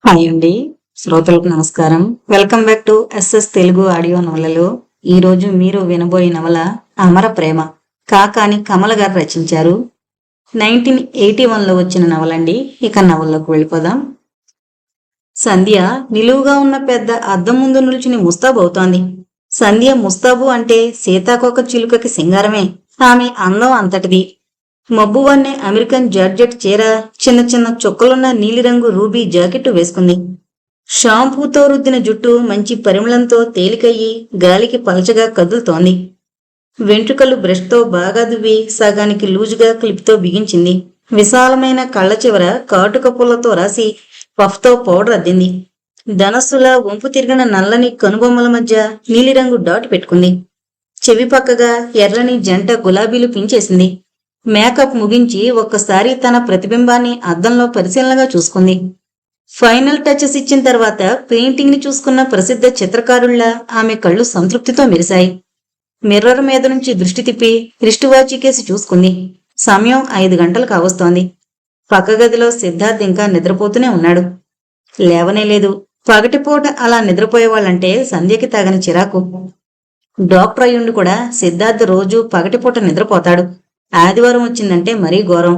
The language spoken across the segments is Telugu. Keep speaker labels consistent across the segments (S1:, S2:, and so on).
S1: హాయ్ అండి, శ్రోతలకు నమస్కారం. Welcome back to SS Telugu audio నవలలు. ఈ రోజు మీరు వినబోయే నవల అమర ప్రేమ. కాకాని కమల గారు రచించారు. 1981లో వచ్చిన నవలండి. ఇక నవల్లోకి వెళ్ళిపోదాం. సంధ్య నిలువుగా ఉన్న పెద్ద అద్దం ముందు నిల్చుని ముస్తాబు అవుతోంది. సంధ్య ముస్తాబు అంటే సీతాకోక చిలుకకి సింగారమే. ఆమె అందం అంతటిది. మబ్బువన్నే అమెరికన్ జార్జెట్ చీర, చిన్న చిన్న చుక్కలున్న నీలిరంగు రూబీ జాకెట్టు వేసుకుంది. షాంపూతో రుద్దిన జుట్టు మంచి పరిమళంతో తేలికయ్యి గాలికి పలచగా కదులుతోంది. వెంట్రుకలు బ్రష్తో బాగా దువ్వి సగానికి లూజుగా క్లిప్తో బిగించింది. విశాలమైన కళ్ళ చివర కాటుక పుల్లతో రాసి పఫ్తో పౌడర్ అద్దింది. ధనస్సులా వంపు తిరిగిన నల్లని కనుబొమ్మల మధ్య నీలిరంగు డాట్ పెట్టుకుంది. చెవి పక్కగా ఎర్రని జంట గులాబీలు పించేసింది. మేకప్ ముగించి ఒక్కసారి తన ప్రతిబింబాన్ని అద్దంలో పరిశీలనగా చూసుకుంది. ఫైనల్ టచెస్ ఇచ్చిన తర్వాత పెయింటింగ్ ని చూసుకున్న ప్రసిద్ధ చిత్రకారుల్లా ఆమె కళ్ళు సంతృప్తితో మెరిశాయి. మిర్రర్ మీద నుంచి దృష్టి తిప్పి రిస్టువాచి కేసి చూసుకుంది. సమయం 5 గంటలు కావస్తోంది. పక్క గదిలో సిద్ధార్థ్ ఇంకా నిద్రపోతూనే ఉన్నాడు. లేవనే లేదు. పగటిపూట అలా నిద్రపోయేవాళ్ళంటే సంధ్యకి తగని చిరాకు. డాక్టర్ అయ్యుండి కూడా సిద్ధార్థ్ రోజు పగటిపూట నిద్రపోతాడు. ఆదివారం వచ్చిందంటే మరీ ఘోరం.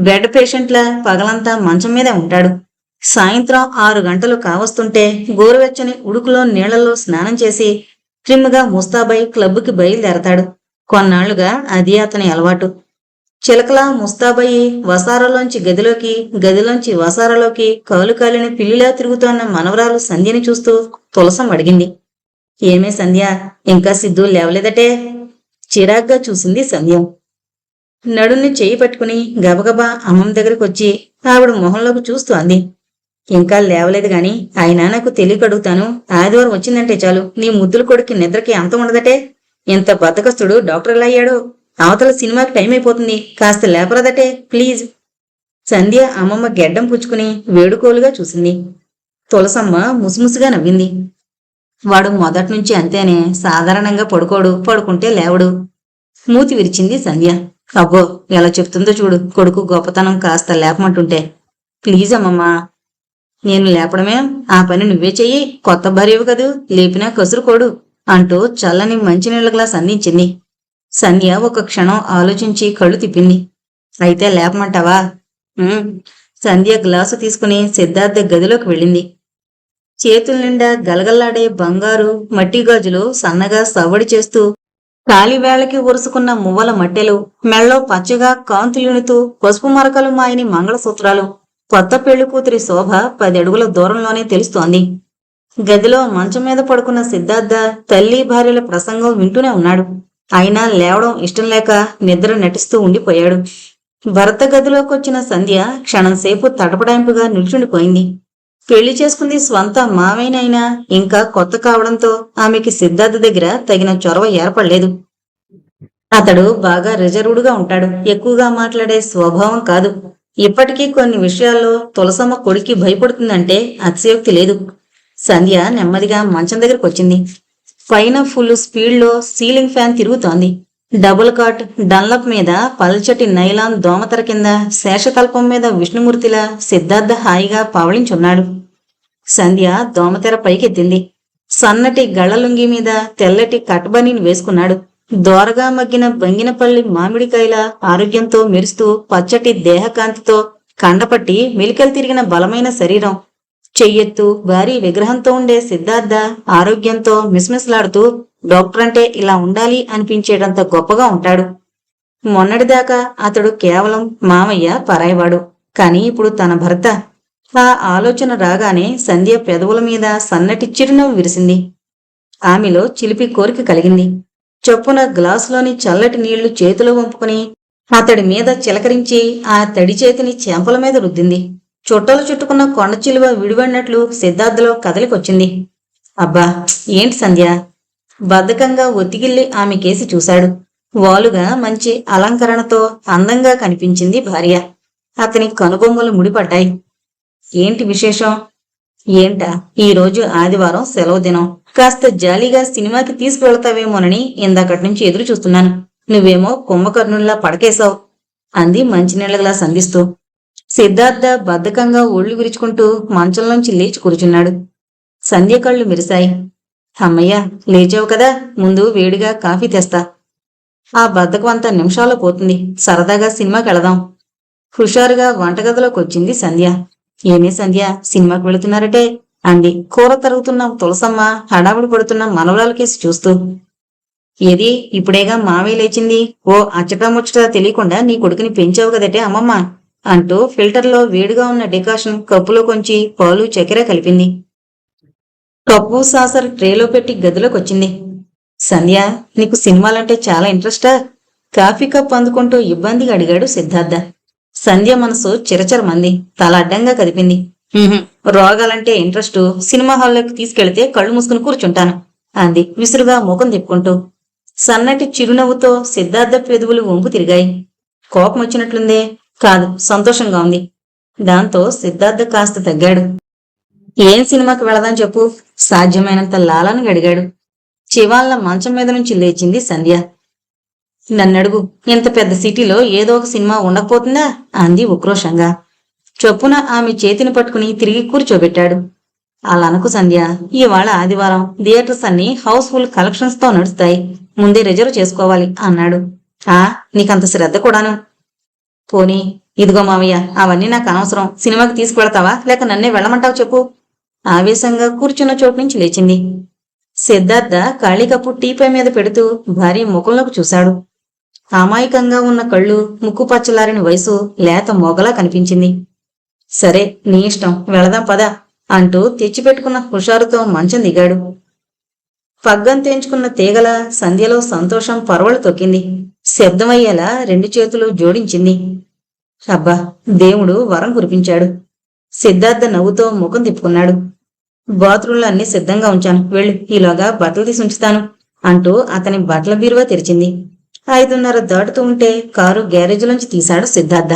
S1: బెడ్ పేషెంట్లా పగలంతా మంచం మీదే ఉంటాడు. సాయంత్రం 6 గంటలు కావస్తుంటే గోరువెచ్చని ఉడుకులో నీళ్లలో స్నానం చేసి ట్రిమ్గా ముస్తాబై క్లబ్కి బయలుదేరతాడు. కొన్నాళ్లుగా అది అతని అలవాటు. చిలకలా ముస్తాబయ్యి వసారాలోంచి గదిలోకి, గదిలోంచి వసారాలోకి కాలు కాలిన పిల్లిలా తిరుగుతోన్న మనవరాలు సంధ్యని చూస్తూ తులసం అడిగింది. ఏమే సంధ్య, ఇంకా సిద్ధు లేవలేదటే? చిరాగ్గా చూసింది సంధ్య. నడున్ని చేయి పట్టుకుని గబగబా అమ్మమ్మ దగ్గరికి వచ్చి ఆవిడ మొహంలోకి చూస్తూ అంది. ఇంకా లేవలేదు గాని అయినా నాకు తెలియకడుగుతాను. ఆదివారం వచ్చిందంటే చాలు నీ ముద్దుల కొడుక్కి నిద్రకి అంతం ఉండదటే. ఇంత బద్దకస్తుడు డాక్టర్ ఎలా అయ్యాడో? అవతల సినిమాకి టైం అయిపోతుంది, కాస్త లేపరాదటే ప్లీజ్. సంధ్య అమ్మమ్మ గెడ్డం పుచ్చుకుని వేడుకోలుగా చూసింది. తులసమ్మ ముసిముసిగా నవ్వింది. వాడు మొదట్నుంచి అంతేనే, సాధారణంగా పడుకోడు, పడుకుంటే లేవడు. మూతి విరిచింది సంధ్య. అబ్బో, ఎలా చెప్తుందో చూడు, కొడుకు గొప్పతనం కాస్త లేపమంటుంటే. ప్లీజ్ అమ్మమ్మా. నేను లేపడమే, ఆ పని నువ్వే చెయ్యి, కొత్త భార్యవు కదూ, లేపినా కసురుకోడు అంటూ చల్లని మంచినీళ్ల గ్లాస్ అందించింది. సంధ్య ఒక క్షణం ఆలోచించి కళ్ళు తిప్పింది. అయితే లేపమంటావా? సంధ్య గ్లాసు తీసుకుని సిద్ధార్థ గదిలోకి వెళ్ళింది. చేతుల నిండా గలగల్లాడే బంగారు మట్టి గాజులు సన్నగా సవ్వడి చేస్తూ కాలివేళకి ఉరుసుకున్న మువ్వల మట్టెలు, మెళ్ళో పచ్చగా కాంతులునుతూ పసుపు మరకలు మాయని మంగళసూత్రాలు, కొత్త పెళ్లి కూతురి శోభ 10 అడుగుల దూరంలోనే తెలుస్తోంది. గదిలో మంచం మీద పడుకున్న సిద్ధార్థ తల్లి భార్యల ప్రసంగం వింటూనే ఉన్నాడు. అయినా లేవడం ఇష్టం లేక నిద్ర నటిస్తూ ఉండిపోయాడు. భర్త గదిలోకొచ్చిన సంధ్య క్షణంసేపు తటపడాయింపుగా నిల్చుండిపోయింది. పెళ్లి చేసుకుంది స్వంత మావైనైనా ఇంకా కొత్త కావడంతో ఆమెకి సిద్ధార్థ దగ్గర తగిన చొరవ ఏర్పడలేదు. అతడు బాగా రిజర్వుడ్గా ఉంటాడు. ఎక్కువగా మాట్లాడే స్వభావం కాదు. ఇప్పటికీ కొన్ని విషయాల్లో తులసమ్మ కొడుక్కి భయపడుతుందంటే అతిశయోక్తి లేదు. సంధ్య నెమ్మదిగా మంచం దగ్గరకు వచ్చింది. పైన ఫుల్ స్పీడ్లో సీలింగ్ ఫ్యాన్ తిరుగుతోంది. డబుల్ కాట్ డన్లప్ మీద పల్చటి నైలాన్ దోమతెర కింద శేషతల్పం మీద విష్ణుమూర్తిలా సిద్ధార్థ హాయిగా పవళించున్నాడు. సంధ్య దోమతెర పైకెత్తింది. సన్నటి గళ్లలుంగి మీద తెల్లటి కట్బనీని వేసుకున్నాడు. దోరగా మగ్గిన బంగినపల్లి మామిడికాయల ఆరోగ్యంతో మెరుస్తూ పచ్చటి దేహకాంతితో కండపట్టి మెలికలు తిరిగిన బలమైన శరీరం, చెయ్యెత్తు భారీ విగ్రహంతో ఉండే సిద్ధార్థ ఆరోగ్యంతో మిస్మిస్లాడుతూ డాక్టర్ అంటే ఇలా ఉండాలి అనిపించేటంత గొప్పగా ఉంటాడు. మొన్నటిదాకా అతడు కేవలం మామయ్య పరాయివాడు, కాని ఇప్పుడు తన భర్త. ఆ ఆలోచన రాగానే సంధ్య పెదవుల మీద సన్నటి చిరునవ్వు విరిసింది. ఆమెలో చిలిపి కోరిక కలిగింది. చొప్పున గ్లాసులోని చల్లటి నీళ్లు చేతిలో వంపుకుని అతడి మీద చిలకరించి ఆ తడి చేతిని చెంపల మీద రుద్దింది. చుట్టలు చుట్టుకున్న కొండ చిలువ విడిపడినట్లు సిద్ధార్థలో కదలికొచ్చింది. అబ్బా, ఏంటి సంధ్య? బద్ధకంగా ఒత్తిగిల్లి ఆమె కేసి చూశాడు. వాలుగా మంచి అలంకరణతో అందంగా కనిపించింది భార్య. అతని కనుబొమ్మలు ముడిపడ్డాయి. ఏంటి విశేషం? ఏంటా, ఈరోజు ఆదివారం సెలవు దినం, కాస్త జాలీగా సినిమాకి తీసుకువెళ్తావేమోనని ఇందాకటి నుంచి ఎదురు చూస్తున్నాను. నువ్వేమో కుంభకర్ణుల్లా పడకేశావు అంది మంచినీళ్ల గ్లాస్ అందిస్తూ. సిద్ధార్థ బద్ధకంగా ఒళ్ళు విరుచుకుంటూ మంచంలోంచి లేచి కూర్చున్నాడు. సంధ్య కళ్ళు మెరిశాయి. అమ్మయ్య, లేచావు కదా, ముందు వేడిగా కాఫీ తెస్తా. ఆ బద్ధకం అంతా నిమిషాల్లో పోతుంది. సరదాగా సినిమాకి వెళదాం. హుషారుగా వంటగదిలోకి వచ్చింది సంధ్య. ఏమే సంధ్య, సినిమాకి వెళుతున్నారటే అంది కూర తరుగుతున్న తులసమ్మ హడావుడి పడుతున్న మనవరాలకేసి చూస్తూ. ఏది, ఇప్పుడేగా మావయ్య లేచింది. ఓ అచ్చటా ముచ్చటా తెలియకుండా నీ కొడుకుని పెంచావు కదటే అమ్మమ్మ అంటూ ఫిల్టర్లో వేడిగా ఉన్న డికాషన్ కప్పులో కొంచి పాలు చక్కెర కలిపింది. కప్పు సాసర్ ట్రేలో పెట్టి గదిలోకొచ్చింది. సంధ్య, నీకు సినిమాలంటే చాలా ఇంట్రెస్టా? కాఫీ కప్ అందుకుంటూ ఇబ్బందిగా అడిగాడు సిద్ధార్థ. సంధ్య మనసు చిరచరమంది. తల అడ్డంగా కదిపింది. రోగాలంటే ఇంట్రెస్ట్, సినిమా హాల్లోకి తీసుకెళ్తే కళ్ళు మూసుకుని కూర్చుంటాను అంది విసురుగా ముఖం తిప్పుకుంటూ. సన్నటి చిరునవ్వుతో సిద్ధార్థ పెదవులు వంపు తిరిగాయి. కోపం వచ్చినట్లుందే? కాదు, సంతోషంగా ఉంది. దాంతో సిద్ధార్థ కాస్త తగ్గాడు. ఏం సినిమాకి వెళదాం చెప్పు, సాధ్యమైనంత లాలాను అడిగాడు. చివాళ్ళ మంచం మీద నుంచి లేచింది సంధ్య. నన్నడుగు, ఇంత పెద్ద సిటీలో ఏదో ఒక సినిమా ఉండకపోతుందా అంది ఉక్రోషంగా. చొప్పున ఆమె చేతిని పట్టుకుని తిరిగి కూర్చోబెట్టాడు. అలానకు సంధ్య, ఇవాళ ఆదివారం, థియేటర్స్ అన్ని హౌస్ఫుల్ కలెక్షన్స్ తో నడుస్తాయి, ముందే రిజర్వ్ చేసుకోవాలి అన్నాడు. నీకంత శ్రద్ధ కూడాను. పోనీ, ఇదిగో మావయ్య, అవన్నీ నాకు అనవసరం. సినిమాకి తీసుకువెళతావా లేక నన్నే వెళ్ళమంటావు చెప్పు. ఆవేశంగా కూర్చున్న చోటు నుంచి లేచింది. సిద్ధార్థ ఖాళీకప్పు టీపై మీద పెడుతూ భార్య ముఖంలోకి చూశాడు. అమాయకంగా ఉన్న కళ్ళు, ముక్కు పచ్చలారిన వయసు లేత మొగలా కనిపించింది. సరే, నీ ఇష్టం, వెళదాం పద అంటూ తెచ్చిపెట్టుకున్న హుషారుతో మంచం దిగాడు. పగ్గం తెంచుకున్న తీగల సంధ్యలో సంతోషం పరవళ్ళు తొక్కింది. శబ్దమయ్యేలా రెండు చేతులు జోడించింది. అబ్బా, దేవుడు వరం కురిపించాడు. సిద్ధార్థ నవ్వుతో ముఖం తిప్పుకున్నాడు. బాత్రూంలో అన్ని సిద్ధంగా ఉంచాను, వెళ్ళు, ఈలోగా బట్టలు తీసి ఉంచుతాను అంటూ అతని బట్టల బీరువా తెరిచింది. 5:30 దాటుతూ ఉంటే కారు గ్యారేజ్లోంచి తీశాడు సిద్ధార్థ.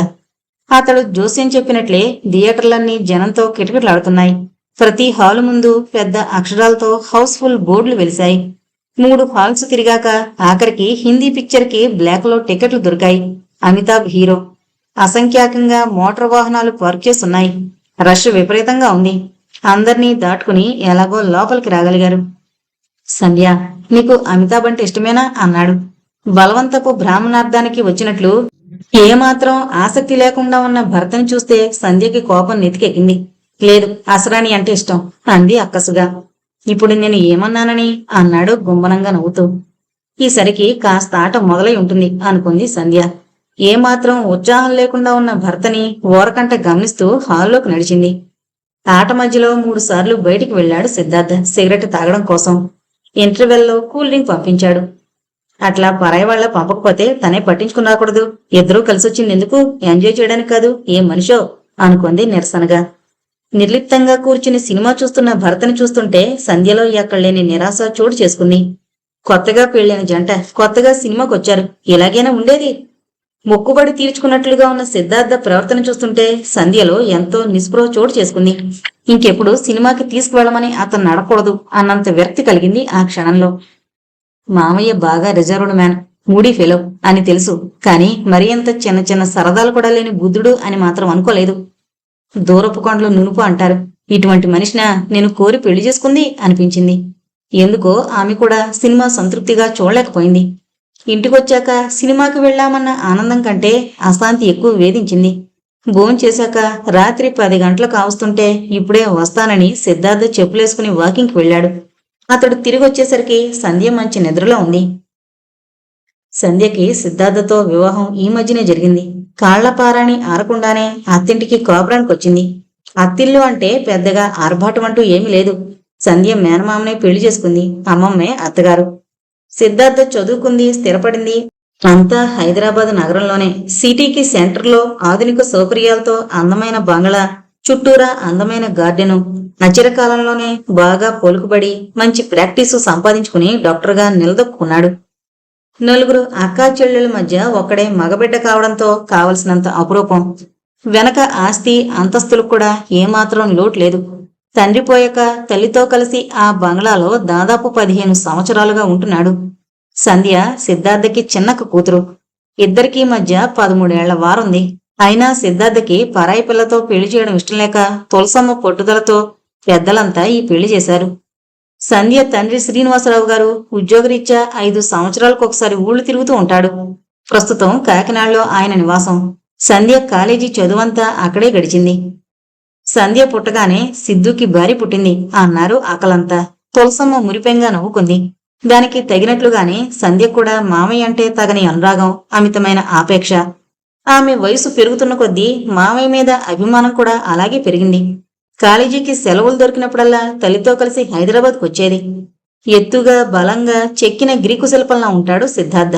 S1: అతడు జోస్యం చెప్పినట్లే థియేటర్లన్నీ జనంతో కిటకిటలాడుతున్నాయి. ప్రతి హాలు ముందు పెద్ద అక్షరాలతో హౌస్ఫుల్ బోర్డులు వెలిశాయి. 3 హాల్స్ తిరిగాక ఆఖరికి హిందీ పిక్చర్ కి బ్లాక్ లో టికెట్లు దొరికాయి. అమితాబ్ హీరో. అసంఖ్యాకంగా మోటార్ వాహనాలు పార్క్ చేసున్నాయి. రష్ విపరీతంగా ఉంది. అందర్నీ దాటుకుని ఎలాగో లోపలికి రాగలిగారు. సంధ్య, నీకు అమితాబ్ అంటే ఇష్టమేనా అన్నాడు. బలవంతపు బ్రాహ్మణార్థానికి వచ్చినట్లు ఏమాత్రం ఆసక్తి లేకుండా ఉన్న భర్తను చూస్తే సంధ్యకి కోపం నెతికెక్కింది. లేదు, అసరాణి అంటే ఇష్టం అంది అక్కసుగా. ఇప్పుడు నేను ఏమన్నానని అన్నాడు గుంబనంగా నవ్వుతూ. ఈసరికి కాస్త ఆట మొదలై ఉంటుంది అనుకుంది సంధ్య. ఏమాత్రం ఉత్సాహం లేకుండా ఉన్న భర్తని ఓరకంట గమనిస్తూ హాల్లోకి నడిచింది. ఆట మధ్యలో 3 సార్లు బయటికి వెళ్లాడు సిద్ధార్థ సిగరెట్ తాగడం కోసం. ఇంటర్వెల్లో కూల్ డ్రింక్ పంపించాడు. అట్లా పరాయి వాళ్ళ పంపకపోతే తనే పట్టించుకుని రాకూడదు. ఇద్దరూ కలిసొచ్చింది ఎందుకు, ఎంజాయ్ చేయడానికి కాదు, ఏం మనిషో అనుకుంది నిరసనగా. నిర్లిప్తంగా కూర్చుని సినిమా చూస్తున్న భర్తని చూస్తుంటే సంధ్యలో ఎక్కడలేని నిరాశ చోటు చేసుకుంది. కొత్తగా పెళ్లిన జంట కొత్తగా సినిమాకొచ్చారు, ఇలాగైనా ఉండేది? మొక్కుబడి తీర్చుకున్నట్లుగా ఉన్న సిద్ధార్థ ప్రవర్తన చూస్తుంటే సంధ్యలో ఎంతో నిస్పృహ చోటు చేసుకుంది. ఇంకెప్పుడు సినిమాకి తీసుకువెళ్లమని అతను నడకూడదు అన్నంత వ్యక్తి కలిగింది ఆ క్షణంలో. మామయ్య బాగా రిజర్వ్డ్ మ్యాన్, మూడీ ఫెలో అని తెలుసు, కానీ మరి అంత చిన్న చిన్న సరదాలు కూడా లేని బుద్ధుడు అని మాత్రం అనుకోలేదు. దూరపు కొండలు నునుపు అంటారు. ఇటువంటి మనిషినా నేను కోరి పెళ్లి చేసుకుంది అనిపించింది. ఎందుకో ఆమె కూడా సినిమా సంతృప్తిగా చూడలేకపోయింది. ఇంటికొచ్చాక సినిమాకి వెళ్లామన్న ఆనందం కంటే అశాంతి ఎక్కువ వేధించింది. భోంచేశాక రాత్రి 10 గంటలు కావస్తుంటే ఇప్పుడే వస్తానని సిద్ధార్థ చెప్పులేసుకుని వాకింగ్కి వెళ్లాడు. అతడు తిరిగొచ్చేసరికి సంధ్య మంచి నిద్రలో ఉంది. సంధ్యకి సిద్ధార్థతో వివాహం ఈ మధ్యనే జరిగింది. కాళ్లపారాని ఆరకుండానే అత్తింటికి కోపరానికి వచ్చింది. అత్తిల్లు అంటే పెద్దగా ఆర్భాటం అంటూ ఏమీ లేదు. సంధ్య మేనమామనే పెళ్లి చేసుకుంది, అమ్మమ్మే అత్తగారు. సిద్ధార్థ చదువుకుంది, స్థిరపడింది అంతా హైదరాబాద్ నగరంలోనే. సిటీకి సెంటర్లో ఆధునిక సౌకర్యాలతో అందమైన బంగళా, చుట్టూరా అందమైన గార్డెను. అచిరకాలంలోనే బాగా పొలుకుబడి మంచి ప్రాక్టీసు సంపాదించుకుని డాక్టర్గా నిలదొక్కున్నాడు. 4 అక్కా చెల్లెల మధ్య ఒక్కడే మగబిడ్డ కావడంతో కావలసినంత అపురూపం. వెనక ఆస్తి అంతస్తులకు కూడా ఏమాత్రం లోటు లేదు. తండ్రి పోయాక తల్లితో కలిసి ఆ బంగ్లాలో దాదాపు 15 సంవత్సరాలుగా ఉంటున్నాడు. సంధ్య సిద్ధార్థకి చిన్నక కూతురు. ఇద్దరికీ మధ్య 13 ఏళ్ల వారుంది. అయినా సిద్ధార్థకి పరాయి పిల్లతో పెళ్లి చేయడం ఇష్టం లేక తులసమ్మ పట్టుదలతో పెద్దలంతా ఈ పెళ్లి చేశారు. సంధ్య తండ్రి శ్రీనివాసరావు గారు ఉద్యోగరీత్యా 5 సంవత్సరాలకు ఒకసారి ఊళ్ళు తిరుగుతూ ఉంటాడు. ప్రస్తుతం కాకినాడలో ఆయన నివాసం. సంధ్య కాలేజీ చదువంతా అక్కడే గడిచింది. సంధ్య పుట్టగానే సిద్ధుకి భార్య పుట్టింది అన్నారు అకలంతా. తులసమ్మ మురిపెంగా నవ్వుకుంది. దానికి తగినట్లుగానే సంధ్య కూడా మామయ్య అంటే తగని అనురాగం, అమితమైన ఆపేక్ష. ఆమె వయసు పెరుగుతున్న కొద్దీ మామయ్య మీద అభిమానం కూడా అలాగే పెరిగింది. కాలేజీకి సెలవులు దొరికినప్పుడల్లా తల్లితో కలిసి హైదరాబాద్కు వచ్చేది. ఎత్తుగా బలంగా చెక్కిన గ్రీకు శిల్పంలా ఉంటాడు సిద్ధార్థ.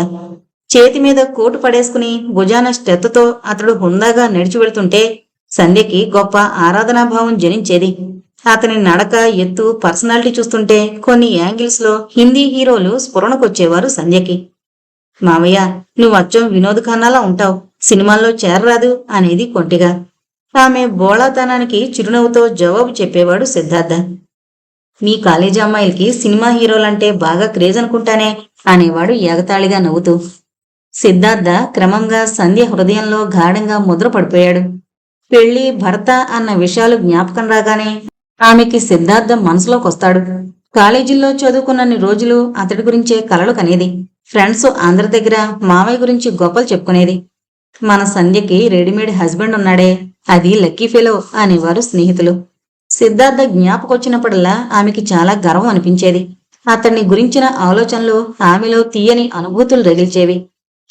S1: చేతి మీద కోటు పడేసుకుని భుజాన స్టెత్తుతో అతడు హుందాగా నడిచి వెళుతుంటే సంధ్యకి గొప్ప ఆరాధనాభావం జనించేది. అతని నడక, ఎత్తు, పర్సనాలిటీ చూస్తుంటే కొన్ని యాంగిల్స్ లో హిందీ హీరోలు స్ఫురణకొచ్చేవారు సంధ్యకి. మావయ్య, నువ్వు అచ్చం వినోద్ ఖన్నాలా ఉంటావు, సినిమాల్లో చేరరాదు అనేది కొంటిగా. ఆమె బోళాతనానికి చిరునవ్వుతో జవాబు చెప్పేవాడు సిద్ధార్థ. మీ కాలేజీ అమ్మాయిలకి సినిమా హీరోలంటే బాగా క్రేజ్ అనుకుంటానే అనేవాడు ఎగతాళిగా నవ్వుతూ. సిద్ధార్థ క్రమంగా సంధ్య హృదయంలో గాఢంగా ముద్ర పడిపోయాడు. పెళ్లి, భర్త అన్న విషయాలు జ్ఞాపకం రాగానే ఆమెకి సిద్ధార్థ మనసులోకొస్తాడు. కాలేజీల్లో చదువుకున్నన్ని రోజులు అతడి గురించే కలలు కనేది. ఫ్రెండ్స్ అందరి దగ్గర మావయ్య గురించి గొప్పలు చెప్పుకునేది. మన సంధ్యకి రెడీమేడ్ హస్బెండ్ ఉన్నాడే, అది లక్కీ ఫెలో అనేవారు స్నేహితులు. సిద్ధార్థ జ్ఞాపకొచ్చినప్పుడల్లా ఆమెకి చాలా గర్వం అనిపించేది. అతన్ని గురించిన ఆలోచనలు ఆమెలో తీయని అనుభూతులు రగిల్చేవి.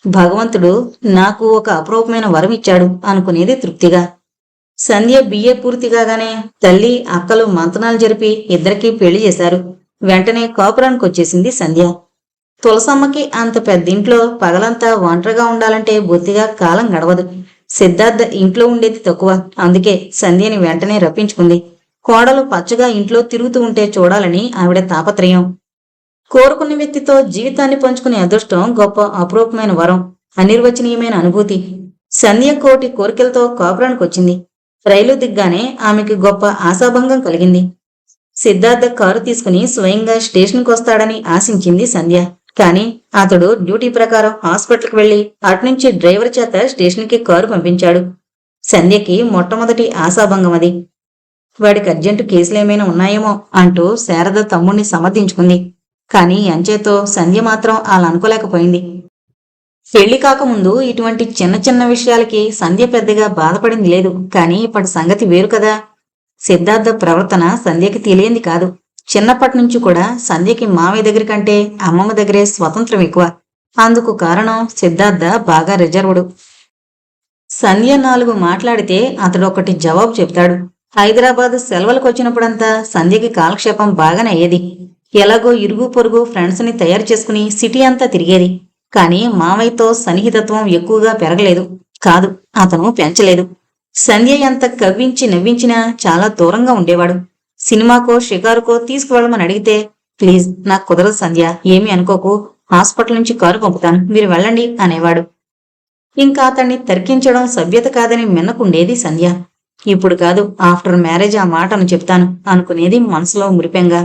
S1: భగవంతుడు నాకు ఒక అపరూపమైన వరం ఇచ్చాడు అనుకునేది తృప్తిగా. సంధ్య బిఏ పూర్తి కాగానే తల్లి, అక్కలు మంతనాలు జరిపి ఇద్దరికీ పెళ్లి చేశారు. వెంటనే కాపురానికి వచ్చేసింది సంధ్య. తులసమ్మకి అంత పెద్దింట్లో పగలంతా ఒంటరిగా ఉండాలంటే బొత్తిగా కాలం గడవదు. సిద్ధార్థ ఇంట్లో ఉండేది తక్కువ. అందుకే సంధ్యని వెంటనే రప్పించుకుంది. కోడలు పచ్చగా ఇంట్లో తిరుగుతూ ఉంటే చూడాలని ఆవిడ తాపత్రయం. కోరుకున్న వ్యక్తితో జీవితాన్ని పంచుకునే అదృష్టం గొప్ప అపరూపమైన వరం, అనిర్వచనీయమైన అనుభూతి. సంధ్య కోటి కోరికలతో కాపురానికి వచ్చింది. రైలు దిగ్గానే ఆమెకి గొప్ప ఆశాభంగం కలిగింది. సిద్ధార్థ కారు తీసుకుని స్వయంగా స్టేషన్కి వస్తాడని ఆశించింది సంధ్య. కాని అతడు డ్యూటీ ప్రకారం హాస్పిటల్కి వెళ్లి అటునుంచి డ్రైవర్ చేత స్టేషన్కి కారు పంపించాడు. సంధ్యకి మొట్టమొదటి ఆశాభంగం అది. వాడికి అర్జెంటు కేసులేమైనా ఉన్నాయేమో అంటూ శారద తమ్ముణ్ణి సమర్థించుకుంది. కాని అంచేతో సంధ్య మాత్రం అలా అనుకోలేకపోయింది. పెళ్లి కాకముందు ఇటువంటి చిన్న చిన్న విషయాలకి సంధ్య పెద్దగా బాధపడింది లేదు. కాని ఇప్పటి సంగతి వేరు కదా. సిద్ధార్థ ప్రవర్తన సంధ్యకి తెలియంది కాదు. చిన్నప్పటి నుంచి కూడా సంధ్యకి మామయ్య దగ్గర కంటే అమ్మమ్మ దగ్గరే స్వతంత్రం ఎక్కువ. అందుకు కారణం సిద్ధార్థ బాగా రిజర్వుడు. సంధ్య 4 మాట్లాడితే అతడొకటి జవాబు చెప్తాడు. హైదరాబాద్ సెలవులకు వచ్చినప్పుడంతా సంధ్యకి కాలక్షేపం బాగానే అయ్యేది. ఎలాగో ఇరుగు పొరుగు ఫ్రెండ్స్ ని తయారు చేసుకుని సిటీ అంతా తిరిగేది. కాని మామయ్యతో సన్నిహితత్వం ఎక్కువగా పెరగలేదు. కాదు, అతను పెంచలేదు. సంధ్య ఎంత కవ్వించి నవ్వించినా చాలా దూరంగా ఉండేవాడు. సినిమాకో షికారుకో తీసుకువెళ్ళమని అడిగితే, ప్లీజ్ నాకు కుదరదు సంధ్య, ఏమీ అనుకోకు, హాస్పిటల్ నుంచి కారు పంపుతాను, మీరు వెళ్ళండి అనేవాడు. ఇంకా అతన్ని తర్కించడం సభ్యత కాదని మిన్నకుండేది సంధ్య. ఇప్పుడు కాదు, ఆఫ్టర్ మ్యారేజ్ ఆ మాటను చెప్తాను అనుకునేది మనసులో మురిపెంగా.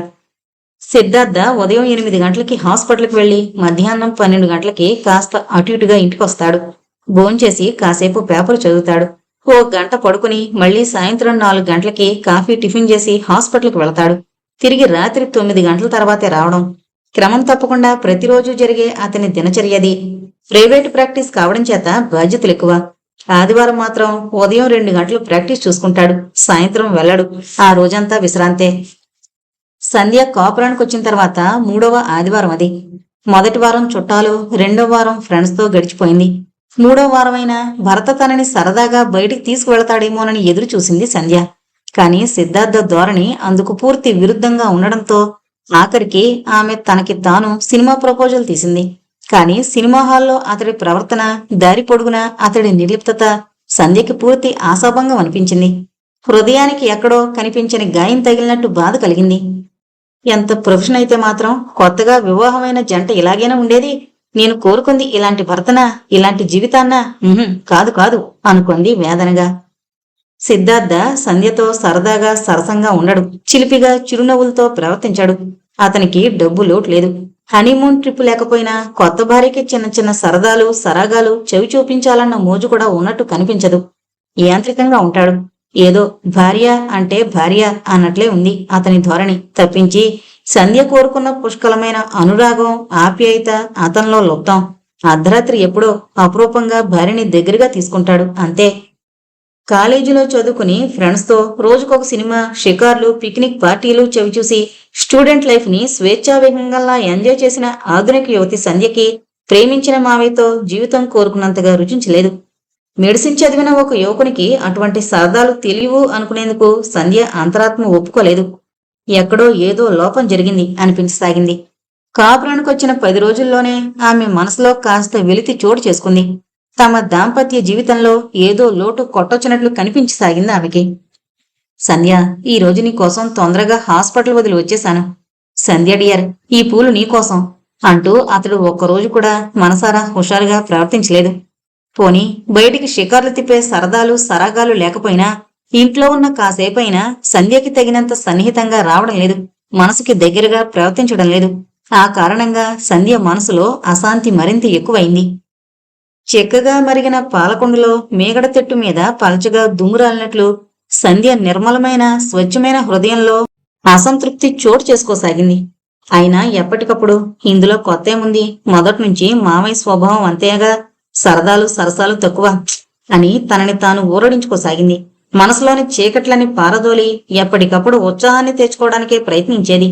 S1: సిద్ధార్థ ఉదయం 8 గంటలకి హాస్పిటల్కి వెళ్లి మధ్యాహ్నం 12 గంటలకి కాస్త అటు ఇటుగా ఇంటికొస్తాడు. భోంచేసి కాసేపు పేపర్ చదువుతాడు. 1 గంట పడుకుని మళ్లీ సాయంత్రం 4 గంటలకి కాఫీ టిఫిన్ చేసి హాస్పిటల్కి వెళతాడు. తిరిగి రాత్రి 9 గంటల తర్వాతే రావడం క్రమం తప్పకుండా ప్రతిరోజు జరిగే అతని దినచర్యది. ప్రైవేటు ప్రాక్టీస్ కావడం చేత బాధ్యతలు ఎక్కువ. ఆదివారం మాత్రం ఉదయం 2 గంటలు ప్రాక్టీస్ చూసుకుంటాడు. సాయంత్రం వెళ్ళడు. ఆ రోజంతా విశ్రాంతే. సంధ్య కాపురానికి వచ్చిన తర్వాత 3వ ఆదివారం అది. మొదటి వారం చుట్టాలు, 2వ వారం ఫ్రెండ్స్ తో గడిచిపోయింది. 3వ వారమైనా భర్త తనని సరదాగా బయటికి తీసుకువెళతాడేమోనని ఎదురు చూసింది సంధ్య. కాని సిద్ధార్థ ధోరణి అందుకు పూర్తి విరుద్ధంగా ఉండడంతో ఆఖరికి ఆమె తనకి తాను సినిమా ప్రపోజల్ తీసింది. కాని సినిమా హాల్లో అతడి ప్రవర్తన, దారి పొడుగున అతడి నిర్లిప్తత సంధ్యకి పూర్తి ఆశాభంగం అనిపించింది. హృదయానికి ఎక్కడో కనిపించని గాయం తగిలినట్టు బాధ కలిగింది. ఎంత ప్రొఫెషన్ అయితే మాత్రం కొత్తగా వివాహమైన జంట ఇలాగైనా ఉండేది. నేను కోరుకుంది ఇలాంటి భర్తనా, ఇలాంటి జీవితాన్నా? కాదు కాదు అనుకుంది వేదనగా. సిద్ధార్థ సంధ్యతో సరదాగా సరసంగా ఉండడు. చిలిపిగా చిరునవ్వులతో ప్రవర్తించాడు. అతనికి డబ్బు లోటు లేదు. హనీమూన్ ట్రిప్ లేకపోయినా కొత్త భార్యకి చిన్న చిన్న సరదాలు సరాగాలు చెవి చూపించాలన్న మోజు కూడా ఉన్నట్టు కనిపించదు. యాంత్రికంగా ఉంటాడు. ఏదో భార్య అంటే భార్య అన్నట్లే ఉంది అతని ధోరణి తప్పించి సంధ్య కోరుకున్న పుష్కలమైన అనురాగం ఆప్యాయత అతనిలో లుప్తం. అర్ధరాత్రి ఎప్పుడో అపురూపంగా భార్యని దగ్గరగా తీసుకుంటాడు అంతే. కాలేజీలో చదువుకుని ఫ్రెండ్స్తో రోజుకొక సినిమా, షికార్లు, పిక్నిక్ పార్టీలు చవిచూసి స్టూడెంట్ లైఫ్ ని స్వేచ్ఛావేగంగా ఎంజాయ్ చేసిన ఆధునిక యువతి సంధ్యకి ప్రేమించిన మావయ్యతో జీవితం కోరుకున్నంతగా రుచించలేదు. మెడిసిన్ చదివిన ఒక యువకునికి అటువంటి సరదాలు తెలియవు అనుకునేందుకు సంధ్య అంతరాత్మ ఒప్పుకోలేదు. ఎక్కడో ఏదో లోపం జరిగింది అనిపించసాగింది. కాపురానికొచ్చిన 10 రోజుల్లోనే ఆమె మనసులో కాస్త వెలితి చోటు చేసుకుంది. తమ దాంపత్య జీవితంలో ఏదో లోటు కొట్టొచ్చినట్లు కనిపించసాగింది ఆమెకి. సంధ్య, ఈ రోజు నీకోసం తొందరగా హాస్పిటల్ వదిలి వచ్చేశాను. సంధ్య డియర్, ఈ పూలు నీకోసం అంటూ అతడు ఒక్కరోజు కూడా మనసారా హుషారుగా ప్రవర్తించలేదు. పోని బయటికి షికార్లు తిప్పే సరదాలు సరాగాలు లేకపోయినా ఇంట్లో ఉన్న కాసేపైనా సంధ్యకి తగినంత సన్నిహితంగా రావడం లేదు. మనసుకి దగ్గరగా ప్రవర్తించడం లేదు. ఆ కారణంగా సంధ్య మనసులో అశాంతి మరింత ఎక్కువైంది. చెక్కగా మరిగిన పాలకొండలో మేగడ చెట్టు మీద పలచగా దుమ్మురాలినట్లు సంధ్య నిర్మలమైన స్వచ్ఛమైన హృదయంలో అసంతృప్తి చోటు చేసుకోసాగింది. అయినా ఎప్పటికప్పుడు ఇందులో కొత్తేముంది, మొదట్నుంచి మామయ్య స్వభావం అంతేగా, సరదాలు సరసాలు తక్కువ అని తనని తాను ఊరడించుకోసాగింది. మనసులోని చీకట్లని పారదోలి ఎప్పటికప్పుడు ఉత్సాహాన్ని తెచ్చుకోవడానికే ప్రయత్నించేది.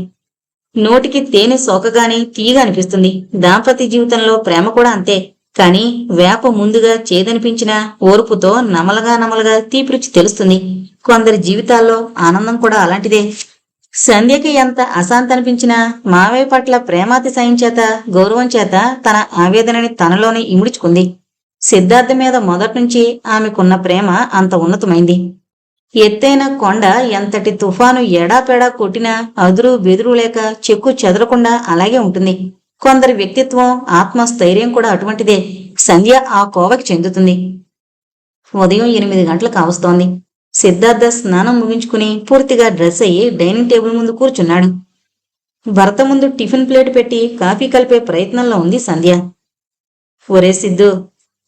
S1: నోటికి తేనె సోకగాని తీయగా అనిపిస్తుంది. దాంపత్య జీవితంలో ప్రేమ కూడా అంతే. కాని వేప ముందుగా చేదనిపించినా ఓర్పుతో నమలగా తీపి రుచి తెలుస్తుంది. కొందరి జీవితాల్లో ఆనందం కూడా అలాంటిదే. సంధ్యకి ఎంత అశాంతి అనిపించినా మావయ్య పట్ల ప్రేమాతిశయం చేత గౌరవం చేత తన ఆవేదనని తనలోనే ఇముడుచుకుంది. సిద్ధార్థ మీద మొదట్నుంచి ఆమెకున్న ప్రేమ అంత ఉన్నతమైంది. ఎత్తైన కొండ ఎంతటి తుఫాను ఎడాపెడా కొట్టినా అదురు బెదురు లేక చెక్కు చెదరకుండా అలాగే ఉంటుంది. కొందరి వ్యక్తిత్వం ఆత్మస్థైర్యం కూడా అటువంటిదే. సంధ్య ఆ కోవకి చెందుతుంది. ఉదయం 8 గంటలకు కావస్తోంది. సిద్ధార్థ స్నానం ముగించుకుని పూర్తిగా డ్రెస్ అయ్యి డైనింగ్ టేబుల్ ముందు కూర్చున్నాడు. భర్త ముందు టిఫిన్ ప్లేట్ పెట్టి కాఫీ కలిపే ప్రయత్నంలో ఉంది సంధ్య. ఒరే సిద్ధు,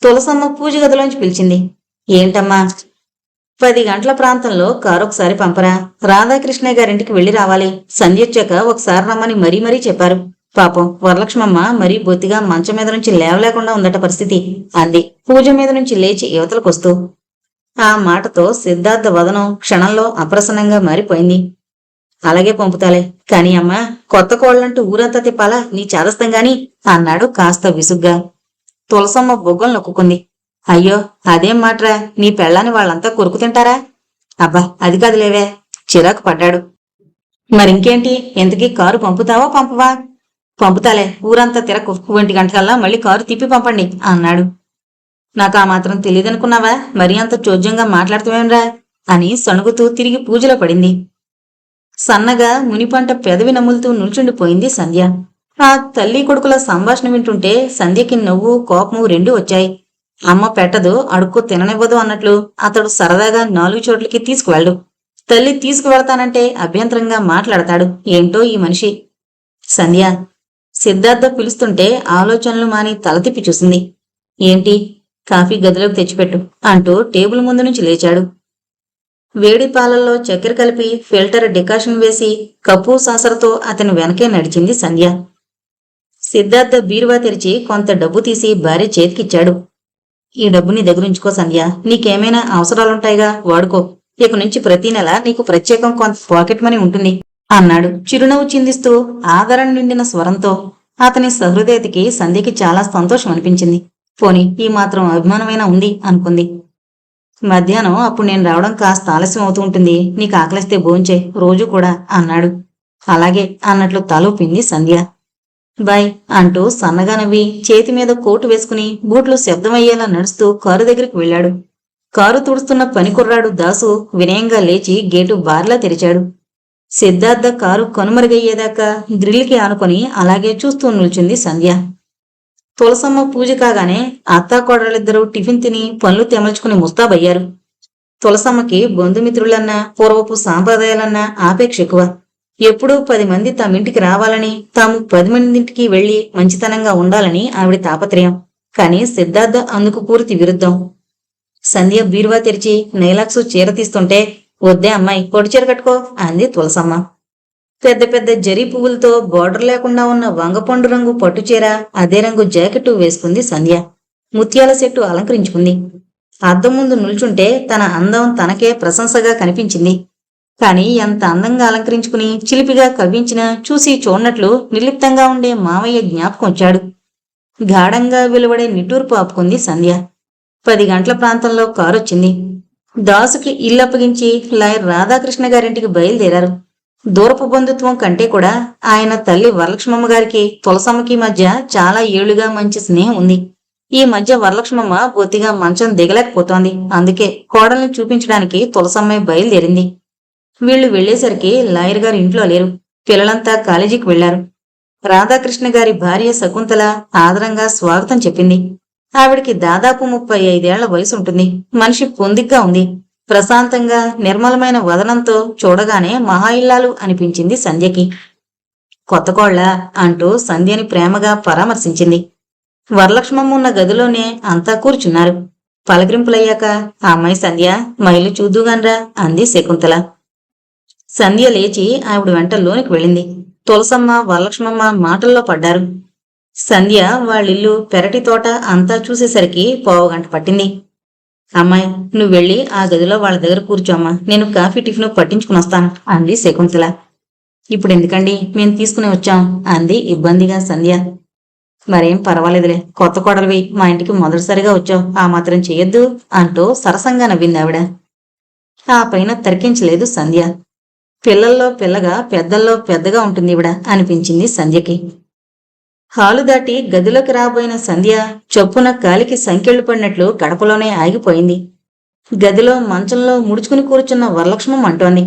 S1: తులసమ్మ పూజ గదిలోంచి పిలిచింది. ఏంటమ్మా? 10 గంటల ప్రాంతంలో కారు ఒకసారి పంపరా. రాధాకృష్ణ గారింటికి వెళ్లి రావాలి. సంధ్య వచ్చాక ఒకసారి రమ్మని మరీ చెప్పారు. పాపం వరలక్ష్మమ్మ మరీ బొత్తిగా మంచం మీద నుంచి లేవలేకుండా ఉందట పరిస్థితి అంది పూజ మీద నుంచి లేచి యువతలకొస్తూ. ఆ మాటతో సిద్ధార్థ వదనం క్షణంలో అప్రసన్నంగా మారిపోయింది. అలాగే పంపుతాలే, కాని అమ్మా, కొత్త కోళ్లంటూ ఊరంతా తిప్పాలా నీ చాదస్తంగాని అన్నాడు కాస్త విసుగ్గా. తులసమ్మ బొగ్గలు నొక్కుంది. అయ్యో, అదేం మాట్రా, నీ పెళ్ళాని వాళ్ళంతా కొరుకు తింటారా? అబ్బా, అది కాదులేవే. చిరాకు పడ్డాడు. మరింకేంటి, ఎంతకీ కారు పంపుతావా పంపవా? పంపుతాలే, ఊరంతా తిరకు. 1 గంటకల్లా మళ్ళీ కారు తిప్పి పంపండి అన్నాడు. నాకు ఆ మాత్రం తెలియదనుకున్నావా? మరీ అంత చోద్యంగా మాట్లాడుతావేంరా అని సణుగుతూ తిరిగి పూజలో పడింది. సన్నగా మునిపంట పెదవి నములుతూ నిల్చుండిపోయింది సంధ్య. ఆ తల్లి కొడుకుల సంభాషణ వింటుంటే సంధ్యకి నవ్వు కోపము రెండూ వచ్చాయి. అమ్మ పెట్టదు, అడుక్కు తిననివ్వదు అన్నట్లు అతడు సరదాగా 4 చోట్లకి తీసుకువెళ్ళు. తల్లి తీసుకువెళతానంటే అభ్యంతరంగా మాట్లాడతాడు. ఏంటో ఈ మనిషి. సంధ్య, సిద్ధార్థ పిలుస్తుంటే ఆలోచనలు మాని తల తిప్పి చూసింది. ఏంటి? కాఫీ గదిలోకి తెచ్చిపెట్టు అంటూ టేబుల్ ముందు నుంచి లేచాడు. వేడి పాలల్లో చక్కెర కలిపి ఫిల్టర్ డికాషన్ వేసి కప్పు సాసరతో అతని వెనకే నడిచింది సంధ్య. సిద్ధార్థ బీరువా తెరిచి కొంత డబ్బు తీసి భార్య చేతికిచ్చాడు. ఈ డబ్బుని దగ్గరుంచుకో సంధ్య, నీకేమైనా అవసరాలుంటాయిగా, వాడుకో. ఇక నుంచి ప్రతి నెల నీకు ప్రత్యేకం కొంత పాకెట్ మనీ ఉంటుంది అన్నాడు చిరునవ్వు చిందిస్తూ ఆదరణ నిండిన స్వరంతో. అతని సహృదయతకి సంధ్యకి చాలా సంతోషం అనిపించింది. పోని ఈ మాత్రం అభిమానమైనా ఉంది అనుకుంది. మధ్యాహ్నం అప్పుడు నేను రావడం కాస్త ఆలస్యం అవుతూ ఉంటుంది. నీకు ఆకలిస్తే భోంచే, రోజు కూడా అన్నాడు. అలాగే అన్నట్లు తలూపింది సంధ్య. బాయ్ అంటూ సన్నగా నవ్వి చేతి మీద కోటు వేసుకుని బూట్లు శబ్దమయ్యేలా నడుస్తూ కారు దగ్గరికి వెళ్లాడు. కారు తుడుస్తున్న పనికుర్రాడు దాసు వినయంగా లేచి గేటు బార్లా తెరిచాడు. సిద్ధార్థ కారు కనుమరుగయ్యేదాకా గ్రిల్కి ఆనుకొని అలాగే చూస్తూ నిల్చుంది సంధ్య. తులసమ్మ పూజ కాగానే అత్తాకోడలిద్దరూ టిఫిన్ తిని పనులు తెమల్చుకుని ముస్తాబయ్యారు. తులసమ్మకి బంధుమిత్రులన్నా పూర్వపు సాంప్రదాయాలన్నా ఆపేక్ష ఎక్కువ. ఎప్పుడూ 10 మంది తమింటికి రావాలని, తాము 10 మందింటికి వెళ్లి మంచితనంగా ఉండాలని ఆవిడ తాపత్రయం. కాని సిద్ధార్థ అందుకు పూర్తి విరుద్ధం. సంధ్య బీరువా తెరిచి నైలాక్సు చీర తీస్తుంటే, వద్దే అమ్మాయి, పొడి చీర కట్టుకో అంది తులసమ్మ. పెద్ద పెద్ద జరీ పువ్వులతో బోర్డర్ లేకుండా ఉన్న వంగపండు రంగు పట్టుచీర, అదే రంగు జాకెట్టు వేసుకుంది సంధ్య. ముత్యాల సెట్టు అలంకరించుకుంది. అద్దం ముందు నిల్చుంటే తన అందం తనకే ప్రశంసగా కనిపించింది. కాని ఎంత అందంగా అలంకరించుకుని చిలిపిగా కవ్వించినా చూసి చూడనట్లు నిర్లిప్తంగా ఉండే మావయ్య జ్ఞాపకం వచ్చాడు. గాఢంగా వెలువడే నిట్టూర్పు ఆపుకుంది సంధ్య. 10 గంటల ప్రాంతంలో కారొచ్చింది. దాసుకి ఇల్లప్పగించి లాయర్ రాధాకృష్ణ గారింటికి బయలుదేరారు. దూరపు బంధుత్వం కంటే కూడా ఆయన తల్లి వరలక్ష్మమ్మ గారికి తులసమ్మకి మధ్య చాలా ఏళ్లుగా మంచి స్నేహం ఉంది. ఈ మధ్య వరలక్ష్మమ్మ బొత్తిగా మంచం దిగలేకపోతోంది. అందుకే కోడల్ని చూపించడానికి తులసమ్మే బయలుదేరింది. వీళ్లు వెళ్లేసరికి లాయర్ గారు ఇంట్లో లేరు. పిల్లలంతా కాలేజీకి వెళ్లారు. రాధాకృష్ణ గారి భార్య శకుంతల ఆదరంగా స్వాగతం చెప్పింది. ఆవిడికి దాదాపు 35 ఏళ్ల వయసు ఉంటుంది. మనిషి పొందిగ్గా ఉంది. ప్రశాంతంగా నిర్మలమైన వదనంతో చూడగానే మహా ఇల్లాలు అనిపించింది సంధ్యకి. కొత్త కోళ్ళ అంటూ సంధ్యని ప్రేమగా పరామర్శించింది. వరలక్ష్మమ్మ ఉన్న గదిలోనే అంతా కూర్చున్నారు. పలకరింపులయ్యాక, ఆ అమ్మాయి సంధ్య, మా ఇల్లు చూద్దుగాన్రా అంది శకుంతల. సంధ్య లేచి ఆవిడ వెంట లోనికి వెళ్ళింది. తులసమ్మ, వరలక్ష్మమ్మ మాటల్లో పడ్డారు. సంధ్య వాళ్ళిల్లు, పెరటి తోట అంతా చూసేసరికి 15 గంట పట్టింది. అమ్మాయి, నువ్వు వెళ్ళి ఆ గదిలో వాళ్ళ దగ్గర కూర్చోమ్మా, నేను కాఫీ టిఫిన్ పట్టించుకుని వస్తాను అంది శకుంతల. ఇప్పుడు ఎందుకండి, మేం తీసుకుని వచ్చాం అంది ఇబ్బందిగా సంధ్య. మరేం పర్వాలేదులే, కొత్త కోడలివి, మా ఇంటికి మొదటిసారిగా వచ్చావు, ఆ మాత్రం చెయ్యొద్దు అంటూ సరసంగా నవ్వింది ఆవిడ. ఆ పైన తర్కించలేదు సంధ్య. పిల్లల్లో పిల్లగా, పెద్దల్లో పెద్దగా ఉంటుంది ఈవిడ అనిపించింది సంధ్యకి. హాలు దాటి గదిలోకి రాబోయిన సంధ్య చొప్పున కాలికి సంకెళ్లు పడినట్లు గడపలోనే ఆగిపోయింది. గదిలో మంచంలో ముడుచుకుని కూర్చున్న వరలక్ష్మం అంటోంది,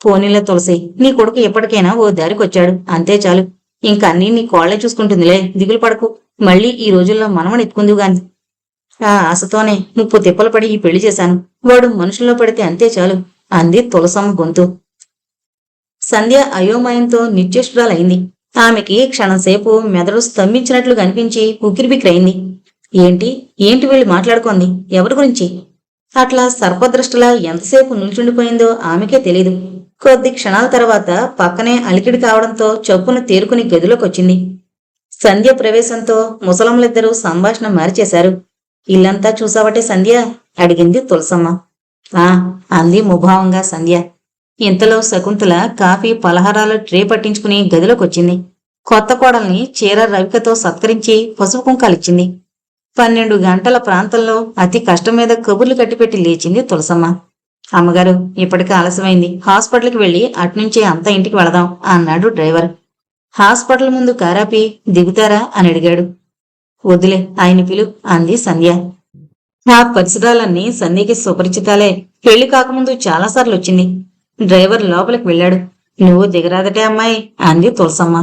S1: పోనీలే తులసి, నీ కొడుకు ఎప్పటికైనా ఓ దారికొచ్చాడు, అంతే చాలు. ఇంక అన్నీ నీ కోళ్లే చూసుకుంటుందిలే, దిగులు పడకు. మళ్ళీ ఈ రోజుల్లో మనమని ఎత్తుకుందుగాని. ఆ ఆశతోనే 30 తిప్పలు పడి ఈ పెళ్లి చేశాను. వాడు మనుషుల్లో పడితే అంతే చాలు అంది తులసమ్మ గొంతు. సంధ్య అయోమయంతో నిశ్చేష్టురాలైంది. ఆమెకి క్షణంసేపు మెదడు స్తంభించినట్లు కనిపించి ఉక్కిరిబిక్కిరైంది. ఏంటి ఏంటి వీళ్ళు మాట్లాడుకోంది, ఎవరి గురించి? అట్లా సర్పదృష్టలా ఎంతసేపు నిల్చుండిపోయిందో ఆమెకే తెలీదు. కొద్ది క్షణాల తర్వాత పక్కనే అలికిడి కావడంతో చొప్పున తేరుకుని గదిలోకొచ్చింది. సంధ్య ప్రవేశంతో ముసలమ్మలిద్దరూ సంభాషణ మార్చేశారు. ఇల్లంతా చూసావటే సంధ్య అడిగింది తులసమ్మ. ఆ అంది ముభావంగా సంధ్య. ఇంతలో శకుంతల కాఫీ పలహారాలు ట్రే పట్టించుకుని గదిలోకొచ్చింది. కొత్త కోడల్ని చీర రవికతో సత్కరించి పసుపు కుంకాలిచ్చింది. 12 గంటల ప్రాంతంలో అతి కష్టం మీద కబుర్లు కట్టిపెట్టి లేచింది తులసమ్మ. అమ్మగారు, ఇప్పటికే ఆలస్యమైంది, హాస్పిటల్కి వెళ్లి అట్నుంచే అంతా ఇంటికి వెళదాం అన్నాడు డ్రైవర్. హాస్పిటల్ ముందు కారాపి దిగుతారా అని అడిగాడు. వద్దులే, ఆయన పిలు అంది సంధ్య. ఆ పరిసరాలన్నీ సంధ్యకి సుపరిచితాలే. పెళ్లి కాకముందు చాలాసార్లు వచ్చింది. డ్రైవర్ లోపలికి వెళ్ళాడు. నువ్వు దిగరాదటే అమ్మాయి అంది తులసమ్మ.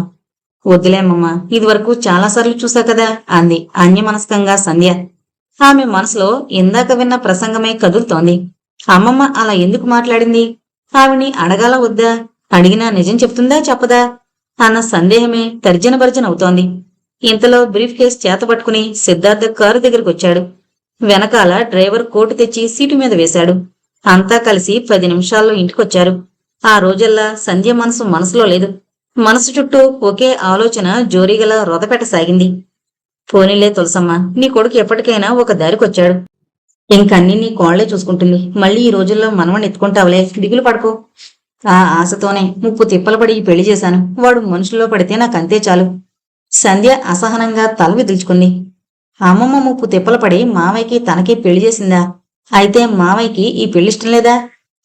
S1: వద్దులేమ్మమ్మా, ఇదివరకు చాలాసార్లు చూసా కదా అంది అన్యమనస్కంగా సంధ్య. ఆమె మనసులో ఇందాక విన్న ప్రసంగమే కదులుతోంది. అమ్మమ్మ అలా ఎందుకు మాట్లాడింది? ఆవిని అడగాల వద్దా? అడిగినా నిజం చెప్తుందా చెప్పదా అన్న సందేహమే తర్జన భర్జన అవుతోంది. ఇంతలో బ్రీఫ్ కేస్ చేతపట్టుకుని సిద్ధార్థ కారు దగ్గరకొచ్చాడు. వెనకాల డ్రైవర్ కోటు తెచ్చి సీటు మీద వేశాడు. అంతా కలిసి 10 నిమిషాల్లో ఇంటికొచ్చారు. ఆ రోజల్లా సంధ్య మనసులో లేదు. మనసు చుట్టూ ఒకే ఆలోచన జోరీగల రొదపెట్టసాగింది. పోనీలే తులసమ్మ, నీ కొడుకు ఎప్పటికైనా ఒక దారికొచ్చాడు. ఇంకన్నీ నీ కోళ్లే చూసుకుంటుంది. మళ్ళీ ఈ రోజుల్లో మనమని ఎత్తుకుంటావులే, దిగులు పడకు. ఆ ఆశతోనే 30 తిప్పలు పడి ఈ పెళ్లి చేశాను. వాడు మనుషుల్లో పడితే నాకంతే చాలు. సంధ్య అసహనంగా తల విదిల్చుకుంది. అమ్మమ్మ 30 తిప్పలు పడి మావయ్యకి తనకి పెళ్లి చేసిందా? అయితే మావయ్యకి ఈ పెళ్లిష్టం లేదా?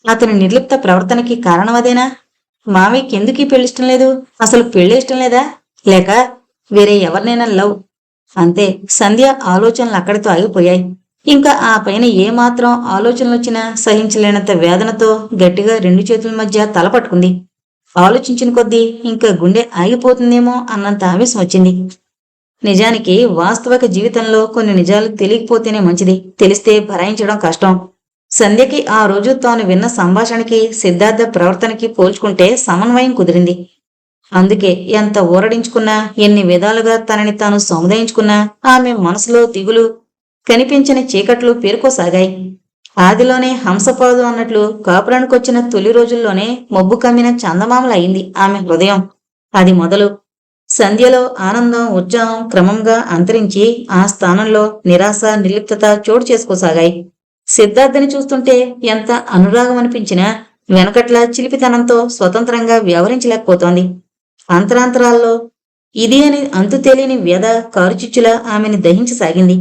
S1: అతని నిర్లిప్త ప్రవర్తనకి కారణమదేనా? మావయ్యకి ఎందుకు ఈ పెళ్లిష్టం లేదు? అసలు పెళ్లి ఇష్టం లేదా? లేక వేరే ఎవరినైనా లవ్? అంతే, సంధ్య ఆలోచనలు అక్కడితో ఆగిపోయాయి. ఇంకా ఆ పైన ఏమాత్రం ఆలోచనలొచ్చినా సహించలేనంత వేదనతో గట్టిగా 2 చేతుల మధ్య తల పట్టుకుంది. ఆలోచించిన కొద్దీ ఇంకా గుండె ఆగిపోతుందేమో అన్నంత ఆవేశం వచ్చింది. నిజానికి వాస్తవిక జీవితంలో కొన్ని నిజాలు తెలియకపోతేనే మంచిది, తెలిస్తే భరాయించడం కష్టం. సంధ్యకి ఆ రోజు తాను విన్న సంభాషణకి సిద్ధార్థ ప్రవర్తనకి పోల్చుకుంటే సమన్వయం కుదిరింది. అందుకే ఎంత ఊరడించుకున్నా, ఎన్ని విధాలుగా తనని తాను సముదాయించుకున్నా ఆమె మనసులో దిగులు, కనిపించని చీకట్లు పేరుకోసాగాయి. ఆదిలోనే హంసపోదు అన్నట్లు కాపురానికొచ్చిన తొలి రోజుల్లోనే మబ్బు కమ్మిన చందమామల అయింది ఆమె హృదయం. అది మొదలు. సంధ్యలో ఆనందం, ఉత్సాహం క్రమంగా అంతరించి ఆ స్థానంలో నిరాశ, నిర్లిప్తత చోటు చేసుకోసాగాయి. సిద్ధార్థని చూస్తుంటే ఎంత అనురాగం అనిపించినా వెనకట్ల చిలిపితనంతో స్వతంత్రంగా వ్యవహరించలేకపోతోంది. అంతరాంతరాల్లో ఇది అని అంతు తెలియని వ్యధ కారుచిచ్చులా ఆమెని దహించసాగింది.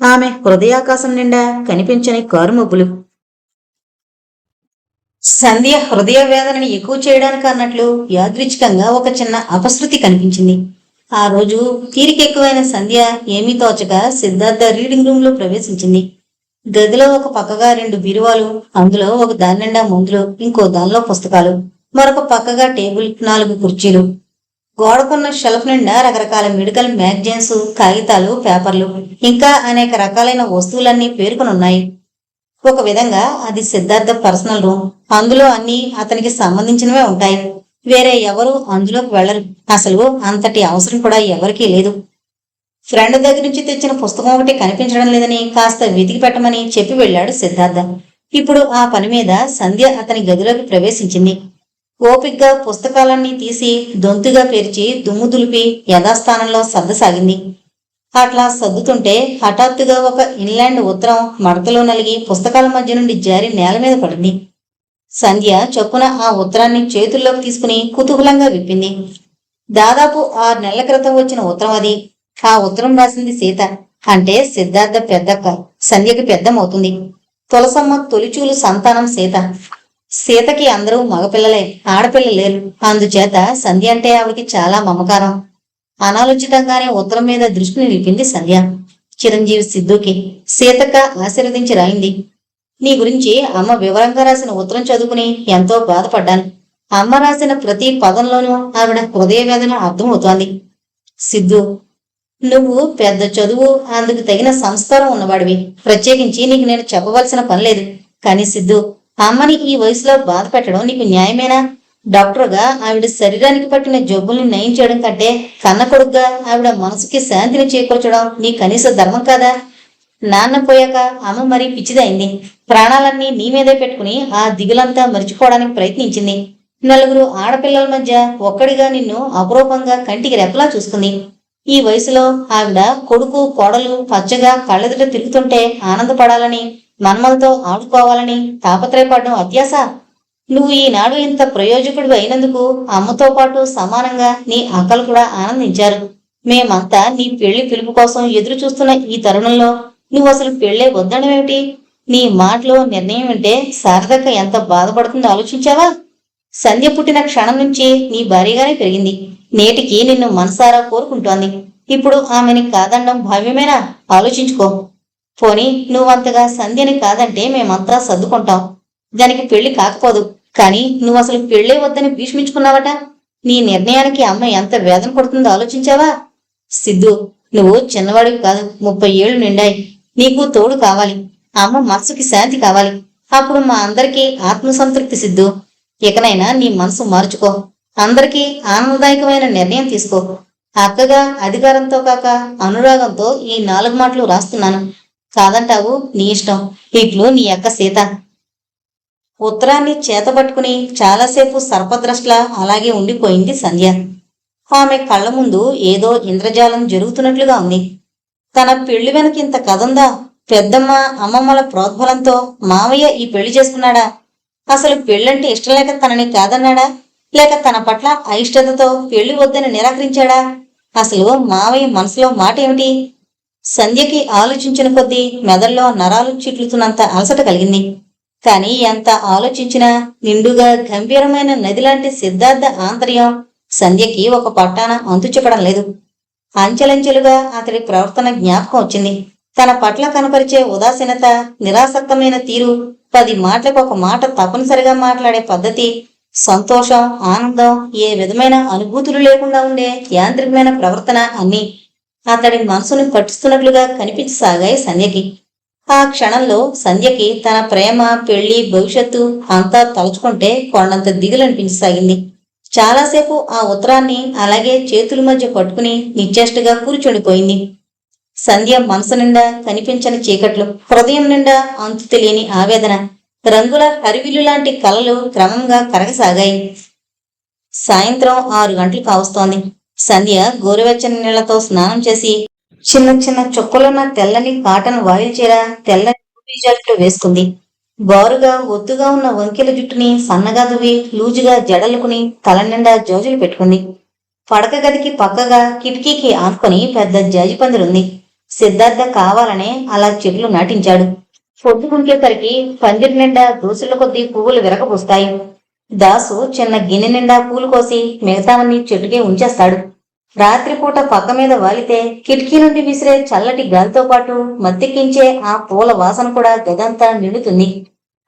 S1: ఆమె హృదయాకాశం నిండా కనిపించని కారుమబ్బులు. సంధ్య హృదయ వేదనని ఎక్కువ చేయడానికి అన్నట్లు యాదృచ్ఛికంగా ఒక చిన్న అపశృతి కనిపించింది. ఆ రోజు తీరికెక్కువైన సంధ్య ఏమీ తోచక సిద్ధార్థ రీడింగ్ రూమ్ లో ప్రవేశించింది. గదిలో ఒక పక్కగా 2 బీరువాలు, అందులో ఒక దాని నిండా మందులు, ఇంకో దానిలో పుస్తకాలు, మరొక పక్కగా టేబుల్, 4 కుర్చీలు, గోడకున్న షెల్ఫ్ నిండా రకరకాల మెడికల్ మ్యాగజైన్స్, కాగితాలు, పేపర్లు, ఇంకా అనేక రకాలైన వస్తువులన్నీ పేర్కొనున్నాయి. ఒక విధంగా అది సిద్ధార్థ పర్సనల్ రూమ్. అందులో అన్ని అతనికి సంబంధించినవే ఉంటాయి. వేరే ఎవరు అందులోకి వెళ్లరు. అసలు అంతటి అవసరం కూడా ఎవరికీ లేదు. ఫ్రెండ్ దగ్గర నుంచి తెచ్చిన పుస్తకం ఒకటి కనిపించడం లేదని కాస్త వెతికి పెట్టమని చెప్పి వెళ్ళాడు సిద్ధార్థ. ఇప్పుడు ఆ పని మీద సంధ్య అతని గదిలోకి ప్రవేశించింది. ఓపిగ్గా పుస్తకాలన్నీ తీసి దొంతుగా పేర్చి దుమ్ము దులిపి యథాస్థానంలో సర్దసాగింది. అట్లా సర్దుతుంటే హఠాత్తుగా ఒక ఇన్లాండ్ ఉత్తరం మడతలో నలిగి పుస్తకాల మధ్య నుండి జారి నేల మీద పడింది. సంధ్య చొప్పున ఆ ఉత్తరాన్ని చేతుల్లోకి తీసుకుని కుతూహలంగా విప్పింది. దాదాపు 6 నెలల క్రితం వచ్చిన ఉత్తరం అది. ఆ ఉత్తరం రాసింది సీత. అంటే సిద్ధార్థ పెద్దక్క, సంధ్యకి పెద్దమవుతుంది. తులసమ్మ తొలిచూలు సంతానం సీత. సీతకి అందరూ మగపిల్లలే, ఆడపిల్ల లేరు. అందుచేత సంధ్య అంటే ఆవిడికి చాలా మమకారం. అనాలోచితంగానే ఉత్తరం మీద దృష్టిని నిలిపింది సంధ్య. చిరంజీవి సిద్ధుకి సీతక్క ఆశీర్వదించి రాయింది. నీ గురించి అమ్మ వివరంగా రాసిన ఉత్తరం చదువుకుని ఎంతో బాధపడ్డాను. అమ్మ రాసిన ప్రతి పదంలోనూ ఆవిడ హృదయ వేదన అర్థమవుతోంది. సిద్ధు, నువ్వు పెద్ద చదువు, అందుకు తగిన సంస్కారం ఉన్నవాడివి. ప్రత్యేకించి నీకు నేను చెప్పవలసిన పనిలేదు. కానీ సిద్ధు, అమ్మని ఈ వయసులో బాధ పెట్టడం నీకు న్యాయమేనా? డాక్టర్గా ఆవిడ శరీరానికి పట్టిన జబ్బుల్ని నయం చేయడం కంటే కన్న కొడుకుగా ఆవిడ మనసుకి శాంతిని చేకూర్చడం నీ కనీస ధర్మం కాదా? నాన్న పోయాక అమ్మ మరీ పిచ్చిదైంది. ప్రాణాలన్నీ నీ మీదే పెట్టుకుని ఆ దిగులంతా మరిచిపోవడానికి ప్రయత్నించింది. 4 ఆడపిల్లల మధ్య ఒక్కడిగా నిన్ను అపురూపంగా కంటికి రెప్పలా చూసుకుంది. ఈ వయసులో ఆవిడ కొడుకు కోడలు పచ్చగా కళ్ళెదుట తిరుగుతుంటే ఆనందపడాలని, మన్మలతో ఆడుకోవాలని తాపత్రయపడడం అత్యాస. నువ్వు ఈనాడు ఇంత ప్రయోజకుడివి అయినందుకు అమ్మతో పాటు సమానంగా నీ అక్కలు కూడా ఆనందించారు. మేమంతా నీ పెళ్లి పిలుపు కోసం ఎదురు చూస్తున్న ఈ తరుణంలో నువ్వు అసలు పెళ్లే వద్దనవేమిటి? నీ మాటలో నిర్ణయం వింటే శారదక్క ఎంత బాధపడుతుందో ఆలోచించావా? సంధ్య పుట్టిన క్షణం నుంచి నీ భారీగానే పెరిగింది. నేటికి నిన్ను మనసారా కోరుకుంటోంది. ఇప్పుడు ఆమెని కాదనడం భావ్యమేనా? ఆలోచించుకో. పోనీ నువ్వంతగా సంధ్యని కాదంటే మేమంతా సర్దుకుంటాం. దానికి పెళ్లి కాకపోదు. కానీ నువ్వు అసలు పెళ్లే వద్దని భీష్మించుకున్నావట. నీ నిర్ణయానికి అమ్మ ఎంత వేదన పడుతుందో ఆలోచించావా? సిద్ధు, నువ్వు చిన్నవాడివి కాదు, 30 ఏళ్లు నిండాయి. నీకు తోడు కావాలి. అమ్మ మనసుకి శాంతి కావాలి. అప్పుడు మా అందరికీ ఆత్మసంతృప్తి. సిద్ధు, ఇకనైనా నీ మనసు మార్చుకో. అందరికీ ఆనందదాయకమైన నిర్ణయం తీసుకో. అక్కగా అధికారంతో కాక అనురాగంతో ఈ 4 మాటలు రాస్తున్నాను. కాదంటావు, నీ ఇష్టం. ఇట్లు నీ అక్క సీత. ఉత్తరాన్ని చేతబట్టుకుని చాలాసేపు సర్పద్రష్టలా అలాగే ఉండిపోయింది సంధ్య. ఆమె కళ్ళ ముందు ఏదో ఇంద్రజాలం జరుగుతున్నట్లుగా ఉంది. తన పెళ్లి వెనక ఇంత కథందా? పెద్దమ్మ, అమ్మమ్మల ప్రోద్బలంతో మావయ్య ఈ పెళ్లి చేసుకున్నాడా? అసలు పెళ్ళంటే ఇష్టం లేక తనని కాదన్నాడా? లేక తన పట్ల అయిష్టతతో పెళ్లి వద్దని నిరాకరించాడా? అసలు మావయ్య మనసులో మాట ఏమిటి? సంధ్యకి ఆలోచించిన కొద్దీ మెదల్లో నరాలు చిట్లుతున్నంత అలసట కలిగింది. కాని ఎంత ఆలోచించినా నిండుగా గంభీరమైన నదిలాంటి సిద్ధార్థ ఆంతర్యం సంధ్యకి ఒక పట్టాన అంతుచిక్కడం లేదు. అంచెలంచెలుగా అతడి ప్రవర్తన జ్ఞాపకం వచ్చింది. తన పట్ల కనపరిచే ఉదాసీనత, నిరాసక్తమైన తీరు, 10 మాటలకు ఒక మాట తప్పనిసరిగా మాట్లాడే పద్ధతి, సంతోషం, ఆనందం, ఏ విధమైన అనుభూతులు లేకుండా ఉండే యాంత్రికమైన ప్రవర్తన అన్నీ అతడి మనసును పట్టిస్తున్నట్లుగా కనిపించసాగాయి సంధ్యకి. ఆ క్షణంలో సంధ్యకి తన ప్రేమ, పెళ్లి, భవిష్యత్తు అంతా తలుచుకుంటే కొండంత దిగులనిపించసాగింది. చాలాసేపు ఆ ఉత్తరాన్ని అలాగే చేతుల మధ్య పట్టుకుని నిశ్చేష్టగా కూర్చుండిపోయింది. సంధ్య మనసు నిండా కనిపించని చీకట్లు, హృదయం నిండా అంతు తెలియని ఆవేదన, రంగుల హరివిల్లు లాంటి కలలు క్రమంగా కరగసాగాయి. సాయంత్రం 6 గంటలు కావస్తోంది. సంధ్య గోరువెచ్చని నీళ్లతో స్నానం చేసి చిన్న చిన్న చుక్కలున్న తెల్లని కాటన్ వాయిల్ చీర, తెల్లని టూపీ జాకెట్ వేసుకుంది. బారుగా ఒత్తుగా ఉన్న వంకెల జుట్టుని సన్నగా దువ్వి లూజుగా జడలుకుని తల నిండా జోజులు పెట్టుకుంది. పడక గదికి పక్కగా కిటికీకి ఆనుకొని పెద్ద జాజిపందిరుంది. సిద్ధార్థ కావాలనే అలా చెట్లు నాటించాడు. పొద్దుగుంకేసరికి పందిరి నిండా దూసుల కొద్దీ పువ్వులు విరగబూస్తాయి. దాసు చిన్న గిన్నె నిండా పూలు కోసి మిగతావన్నీ చెట్టుకే ఉంచేస్తాడు. రాత్రిపూట పక్క మీద వాలితే కిటికీ నుండి విసిరే చల్లటి గాలితో పాటు మత్తెక్కించే ఆ పూల వాసన కూడా గదంతా నిండుతుంది.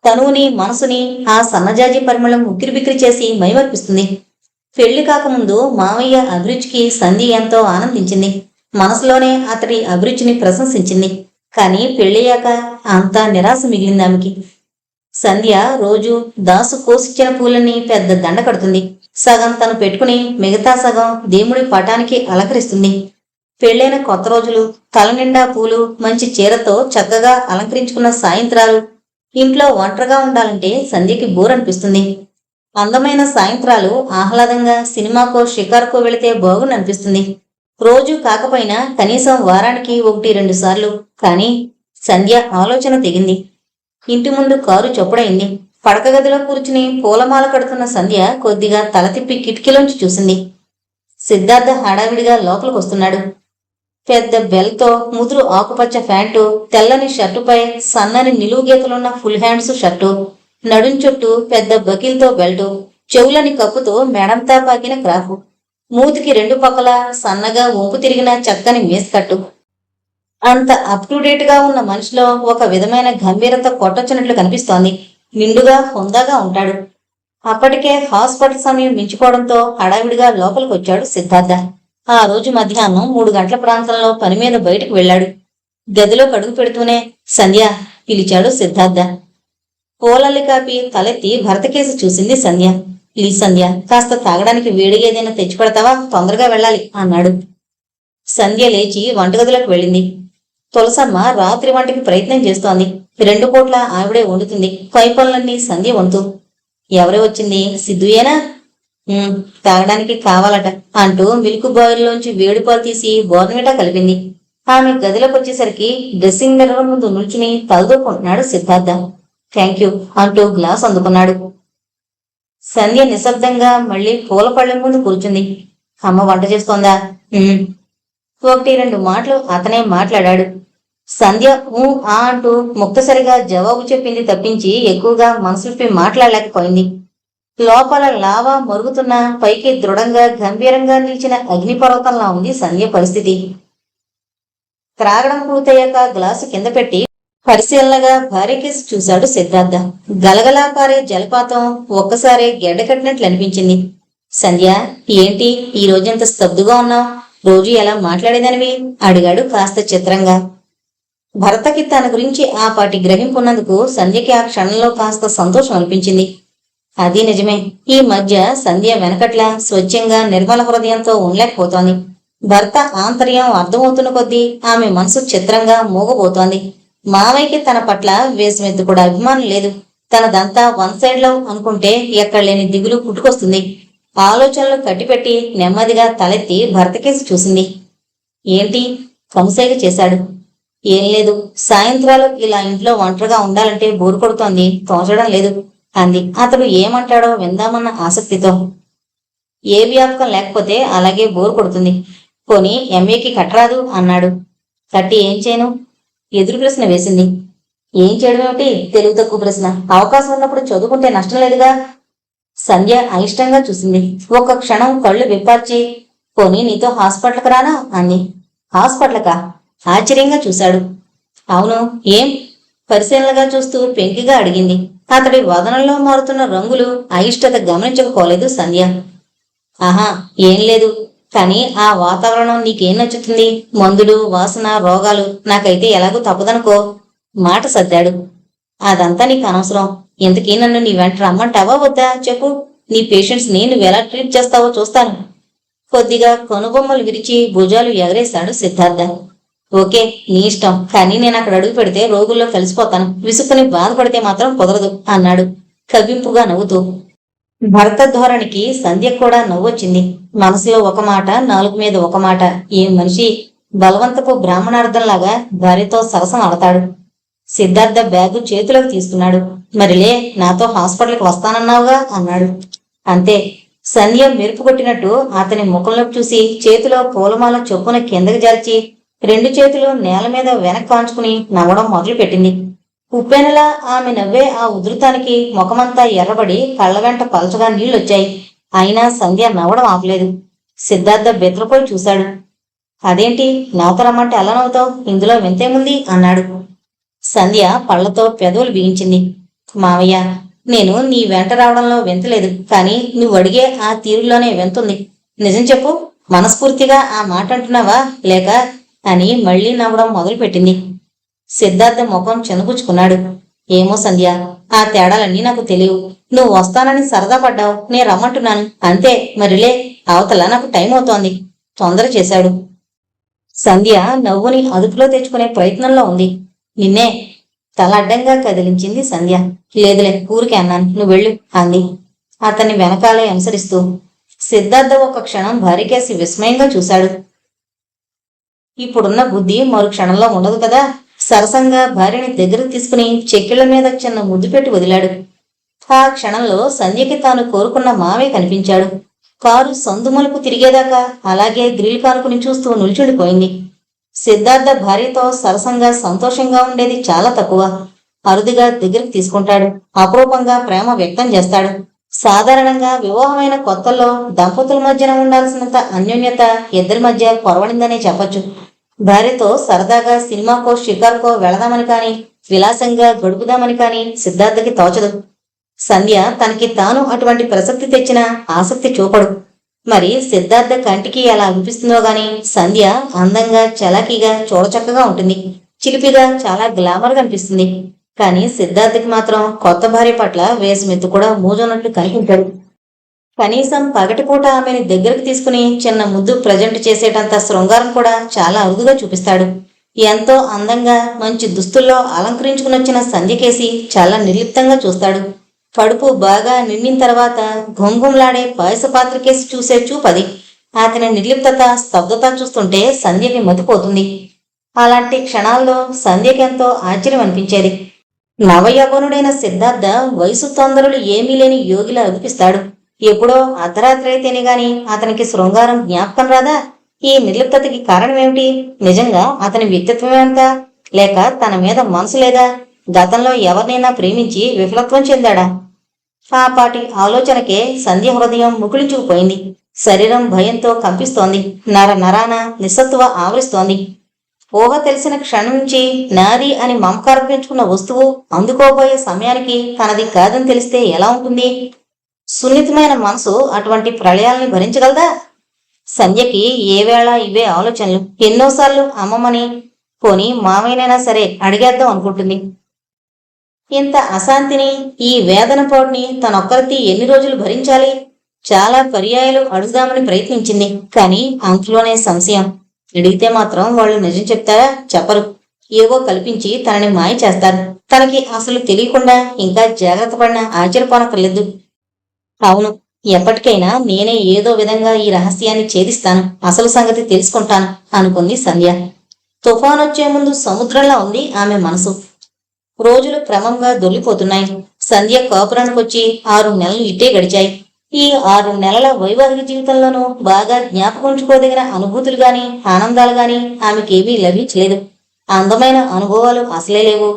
S1: తనువుని, మనసుని ఆ సన్నజాజి పరిమళం ఉక్కిరిబిక్కిరి చేసి మైమర్పిస్తుంది. పెళ్లి కాకముందు మావయ్య అభిరుచికి సంధ్య ఎంతో ఆనందించింది. మనసులోనే అతడి అభిరుచిని ప్రశంసించింది. కాని పెళ్ళయ్యాక అంతా నిరాశ మిగిలింది ఆమెకి. సంధ్య రోజు దాసు కోసిచ్చిన పూలన్నీ పెద్ద దండ కడుతుంది. సగం తను పెట్టుకుని మిగతా సగం దేవుడి పటానికి అలంకరిస్తుంది. పెళ్ళైన కొత్త రోజులు, తల నిండా పూలు, మంచి చీరతో చక్కగా అలంకరించుకున్న సాయంత్రాలు, ఇంట్లో ఒంటరిగా ఉండాలంటే సంధ్యకి బోర్ అనిపిస్తుంది. అందమైన సాయంత్రాలు ఆహ్లాదంగా సినిమాకో షికారుకో వెళితే బాగుండనిపిస్తుంది. రోజు కాకపోయినా కనీసం వారానికి 1-2 సార్లు. కాని సంధ్య ఆలోచన తెగింది. ఇంటి ముందు కారు చొప్పుడైంది. పడక గదిలో కూర్చుని పూలమాల కడుతున్న సంధ్య కొద్దిగా తల తిప్పి కిటికీలోంచి చూసింది. సిద్ధార్థ హడావిడిగా లోపలికొస్తున్నాడు. పెద్ద బెల్తో ముదురు ఆకుపచ్చ ప్యాంటు, తెల్లని షర్టుపై సన్నని నిలువు గీతలున్న ఫుల్ హ్యాండ్స్ షర్టు, నడుం చుట్టూ పెద్ద బకిల్తో బెల్టు, చెవులని కప్పుతో మెడంతా పాకిన క్రాఫు, మూతికి 2 పక్కల సన్నగా వంపు తిరిగిన చక్కని మేస్కట్టు. అంత అప్ టు డేట్ గా ఉన్న మనిషిలో ఒక విధమైన గంభీరత కొట్టొచ్చినట్లు కనిపిస్తోంది. నిండుగా హుందాగా ఉంటాడు. అప్పటికే హాస్పిటల్ సమయం మించిపోవడంతో హడావిడిగా లోపలికొచ్చాడు సిద్ధార్థ. ఆ రోజు మధ్యాహ్నం 3 గంటల ప్రాంతంలో పని మీద బయటకు వెళ్లాడు. గదిలో కడుగు పెడుతూనే సంధ్య పిలిచాడు సిద్ధార్థ. పూలల్లి కాపి తలెత్తి భరతకేసి చూసింది సంధ్య. ప్లీజ్ సంధ్య, కాస్త తాగడానికి వేడిగా ఏదైనా తెచ్చిపెడతావా? తొందరగా వెళ్ళాలి అన్నాడు. సంధ్య లేచి వంటగదిలోకి వెళ్ళింది. తులసమ్మ రాత్రి వంటకి ప్రయత్నం చేస్తోంది. 2 పూట్ల ఆవిడే వండుతుంది. పై పనులన్నీ సంధ్య వంతు. ఎవరే వచ్చింది? సిద్ధుయేనా? తాగడానికి కావాలట అంటూ మిల్క్ బాయిల్లోంచి వేడి పాలు తీసి బోర్నవిటా కలిపింది. ఆమె గదిలోకి వచ్చేసరికి డ్రెస్సింగ్ మిర్రర్ ముందు నిల్చుని తలదూకుంటున్నాడు సిద్ధార్థ. థ్యాంక్ యూ అంటూ గ్లాస్ అందుకున్నాడు. సంధ్య నిశ్శబ్దంగా మళ్లీ పూల పళ్ళెం ముందు కూర్చుంది. అమ్మ వంట చేస్తోందా? 1-2 మాటలు అతనే మాట్లాడాడు. సంధ్య ఆ అంటూ ముక్తసరిగా జవాబు చెప్పింది తప్పించి ఎక్కువగా మనసుపై మాట్లాడలేకపోయింది. లోపల లావా మరుగుతున్న, పైకి దృఢంగా గంభీరంగా నిలిచిన అగ్నిపర్వతంలా ఉంది సంధ్య పరిస్థితి. త్రాగడం పూర్తయ్యాక గ్లాసు కింద పెట్టి పరిశీలనగా భార్యకేసి చూశాడు సిద్ధార్థ. గలగలా పారే జలపాతం ఒక్కసారి గెడ్డకట్టినట్లు అనిపించింది. సంధ్య, ఏంటి ఈ రోజంత స్తబ్దుగా ఉన్నావు? రోజు ఎలా మాట్లాడేదానివి? అడిగాడు కాస్త చిత్రంగా. భర్తకి తన గురించి ఆ పాటి గ్రహింపున్నందుకు సంధ్యకి ఆ క్షణంలో కాస్త సంతోషం అనిపించింది. అది నిజమే. ఈ మధ్య సంధ్య వెనకట్ల స్వచ్ఛంగా నిర్మల హృదయంతో ఉండలేకపోతోంది. భర్త ఆంతర్యం అర్థమవుతున్న కొద్దీ ఆమె మనసు చిత్రంగా మూగబోతోంది. మావయ్యకి తన పట్ల వేసమెత్తు కూడా అభిమానం లేదు. తనదంతా 1 సైడ్ లవ్ అనుకుంటే ఎక్కడ లేని దిగులు పుట్టుకొస్తుంది. ఆలోచనలు కట్టిపెట్టి నెమ్మదిగా తలెత్తి భర్తకేసి చూసింది. ఏంటి? కనుసైగ చేశాడు. ఏం లేదు, సాయంత్రాలు ఇలా ఇంట్లో ఒంటరిగా ఉండాలంటే బోరు కొడుతోంది, తోచడం లేదు అంది అతడు ఏమంటాడో విందామన్న ఆసక్తితో. ఏ వ్యాపకం లేకపోతే అలాగే బోరు కొడుతుంది. పోనీ ఎంఏకి కట్టరాదు అన్నాడు. కట్టి ఏం చేయను? ఎదురు ప్రశ్న వేసింది. ఏం చేయడం ఏమిటి? తెలుగు తక్కువ ప్రశ్న. అవకాశం ఉన్నప్పుడు చదువుకుంటే నష్టం లేదుగా. సంధ్య అయిష్టంగా చూసింది. ఒక క్షణం కళ్ళు విప్పార్చి, పోనీ నీతో హాస్పిటల్కి రానా అంది. హాస్పిటల్కా? ఆశ్చర్యంగా చూశాడు. అవును, ఏం? పరిశీలనగా చూస్తూ పెంకిగా అడిగింది. అతడి వదనంలో మారుతున్న రంగులు అయిష్టత గమనించకపోలేదు సంధ్య. ఆహా, ఏం లేదు. కానీ ఆ వాతావరణం నీకేం నచ్చుతుంది? మందులు, వాసన, రోగాలు నాకైతే ఎలాగూ తప్పదనుకో. మాట సర్దాడు. అదంతా నీకు అనవసరం. ఇంతకీ నన్ను నీ వెంట రమ్మంటావా వద్దా చెప్పు. నీ పేషెంట్స్ ని నువ్వెలా ట్రీట్ చేస్తావో చూస్తాను. కొద్దిగా కనుబొమ్మలు విరిచి భుజాలు ఎగరేశాడు సిద్ధార్థ. ఓకే, నీ ఇష్టం, కానీ నేను అక్కడ అడుగు పెడితే రోగుల్లో కలిసిపోతాను. విసుక్కుని బాధపడితే మాత్రం కుదరదు అన్నాడు కవ్వింపుగా నవ్వుతూ. భర్త ధోరణికి సంధ్య కూడా నవ్వొచ్చింది. మనసులో ఒక మాట, నాలుగు మీద ఒక మాట. ఏం మనిషి! బలవంతపు బ్రాహ్మణార్థంలాగా భార్యతో సరసం ఆడతాడు. సిద్ధార్థ బ్యాగు చేతిలోకి తీసుకున్నాడు. మరిలే, నాతో హాస్పిటల్కి వస్తానన్నావుగా అన్నాడు. అంతే. సంధ్య మెరుపు కొట్టినట్టు అతని ముఖంలోకి చూసి చేతిలో పూలమాల చొప్పున కిందకి జార్చి 2 చేతులు నేల మీద వెనక్కి కాంచుకుని నవ్వడం మొదలుపెట్టింది. ఉప్పెనలా ఆమె నవ్వే ఆ ఉధృతానికి ముఖమంతా ఎర్రబడి కళ్ళ వెంట పలచగా నీళ్లొచ్చాయి. అయినా సంధ్య నవ్వడం ఆపలేదు. సిద్ధార్థ బెత్తరపోయి చూశాడు. అదేంటి, నాతో రమ్మంటే ఎలా నవ్వుతావు? ఇందులో వింతేముంది అన్నాడు. సంధ్య పళ్లతో పెదవులు బిగించింది. మావయ్య, నేను నీ వెంట రావడంలో వింతలేదు, కానీ నువ్వు అడిగే ఆ తీరులోనే వింతుంది. నిజం చెప్పు, మనస్ఫూర్తిగా ఆ మాట అంటున్నావా లేక అని మళ్లీ నవ్వడం మొదలుపెట్టింది. సిద్ధార్థ ముఖం చిన్నపుచ్చుకున్నాడు. ఏమో సంధ్య, ఆ తేడాలన్నీ నాకు తెలియవు. నువ్వు వస్తానని సరదా పడ్డావు, నేను రమ్మంటున్నాను అంతే. మరిలే, అవతల నాకు టైం అవుతోంది. తొందర చేశాడు. సంధ్య నవ్వుని అదుపులో తెచ్చుకునే ప్రయత్నంలో ఉంది. నిన్నే తల అడ్డంగా కదిలించింది సంధ్య. లేదులే, ఊరికే అన్నాను, నువ్వు వెళ్ళు అంది అతన్ని వెనకాలే అనుసరిస్తూ. సిద్ధార్థ ఒక క్షణం భార్యకేసి విస్మయంగా చూశాడు. ఇప్పుడున్న బుద్ధి మరు క్షణంలో ఉండదు కదా. సరసంగా భార్యని దగ్గరకు తీసుకుని చెక్కిళ్ల మీద చిన్న ముద్దు పెట్టి వదిలాడు. ఆ క్షణంలో సంధ్యకి తాను కోరుకున్న మావే కనిపించాడు. కారు సందుమలుపు తిరిగేదాకా అలాగే గ్రిల్ కానుకుని చూస్తూ నిల్చుండిపోయింది. సిద్ధార్థ భార్యతో సరసంగా సంతోషంగా ఉండేది చాలా తక్కువ. అరుదుగా దగ్గరికి తీసుకుంటాడు. అపరూపంగా ప్రేమ వ్యక్తం చేస్తాడు. సాధారణంగా వివాహమైన కొత్తల్లో దంపతుల మధ్యన ఉండాల్సినంత అన్యోన్యత ఇద్దరి మధ్య కొరవడిందనే చెప్పొచ్చు. భార్యతో సరదాగా సినిమాకో షికార్కో వెళదామని కాని, విలాసంగా గడుపుదామని కాని సిద్ధార్థకి తోచదు. సంధ్య తనకి తాను అటువంటి ప్రసక్తి తెచ్చిన ఆసక్తి చూపడు. మరి సిద్ధార్థ కంటికి ఎలా అనిపిస్తుందో గాని సంధ్య అందంగా, చలాకీగా, చూడచక్కగా ఉంటుంది. చిలిపిగా, చాలా గ్లామర్గా అనిపిస్తుంది. కానీ సిద్ధార్థకి మాత్రం కొత్త భార్య పట్ల వేసమెత్తు కూడా మూజున్నట్లు కనిపించాడు. కనీసం పగటిపూట ఆమెని దగ్గరకు తీసుకుని చిన్న ముద్దు ప్రజెంట్ చేసేటంత శృంగారం కూడా చాలా అరుదుగా చూపిస్తాడు. ఎంతో అందంగా మంచి దుస్తుల్లో అలంకరించుకునొచ్చిన సంధ్యకేసి చాలా నిర్లిప్తంగా చూస్తాడు. కడుపు బాగా నిండిన తర్వాత ఘుంఘుంలాడే పాయస పాత్రకేసి చూసే చూపది. అతని నిర్లిప్తత, స్తబ్దత చూస్తుంటే సంధ్యకి మతిపోతుంది. అలాంటి క్షణాల్లో సంధ్యకెంతో ఆశ్చర్యం అనిపించేది. నవయవనుడైన సిద్ధార్థ వయసు తొందరలు ఏమీ లేని యోగిలా అనిపిస్తాడు. ఎప్పుడో అర్ధరాత్రి అయితేనే గాని అతనికి శృంగారం జ్ఞాపకం రాదా? ఈ నిర్లిప్తతకి కారణమేమిటి? నిజంగా అతని వ్యక్తిత్వమేంత, లేక తన మీద మనసు లేదా? గతంలో ఎవరినైనా ప్రేమించి విఫలత్వం చెందాడా? ఆ పాటి ఆలోచనకే సంధ్య హృదయం ముకుళించుకుపోయింది. శరీరం భయంతో కంపిస్తోంది. నర నరాన నిస్సత్తువ ఆవరిస్తోంది. ఊహ తెలిసిన క్షణం నుంచి నాది అని మమకారం పెంచుకున్న వస్తువు అందుకోబోయే సమయానికి తనది కాదని తెలిస్తే ఎలా ఉంటుంది? సున్నితమైన మనసు అటువంటి ప్రళయాల్ని భరించగలదా? సంధ్యకి ఏ వేళ ఇవే ఆలోచనలు. ఎన్నోసార్లు అమ్మమ్మని, పోని మామయ్యనైనా సరే అడిగేద్దాం అనుకుంటుంది. ఇంత అశాంతిని, ఈ వేదన పోటుని తనొక్కరితి ఎన్ని రోజులు భరించాలి? చాలా పర్యాయాలు అడుగుదామని ప్రయత్నించింది. కానీ అంతలోనే సంశయం. అడిగితే మాత్రం వాళ్ళు నిజం చెప్తారా? చెప్పరు. ఏవో కల్పించి తనని మాయ చేస్తారు. తనకి అసలు తెలియకుండా ఇంకా జాగ్రత్త పడిన ఆశ్చర్యపోనక్కర్లేదు. అవును, ఎప్పటికైనా నేనే ఏదో విధంగా ఈ రహస్యాన్ని ఛేదిస్తాను, అసలు సంగతి తెలుసుకుంటాను అనుకుంది సంధ్య. తుఫానొచ్చే ముందు సముద్రంలా ఉంది ఆమె మనసు. రోజులు క్రమంగా దొల్లిపోతున్నాయి. సంధ్య కాపురానికొచ్చి 6 నెలలు ఇట్టే గడిచాయి. ఈ 6 నెలల వైవాహిక జీవితంలోనూ బాగా జ్ఞాపకంచుకోదగిన అనుభూతులు గాని, ఆనందాలు గాని ఆమెకేమీ లభించలేదు. అందమైన అనుభవాలు అసలే లేవు.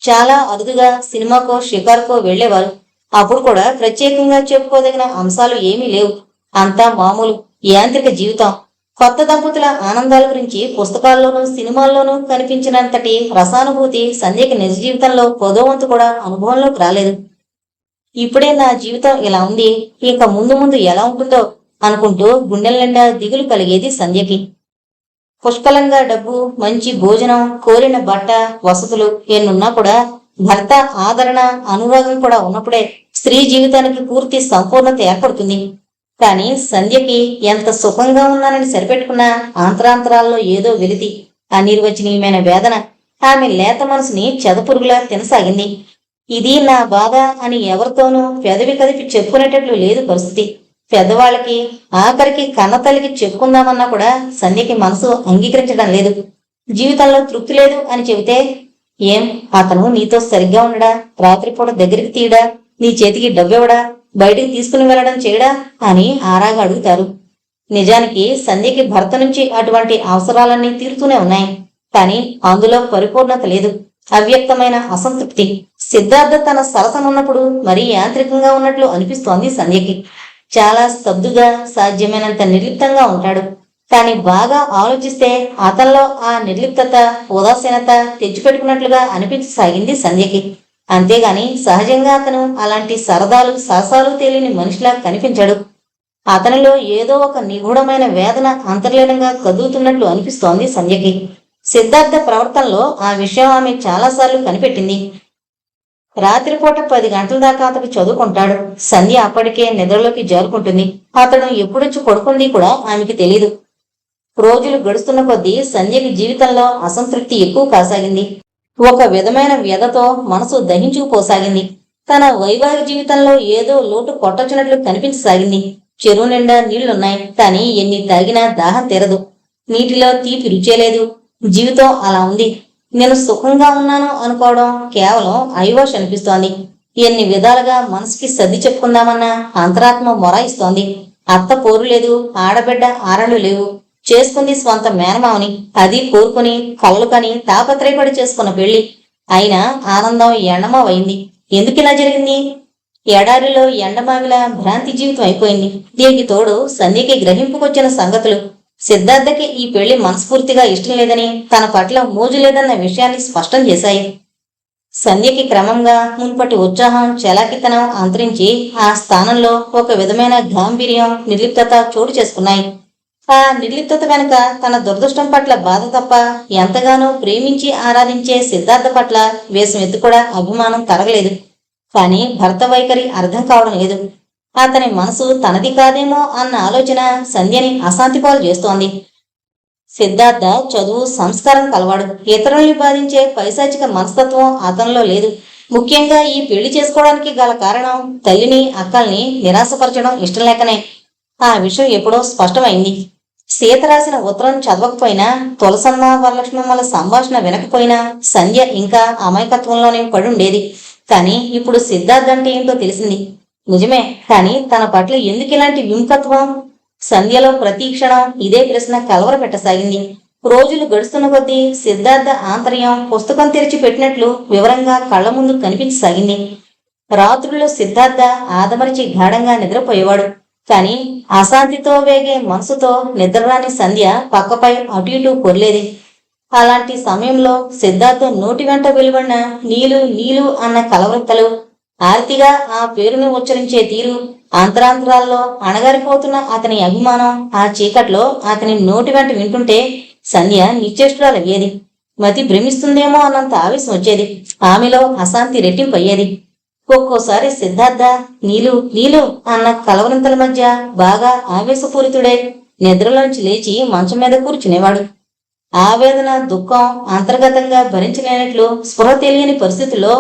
S1: చాలా అరుదుగా సినిమాకో షికార్కో వెళ్లేవారు. అప్పుడు కూడా ప్రత్యేకంగా చెప్పుకోదగిన అంశాలు ఏమీ లేవు. అంతా మామూలు యాంత్రిక జీవితం. కొత్త దంపతుల ఆనందాల గురించి పుస్తకాల్లోనూ సినిమాల్లోనూ కనిపించినంతటి రసానుభూతి సంధ్యకి నిజ జీవితంలో పొదోవంతు కూడా అనుభవంలోకి రాలేదు. ఇప్పుడే నా జీవితం ఇలా ఉంది, ఇంకా ముందు ముందు ఎలా ఉంటుందో అనుకుంటూ గుండెల నిండా దిగులు కలిగేది సంధ్యకి. పుష్కలంగా డబ్బు, మంచి భోజనం, కోరిన బట్ట, వసతులు ఎన్నున్నా కూడా భర్త ఆదరణ, అనురాగం కూడా ఉన్నప్పుడే స్త్రీ జీవితానికి పూర్తి సంపూర్ణత ఏర్పడుతుంది. కానీ సంధ్యకి ఎంత సుఖంగా ఉన్నానని సరిపెట్టుకున్న ఆంతరాంతరాల్లో ఏదో వెలితి, అనిర్వచనీయమైన వేదన ఆమె లేత మనసుని చెదపురుగులా తినసాగింది. ఇది నా బాధ అని ఎవరితోనూ పెదవి కదిపి చెప్పుకునేటట్లు లేదు పరిస్థితి. పెద్దవాళ్ళకి, ఆఖరికి కన్నతల్లికి చెప్పుకుందామన్నా కూడా సంధ్యకి మనసు అంగీకరించడం లేదు. జీవితంలో తృప్తి లేదు అని చెబితే, ఏం అతను నీతో సరిగ్గా ఉండడా, రాత్రిపూట దగ్గరికి తీయడా, నీ చేతికి డబ్బివ్వడా, బయటికి తీసుకుని వెళ్లడం చేయడా అని ఆరాగా అడుగుతారు. నిజానికి సంధ్యకి భర్త నుంచి అటువంటి అవసరాలన్నీ తీరుతూనే ఉన్నాయి. కానీ అందులో పరిపూర్ణత లేదు. అవ్యక్తమైన అసంతృప్తి. సిద్ధార్థ తన సరసనున్నప్పుడు మరీ యాంత్రికంగా ఉన్నట్లు అనిపిస్తోంది సంధ్యకి. చాలా స్తబ్దుగా, సాధ్యమైనంత నిర్లిప్తంగా ఉంటాడు. కానీ బాగా ఆలోచిస్తే అతనిలో ఆ నిర్లిప్తత, ఉదాసీనత తెచ్చిపెట్టుకున్నట్లుగా అనిపించసాగింది సంధ్యకి. అంతేగాని సహజంగా అతను అలాంటి సరదాలు, సాహసాలు తేలిని మనిషిలా కనిపించాడు. అతనిలో ఏదో ఒక నిగూఢమైన వేదన అంతర్లీనంగా కదులుతున్నట్లు అనిపిస్తోంది సంధ్యకి. సిద్ధార్థ ప్రవర్తనలో ఆ విషయం ఆమె చాలాసార్లు కనిపెట్టింది. రాత్రిపూట 10 గంటల దాకా అతడు చదువుకుంటాడు. సంధ్య అప్పటికే నిద్రలోకి జారుకుంటుంది. అతడు ఎప్పుడొచ్చి పడుకుంది కూడా ఆమెకి తెలీదు. రోజులు గడుస్తున్న కొద్దీ సంధ్యకి జీవితంలో అసంతృప్తి ఎక్కువ కాసాగింది. ఒక విధమైన వ్యధతో మనసు దహించుకుపోసాగింది. తన వైవాహిక జీవితంలో ఏదో లోటు కొట్టొచ్చినట్లు కనిపించసాగింది. చెరువు నిండా నీళ్లున్నాయి, కానీ ఎన్ని తాగినా దాహం తీరదు. నీటిలో తీపి రుచే లేదు. జీవితం అలా ఉంది. నేను సుఖంగా ఉన్నాను అనుకోవడం కేవలం ఐవాష్ అనిపిస్తోంది. ఎన్ని విధాలుగా మనసుకి సర్ది చెప్పుకుందామన్నా అంతరాత్మ మొరాయిస్తోంది. అత్త పోరు లేదు, ఆడబిడ్డ ఆరళ్ళు లేవు. చేసుకుంది స్వంత మేనమావని, అది కోరుకుని కలలు కని తాపత్రయపడి చేసుకున్న పెళ్లి. అయినా ఆనందం ఎండమావైంది. ఎందుకిలా జరిగింది? ఎడారిలో ఎండమావిలా భ్రాంతి జీవితం అయిపోయింది. దీనికి తోడు సంధ్యకి గ్రహింపుకొచ్చిన సంగతులు. సిద్ధార్థకి ఈ పెళ్లి మనస్ఫూర్తిగా ఇష్టం లేదని, తన పట్ల మోజు లేదన్న విషయాన్ని స్పష్టం చేశాయి. సంధ్యకి క్రమంగా మున్పటి ఉత్సాహం, చలాకితనం అంతరించి ఆ స్థానంలో ఒక విధమైన గాంభీర్యం, నిర్లిప్తత చోటు చేసుకున్నాయి. ఆ నిర్లిప్తత వెనుక తన దురదృష్టం పట్ల బాధ తప్ప ఎంతగానో ప్రేమించి ఆరాధించే సిద్ధార్థ పట్ల వేసమెత్తు కూడా అభిమానం తరగలేదు. కానీ భర్త వైఖరి అర్థం కావడం లేదు. అతని మనసు తనది కాదేమో అన్న ఆలోచన సంధ్యని అశాంతిపాలు చేస్తోంది. సిద్ధార్థ చదువు, సంస్కారం కలవాడు. ఇతరుల్ని బాధించే పైశాచిక మనస్తత్వం అతనిలో లేదు. ముఖ్యంగా ఈ పెళ్లి చేసుకోవడానికి గల కారణం తల్లిని, అక్కల్ని నిరాశపరచడం ఇష్టం లేకనే. ఆ విషయం ఎప్పుడో స్పష్టమైంది. సీత రాసిన ఉత్తరం చదవకపోయినా, తులసమ్మ వరలక్ష్మమ్మల సంభాషణ వినకపోయినా సంధ్య ఇంకా అమాయకత్వంలోనే పడుండేది. కానీ ఇప్పుడు సిద్ధార్థ అంటే ఏంటో తెలిసింది. నిజమే, కానీ తన పట్ల ఎందుకు ఇలాంటి విముఖత్వం? సంధ్యలో ప్రతి క్షణం ఇదే ప్రశ్న కలవర పెట్టసాగింది. రోజులు గడుస్తున్న కొద్దీ సిద్ధార్థ ఆంతర్యం పుస్తకం తెరిచి పెట్టినట్లు వివరంగా కళ్ల ముందు కనిపించసాగింది. రాత్రుల్లో సిద్ధార్థ ఆదమరిచి గాఢంగా నిద్రపోయేవాడు. కాని అశాంతితో వేగే మనసుతో నిద్రరాని సంధ్య పక్కపై అటు ఇటు పొర్లేది. అలాంటి సమయంలో సిద్ధార్థ నోటి వెంట వెలువడిన నీలు నీలు అన్న కలవృత్తలు, ఆర్తిగా ఆ పేరును ఉచ్చరించే తీరు, అంతరాంతరాల్లో అణగారిపోతున్న అతని అభిమానం ఆ చీకట్లో అతని నోటి వెంట వింటుంటే సంధ్య నిశ్చేష్టురాలయ్యేది. మతి భ్రమిస్తుందేమో అన్నంత ఆవేశం వచ్చేది. ఆమెలో అశాంతి రెట్టింపయ్యేది. ఒక్కోసారి సిద్ధార్థ నీలు నీలు అన్న కలవరింతల మధ్య బాగా ఆవేశపూరితుడై నిద్రలోంచి లేచి మంచం మీద కూర్చునేవాడు. ఆవేదన, దుఃఖం అంతర్గతంగా భరించలేనట్లు స్పృహ తెలియని పరిస్థితుల్లో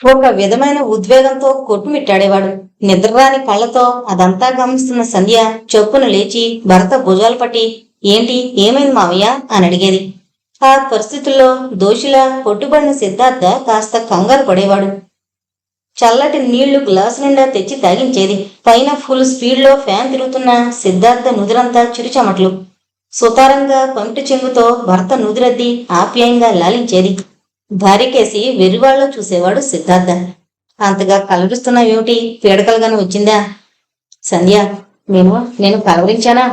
S1: ఒక విధమైన ఉద్వేగంతో కొట్టుమిట్టాడేవాడు. నిద్రరాని కళ్లతో అదంతా గమనిస్తున్న సంధ్య చొప్పున లేచి భర్త భుజాలు పట్టి, ఏంటి, ఏమైంది మావయ్య అని అడిగేది. ఆ పరిస్థితుల్లో దోషిలా కొట్టుబడిన సిద్ధార్థ కాస్త కంగారు పడేవాడు. చల్లటి నీళ్లు గ్లాసు నిండా తెచ్చి తాగించేది. పైన ఫుల్ స్పీడ్లో ఫ్యాన్ తిరుగుతున్న సిద్ధార్థ నుదురంతా చిరుచమట్లు. సుతారంగా పంటి చెంగుతో భర్త నుదిరద్ది ఆప్యాయంగా లాలించేది. భార్యకేసి వెర్రివాళ్ళలో చూసేవాడు సిద్ధార్థ. అంతగా కలవరిస్తున్నావేమిటి, పీడకలుగానే వచ్చిందా? సంధ్య, నేను కలవరించానా?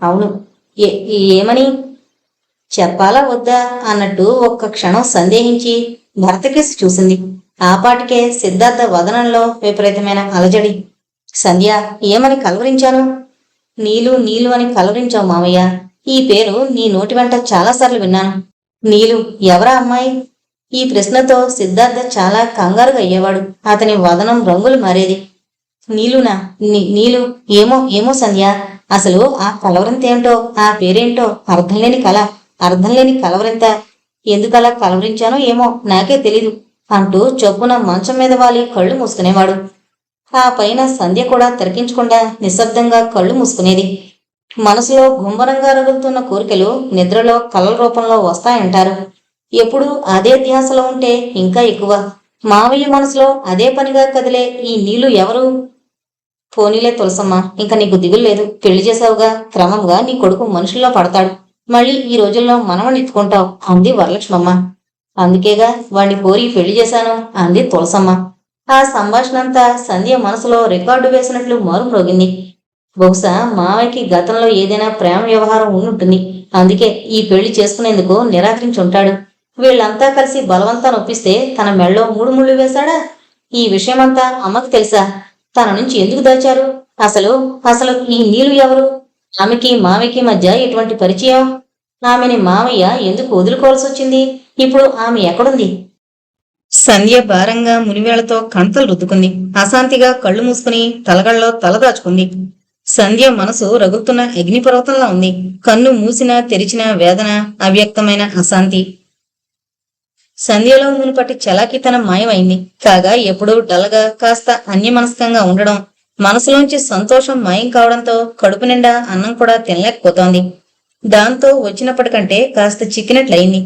S1: అవును. ఏమని చెప్పాలా వద్దా అన్నట్టు ఒక్క క్షణం సందేహించి భర్తకేసి చూసింది. ఆపాటికే సిద్ధార్థ వదనంలో విపరీతమైన అలజడి. సంధ్య, ఏమని కలవరించాను? నీలు నీలు అని కలవరించావు మావయ్య. ఈ పేరు నీ నోటి వెంట చాలాసార్లు విన్నాను. నీలు ఎవరా అమ్మాయి? ఈ ప్రశ్నతో సిద్ధార్థ చాలా కంగారుగా అయ్యేవాడు. అతని వదనం రంగులు మారేది. నీలునా? నీలు? ఏమో ఏమో సంధ్య. అసలు ఆ కలవరింతేంటో, ఆ పేరేంటో అర్థం లేని కలవరింత. ఎందుకలా కలవరించానో ఏమో నాకే తెలీదు అంటూ చొప్పున మంచం మీద వాలి కళ్ళు మూసుకునేవాడు. ఆ పైన సంధ్య కూడా తిరకించకుండా నిశ్శబ్దంగా కళ్ళు మూసుకునేది. మనసులో గుంభరంగా రగులుతున్న కోరికలు నిద్రలో కలల రూపంలో వస్తాయంటారు. ఎప్పుడు అదే ధ్యాసలో ఉంటే ఇంకా ఎక్కువ. మావయ్య మనసులో అదే పనిగా కదిలే ఈ నీళ్లు ఎవరు? పోనీలే తులసమ్మ, ఇంకా నీకు దిగులు లేదు. పెళ్లి చేసావుగా, క్రమంగా నీ కొడుకు మనుషుల్లో పడతాడు. మళ్ళీ ఈ రోజుల్లో మనవణ్ణి ఎత్తుకుంటావు అంది వరలక్ష్మమ్మ. అందుకేగా వాణ్ణి కోరి పెళ్లి చేశాను అంది తులసమ్మ. ఆ సంభాషణంతా సంధ్య మనసులో రికార్డు వేసినట్లు మారుమ్రోగింది. బహుశా మావయ్యకి గతంలో ఏదైనా ప్రేమ వ్యవహారం ఉండుంటుంది. అందుకే ఈ పెళ్లి చేసుకునేందుకు నిరాకరించుంటాడు. వీళ్ళంతా కలిసి బలవంతా నొప్పిస్తే తన మెళ్ళో 3 ముళ్ళు వేశాడా? ఈ విషయమంతా అమ్మకు తెలుసా? తన నుంచి ఎందుకు దాచారు? అసలు అసలు ఈ నీళ్లు ఎవరు? ఆమెకి మావయ్యకి మధ్య ఎటువంటి పరిచయం? ఆమెని మావయ్య ఎందుకు వదులుకోవాల్సి వచ్చింది? ఇప్పుడు ఆమె ఎక్కడుంది? సంధ్య భారంగా మునివేళ్లతో కంతలు రుద్దుకుంది. అశాంతిగా కళ్ళు మూసుకుని తలగళ్ళలో తల దాచుకుంది. సంధ్య మనసు రగులుతున్న అగ్నిపర్వతంలా ఉంది. కన్ను మూసినా తెరిచినా వేదన, అవ్యక్తమైన అశాంతి. సంధ్యలో మునుపటి చలాకితనం మాయమైంది. కాగా ఎప్పుడూ డల్గా, కాస్త అన్యమనస్కంగా ఉండడం, మనసులోంచి సంతోషం మాయం కావడంతో కడుపు నిండా అన్నం కూడా తినలేకపోతోంది. దాంతో వచ్చినప్పటికంటే కాస్త చిక్కినట్లయింది.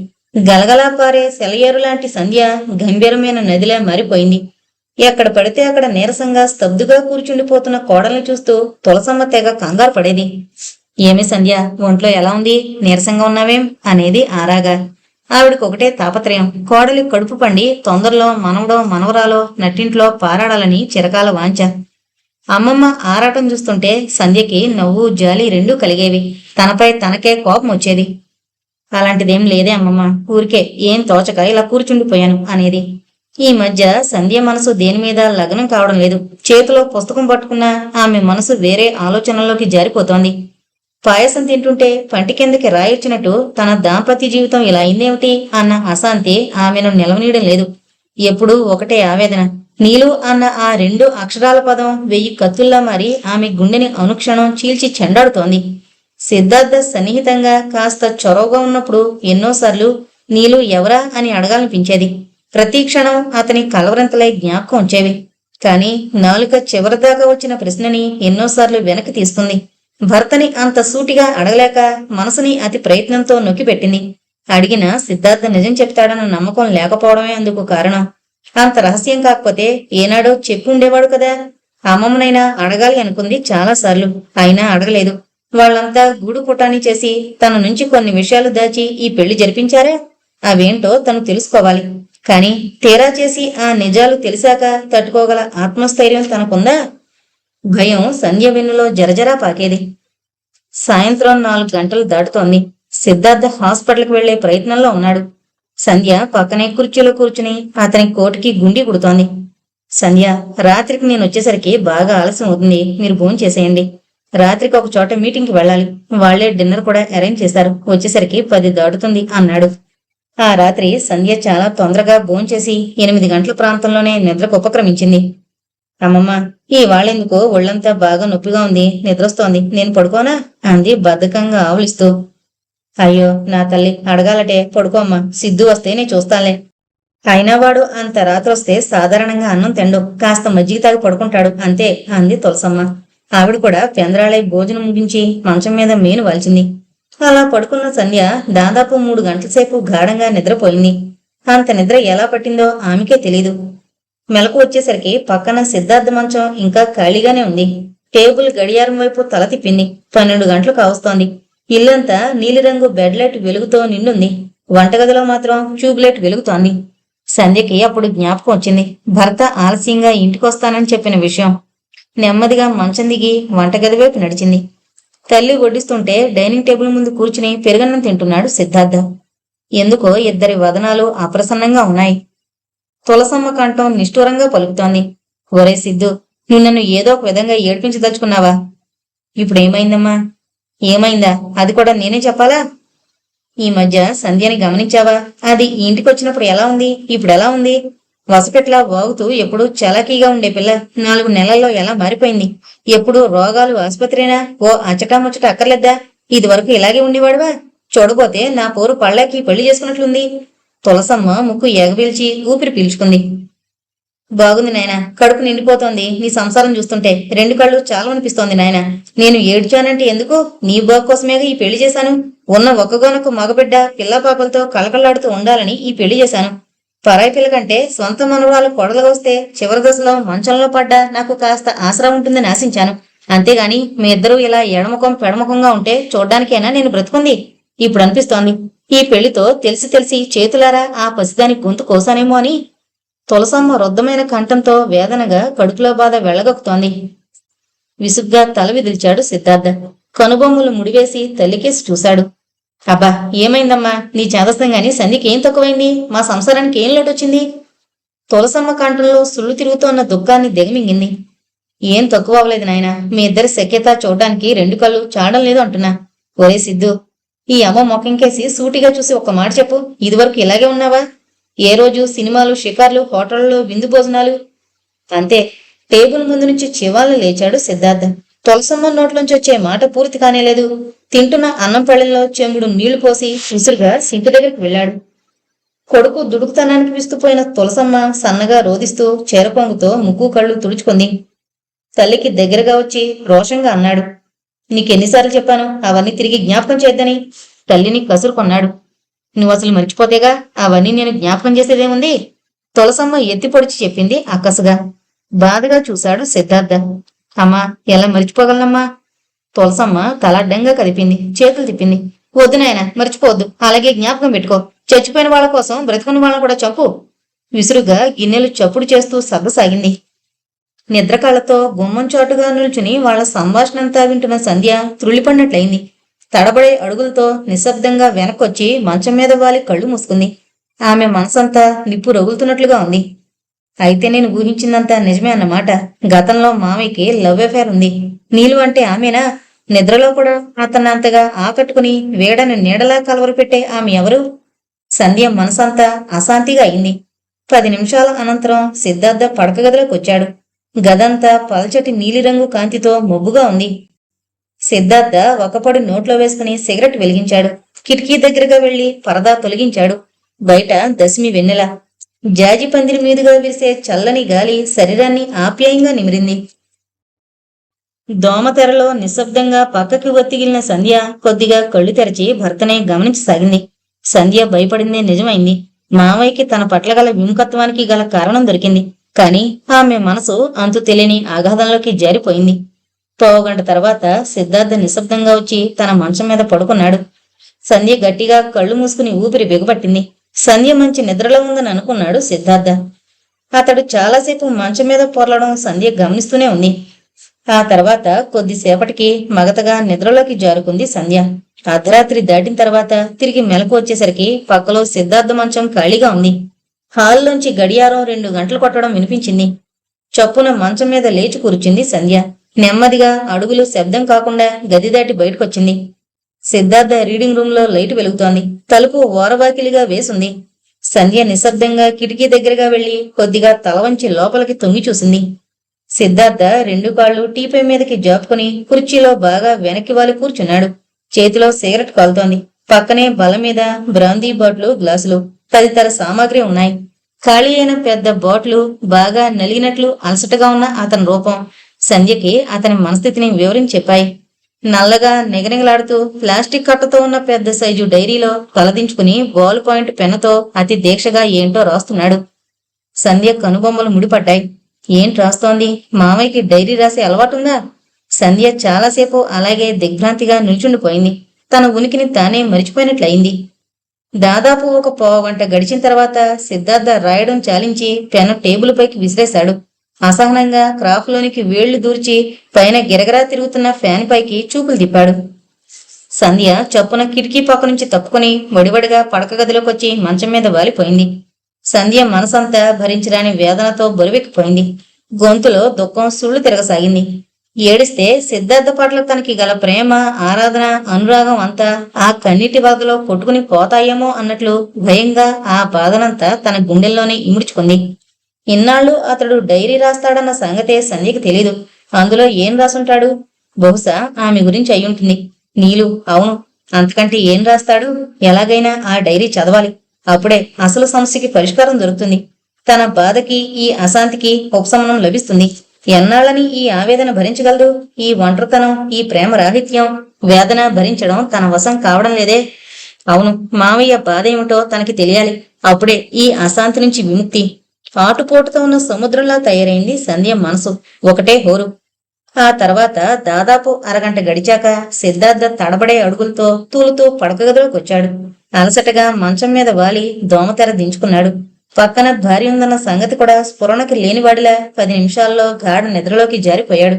S1: గలగలా పారే సెలయేరు లాంటి సంధ్య గంభీరమైన నదిలా మారిపోయింది. ఎక్కడ పడితే అక్కడ నీరసంగా స్తబ్దుగా కూర్చుండిపోతున్న కోడల్ని చూస్తూ తులసమ్మ తెగ కంగారు పడేది. ఏమి సంధ్య, ఒంట్లో ఎలా ఉంది? నీరసంగా ఉన్నావేం అనేది ఆరాగా. ఆవిడకొకటే తాపత్రయం. కోడలి కడుపు పండి తొందరలో మనవడో మనవరాలో నట్టింట్లో పారాడాలని చిరకాల వాంఛ. అమ్మమ్మ ఆరాటం చూస్తుంటే సంధ్యకి నవ్వు జాలి రెండూ కలిగేవి. తనపై తనకే కోపం వచ్చేది. అలాంటిదేం లేదే అమ్మమ్మ, ఊరికే ఏం తోచక ఇలా కూర్చుండిపోయాను అనేది. ఈ మధ్య సంధ్య మనసు దేని మీద లగ్నం కావడం లేదు. చేతిలో పుస్తకం పట్టుకున్నా ఆమె మనసు వేరే ఆలోచనల్లోకి జారిపోతోంది. పాయసం తింటుంటే పంటి కిందకి రాయొచ్చినట్టు తన దాంపత్య జీవితం ఇలా అయిందేమిటి అన్న అశాంతి ఆమెను నిలవనీయడం లేదు. ఎప్పుడూ ఒకటే ఆవేదన. నీలు అన్న ఆ 2 అక్షరాల పదం 1000 కత్తుల్లా మారి ఆమె గుండెని అనుక్షణం చీల్చి చెండాడుతోంది. సిద్ధార్థ సన్నిహితంగా కాస్త చొరవగా ఉన్నప్పుడు ఎన్నోసార్లు నీలు ఎవరా అని అడగాలనిపించేది. ప్రతి క్షణం అతని కలవరంతలై జ్ఞాపకం వచ్చేవి. కాని నాలుక చివరిదాకా వచ్చిన ప్రశ్నని ఎన్నోసార్లు వెనక్కి తీసుకుంది. భర్తని అంత సూటిగా అడగలేక మనసుని అతి ప్రయత్నంతో నొక్కిపెట్టింది. అడిగినా సిద్ధార్థ నిజం చెప్తాడన్న నమ్మకం లేకపోవడమే అందుకు కారణం. అంత రహస్యం కాకపోతే ఏనాడో చెప్పి ఉండేవాడు కదా. అమ్మమ్మనైనా అడగాలి అనుకుంది చాలాసార్లు. అయినా అడగలేదు. వాళ్ళంతా గూడు పుటాని చేసి తన నుంచి కొన్ని విషయాలు దాచి ఈ పెళ్లి జరిపించారే. అవేంటో తను తెలుసుకోవాలి. కాని తీరా చేసి ఆ నిజాలు తెలిసాక తట్టుకోగల ఆత్మస్థైర్యం తనకుందా? భయం సంధ్య వెన్నులో జరజరా పాకేది. సాయంత్రం 4 గంటలు దాటుతోంది. సిద్ధార్థ హాస్పిటల్కి వెళ్లే ప్రయత్నంలో ఉన్నాడు. సంధ్య పక్కనే కుర్చీలో కూర్చుని అతని కోటికి గుండి కుడుతోంది. సంధ్య, రాత్రికి నేను వచ్చేసరికి బాగా ఆలస్యం అవుతుంది. మీరు భోంచేసేయండి. రాత్రికి ఒక చోట మీటింగ్కి వెళ్ళాలి. వాళ్లే డిన్నర్ కూడా అరేంజ్ చేశారు. వచ్చేసరికి 10 దాటుతుంది అన్నాడు. ఆ రాత్రి సంధ్య చాలా తొందరగా భోంచేసి 8 గంటల ప్రాంతంలోనే నిద్రకు ఉపక్రమించింది. అమ్మమ్మ, ఈ వాళ్ళెందుకో ఒళ్ళంతా బాగా నొప్పిగా ఉంది, నిద్రొస్తోంది, నేను పడుకోనా అంది బద్ధకంగా ఆవులిస్తూ. అయ్యో నా తల్లి, అడగాలటే పడుకోమ్మా, సిద్ధు వస్తే నేను చూస్తానులే. అయినా వాడు అంత రాత్రొస్తే సాధారణంగా అన్నం తిండు, కాస్త మజ్జిగ తాగి పడుకుంటాడు అంతే అంది తులసమ్మ. ఆవిడ కూడా పెందరాళై భోజనం ముగించి మంచం మీద మేను వాల్చింది. అలా పడుకున్న సంధ్య దాదాపు 3 గంటల సేపు గాఢంగా నిద్రపోయింది. అంత నిద్ర ఎలా పట్టిందో ఆమెకే తెలీదు. మెలకు వచ్చేసరికి పక్కన సిద్ధార్థ మంచం ఇంకా ఖాళీగానే ఉంది. టేబుల్ గడియారం వైపు తల తిప్పింది. 12 గంటలు కావస్తోంది. ఇల్లంతా నీలిరంగు బెడ్ లైట్ వెలుగుతో నిండుంది. వంటగదిలో మాత్రం ట్యూబ్లైట్ వెలుగుతోంది. సంధ్యకి అప్పుడు జ్ఞాపకం వచ్చింది భర్త ఆలస్యంగా ఇంటికొస్తానని చెప్పిన విషయం. నెమ్మదిగా మంచం దిగి వంటగది వైపు నడిచింది. తల్లి వడ్డిస్తుంటే డైనింగ్ టేబుల్ ముందు కూర్చుని పెరుగన్నం తింటున్నాడు సిద్ధార్థ. ఎందుకో ఇద్దరి వదనాలు అప్రసన్నంగా ఉన్నాయి. తులసమ్మ కంఠం నిష్ఠూరంగా పలుకుతోంది. ఒరే సిద్ధు, నువ్వు నన్ను ఏదో ఒక విధంగా ఏడ్పించదలుచుకున్నావా? ఇప్పుడేమైందమ్మా? ఏమైందా? అది కూడా నేనే చెప్పాలా? ఈ మధ్య సంధ్యని గమనించావా? అది ఈ ఇంటికొచ్చినప్పుడు ఎలా ఉంది, ఇప్పుడు ఎలా ఉంది? వసపెట్లా వాగుతూ ఎప్పుడూ చలాకీగా ఉండే పిల్ల 4 నెలల్లో ఎలా మారిపోయింది? ఎప్పుడు రోగాలు ఆసుపత్రినా? ఓ అచ్చటాముచ్చట అక్కర్లేద్దా? ఇది వరకు ఇలాగే ఉండేవాడువా? చూడబోతే నా పోరు పళ్ళకి పెళ్లి చేసుకున్నట్లుంది. తులసమ్మ ముక్కు ఎగబీల్చి ఊపిరి పీల్చుకుంది. బాగుంది నాయన, కడుపు నిండిపోతోంది నీ సంసారం చూస్తుంటే. 2 కళ్ళు చాలవనిపిస్తోంది నాయన. నేను ఏడ్చానంటే ఎందుకు? నీ బాగు కోసమేగా ఈ పెళ్లి చేశాను. ఉన్న ఒక్కగానొక్క మగబిడ్డ పిల్లా పాపలతో కళకళలాడుతూ ఉండాలని ఈ పెళ్లి చేశాను. పరాయి పిల్ల కంటే సొంత మనవరాలు కొడలుగా వస్తే చివరి దశలో మంచంలో పడ్డా నాకు కాస్త ఆసరా ఉంటుందని ఆశించాను. అంతేగాని మీ ఇద్దరూ ఇలా ఎడముఖం పెడముఖంగా ఉంటే చూడ్డానికైనా నేను బ్రతుకుంది. ఇప్పుడు అనిపిస్తోంది ఈ పెళ్లితో తెలిసి తెలిసి చేతులారా ఆ పసిదాని గొంతు కోసానేమో అని. తులసమ్మ రుద్దమైన కంఠంతో వేదనగా కడుపులో బాధ వెళ్ళగొక్కుతోంది. విసుగ్గా తల విదిల్చాడు సిద్ధార్థ. కనుబొమ్మలు ముడివేసి తల్లికేసి చూశాడు. అబ్బా, ఏమైందమ్మా? నీ చేదస్తం గాని సంధికి ఏం తక్కువైంది? మా సంసారానికి ఏం లోటొచ్చింది? తులసమ్మ కంఠంలో సుళ్ళు తిరుగుతోన్న దుఃఖాన్ని దిగమింగింది. ఏం తక్కువ అవ్వలేదు నాయన. మీ ఇద్దరి సఖ్యత చూడ్డానికి 2 కళ్ళు చాడం లేదు అంటున్నా. ఒరే సిద్ధు, ఈ అమ్మ మొఖంకేసి సూటిగా చూసి ఒక్క మాట చెప్పు. ఇదివరకు ఇలాగే ఉన్నావా? ఏ రోజు సినిమాలు, షికార్లు, హోటళ్లలో విందు భోజనాలు. అంతే. టేబుల్ ముందు నుంచి చివాలు లేచాడు సిద్ధార్థ. తులసమ్మ నోట్లోంచి వచ్చే మాట పూర్తి కానేలేదు. తింటున్న అన్నం పెళ్లంలో చెంగుడు నీళ్లు పోసి ఉసురుగా సింకు దగ్గరికి వెళ్ళాడు. కొడుకు దుడుకుతనానికి విస్తుపోయిన తులసమ్మ సన్నగా రోదిస్తూ చేరకొంగుతో ముక్కు కళ్ళు తుడుచుకుంది. తల్లికి దగ్గరగా వచ్చి రోషంగా అన్నాడు. నీకెన్నిసార్లు చెప్పాను అవన్నీ తిరిగి జ్ఞాపకం చేద్దని? తల్లిని కసురు కొన్నాడు. నువ్వు అసలు మర్చిపోతేగా అవన్నీ నేను జ్ఞాపకం చేసేదేముంది? తులసమ్మ ఎత్తి పొడిచి చెప్పింది అక్కసుగా. బాధగా చూశాడు సిద్ధార్థ. అమ్మా, ఎలా మర్చిపోగలనమ్మా? తులసమ్మ తలడ్డంగా కదిపింది, చేతులు తిప్పింది. వద్దు నాయన, మర్చిపోవద్దు. అలాగే జ్ఞాపకం పెట్టుకో. చచ్చిపోయిన వాళ్ళ కోసం బ్రతుకున్న వాళ్ళని కూడా చంపు. విసురుగా గిన్నెలు చప్పుడు చేస్తూ సబ్బసాగింది. నిద్రకాళ్లతో గుమ్మం చాటుగా నిల్చుని వాళ్ల సంభాషణంతా వింటున్న సంధ్య త్రుళ్ళిపడినట్లయింది. తడబడే అడుగులతో నిశ్శబ్దంగా వెనక్కొచ్చి మంచం మీద వాలి కళ్ళు మూసుకుంది. ఆమె మనసంతా నిప్పు రగులుతున్నట్లుగా ఉంది. అయితే నేను ఊహించిందంతా నిజమే అన్నమాట. గతంలో మామయ్యకి లవ్ అఫేర్ ఉంది. నీలు అంటే ఆమెనా? నిద్రలో కూడా అతన్నంతగా ఆకట్టుకుని వేడని నీడలా కలవరు పెట్టే ఆమె ఎవరు? సంధ్య మనసంతా అశాంతిగా అయింది. 10 నిమిషాల అనంతరం సిద్ధార్థ పడక గదిలోకి వచ్చాడు. గదంతా పల్చటి నీలిరంగు కాంతితో మొబ్బుగా ఉంది. సిద్ధార్థ ఒకపొడి నోట్లో వేసుకుని సిగరెట్ వెలిగించాడు. కిటికీ దగ్గరగా వెళ్లి పరదా తొలగించాడు. బయట దశమి వెన్నెల. జాజి పందిరి మీదుగా వీసే చల్లని గాలి శరీరాన్ని ఆప్యాయంగా నిమిరింది. దోమతెరలో నిశ్శబ్దంగా పక్కకి ఒత్తిగిలిన సంధ్య కొద్దిగా కళ్ళు తెరచి భర్తనే గమనించసాగింది. సంధ్య భయపడిందే నిజమైంది. మావయ్యకి తన పట్ల గల విముఖత్వానికి గల కారణం దొరికింది. కాని ఆమె మనసు అంతు తెలియని అగాధంలోకి జారిపోయింది. పావుగంట తర్వాత సిద్ధార్థ నిశ్శబ్దంగా వచ్చి తన మంచం మీద పడుకున్నాడు. సంధ్య గట్టిగా కళ్ళు మూసుకుని ఊపిరి బిగపట్టింది. సంధ్య మంచి నిద్రలో ఉందని అనుకున్నాడు సిద్ధార్థ. అతడు చాలాసేపు మంచం మీద పొరలడం సంధ్య గమనిస్తూనే ఉంది. ఆ తర్వాత కొద్దిసేపటికి మగతగా నిద్రలోకి జారుకుంది సంధ్య. అర్ధరాత్రి దాటిన తర్వాత తిరిగి మెలకు వచ్చేసరికి పక్కలో సిద్ధార్థ మంచం ఖాళీగా ఉంది. హాల్లోంచి గడియారం 2 గంటలు కొట్టడం వినిపించింది. చప్పున మంచం మీద లేచి కూర్చుంది సంధ్య. నెమ్మదిగా అడుగులు శబ్దం కాకుండా గది దాటి బయటకొచ్చింది. సిద్ధార్థ రీడింగ్ రూమ్ లో లైటు వెలుగుతోంది. తలుపు ఓరవాకిలిగా వేసుంది. సంధ్య నిశ్శబ్దంగా కిటికీ దగ్గరగా వెళ్లి కొద్దిగా తల వంచి లోపలికి తొంగి చూసింది. సిద్ధార్థ 2 కాళ్ళు టీపై మీదకి జాపుకుని కుర్చీలో బాగా వెనక్కి వాలి కూర్చున్నాడు. చేతిలో సిగరెట్ కాలుతోంది. పక్కనే బల మీద బ్రాందీ బాట్లు, గ్లాసులు, తదితర సామాగ్రి ఉన్నాయి. ఖాళీ అయిన పెద్ద బాట్లు, బాగా నలిగినట్లు అలసటగా ఉన్న అతని రూపం సంధ్యకి అతని మనస్థితిని వివరించి చెప్పాయి. నల్లగా నిగనిగలాడుతూ ప్లాస్టిక్ కట్టతో ఉన్న పెద్ద సైజు డైరీలో తలదించుకుని బాల్ పాయింట్ పెన్నుతో అతి దీక్షగా ఏంటో రాస్తున్నాడు. సంధ్య కనుబొమ్మలు ముడిపడ్డాయి. ఏంటి రాస్తోంది? మామయ్యకి డైరీ రాసే అలవాటుందా? సంధ్య చాలాసేపు అలాగే దిగ్భ్రాంతిగా నిల్చుండిపోయింది. తన ఉనికిని తానే మరిచిపోయినట్లయింది. దాదాపు ఒక పావుగంట గడిచిన తర్వాత సిద్ధార్థ రాయడం చాలించి పెన్ను టేబుల్ పైకి విసిరేశాడు. అసహనంగా క్రాఫ్లోనికి వేళ్లు దూర్చి పైన గిరగరా తిరుగుతున్న ఫ్యాన్ పైకి చూపులు తిప్పాడు. సంధ్య చప్పున కిటికీ పక్క నుంచి తప్పుకుని వడివడిగా పడక గదిలోకొచ్చి మంచం మీద వాలిపోయింది. సంధ్య మనసంతా భరించరాని వేదనతో బరువెక్కిపోయింది. గొంతులో దుఃఖం సుళ్ళు తిరగసాగింది. ఏడిస్తే సిద్ధార్థ పట్ల తనకి గల ప్రేమ, ఆరాధన, అనురాగం అంతా ఆ కన్నీటి బాధలో కొట్టుకుని పోతాయేమో అన్నట్లు భయంగా ఆ బాధనంతా తన గుండెల్లోనే ఇముడ్చుకుంది. ఇన్నాళ్ళు అతడు డైరీ రాస్తాడన్న సంగతే సంధ్యకి తెలీదు. అందులో ఏం రాసుంటాడు? బహుశా ఆమె గురించి అయ్యుంటుంది. నీలు, అవును, అంతకంటే ఏం రాస్తాడు? ఎలాగైనా ఆ డైరీ చదవాలి. అప్పుడే అసలు సమస్యకి పరిష్కారం దొరుకుతుంది. తన బాధకి, ఈ అశాంతికి ఉపశమనం లభిస్తుంది. ఎన్నాళ్ళని ఈ ఆవేదన భరించగలదు? ఈ ఒంటరితనం, ఈ ప్రేమ రాహిత్యం, వేదన భరించడం తన వశం కావడం లేదే. అవును, మావయ్య బాధ ఏమిటో తనకి తెలియాలి. అప్పుడే ఈ అశాంతి నుంచి విముక్తి. ఆటుపోటుతో ఉన్న సముద్రంలా తయారైంది సంధ్య మనసు. ఒకటే హోరు. ఆ తర్వాత దాదాపు అరగంట గడిచాక సిద్ధార్థ తడబడే అడుగులతో తూలుతూ పడక గదిలోకి వచ్చాడు. అలసటగా మంచం మీద వాలి దోమతెర దించుకున్నాడు. పక్కన భార్య ఉందన్న సంగతి కూడా స్ఫురణకి లేనివాడిలా 10 నిమిషాల్లో గాఢ నిద్రలోకి జారిపోయాడు.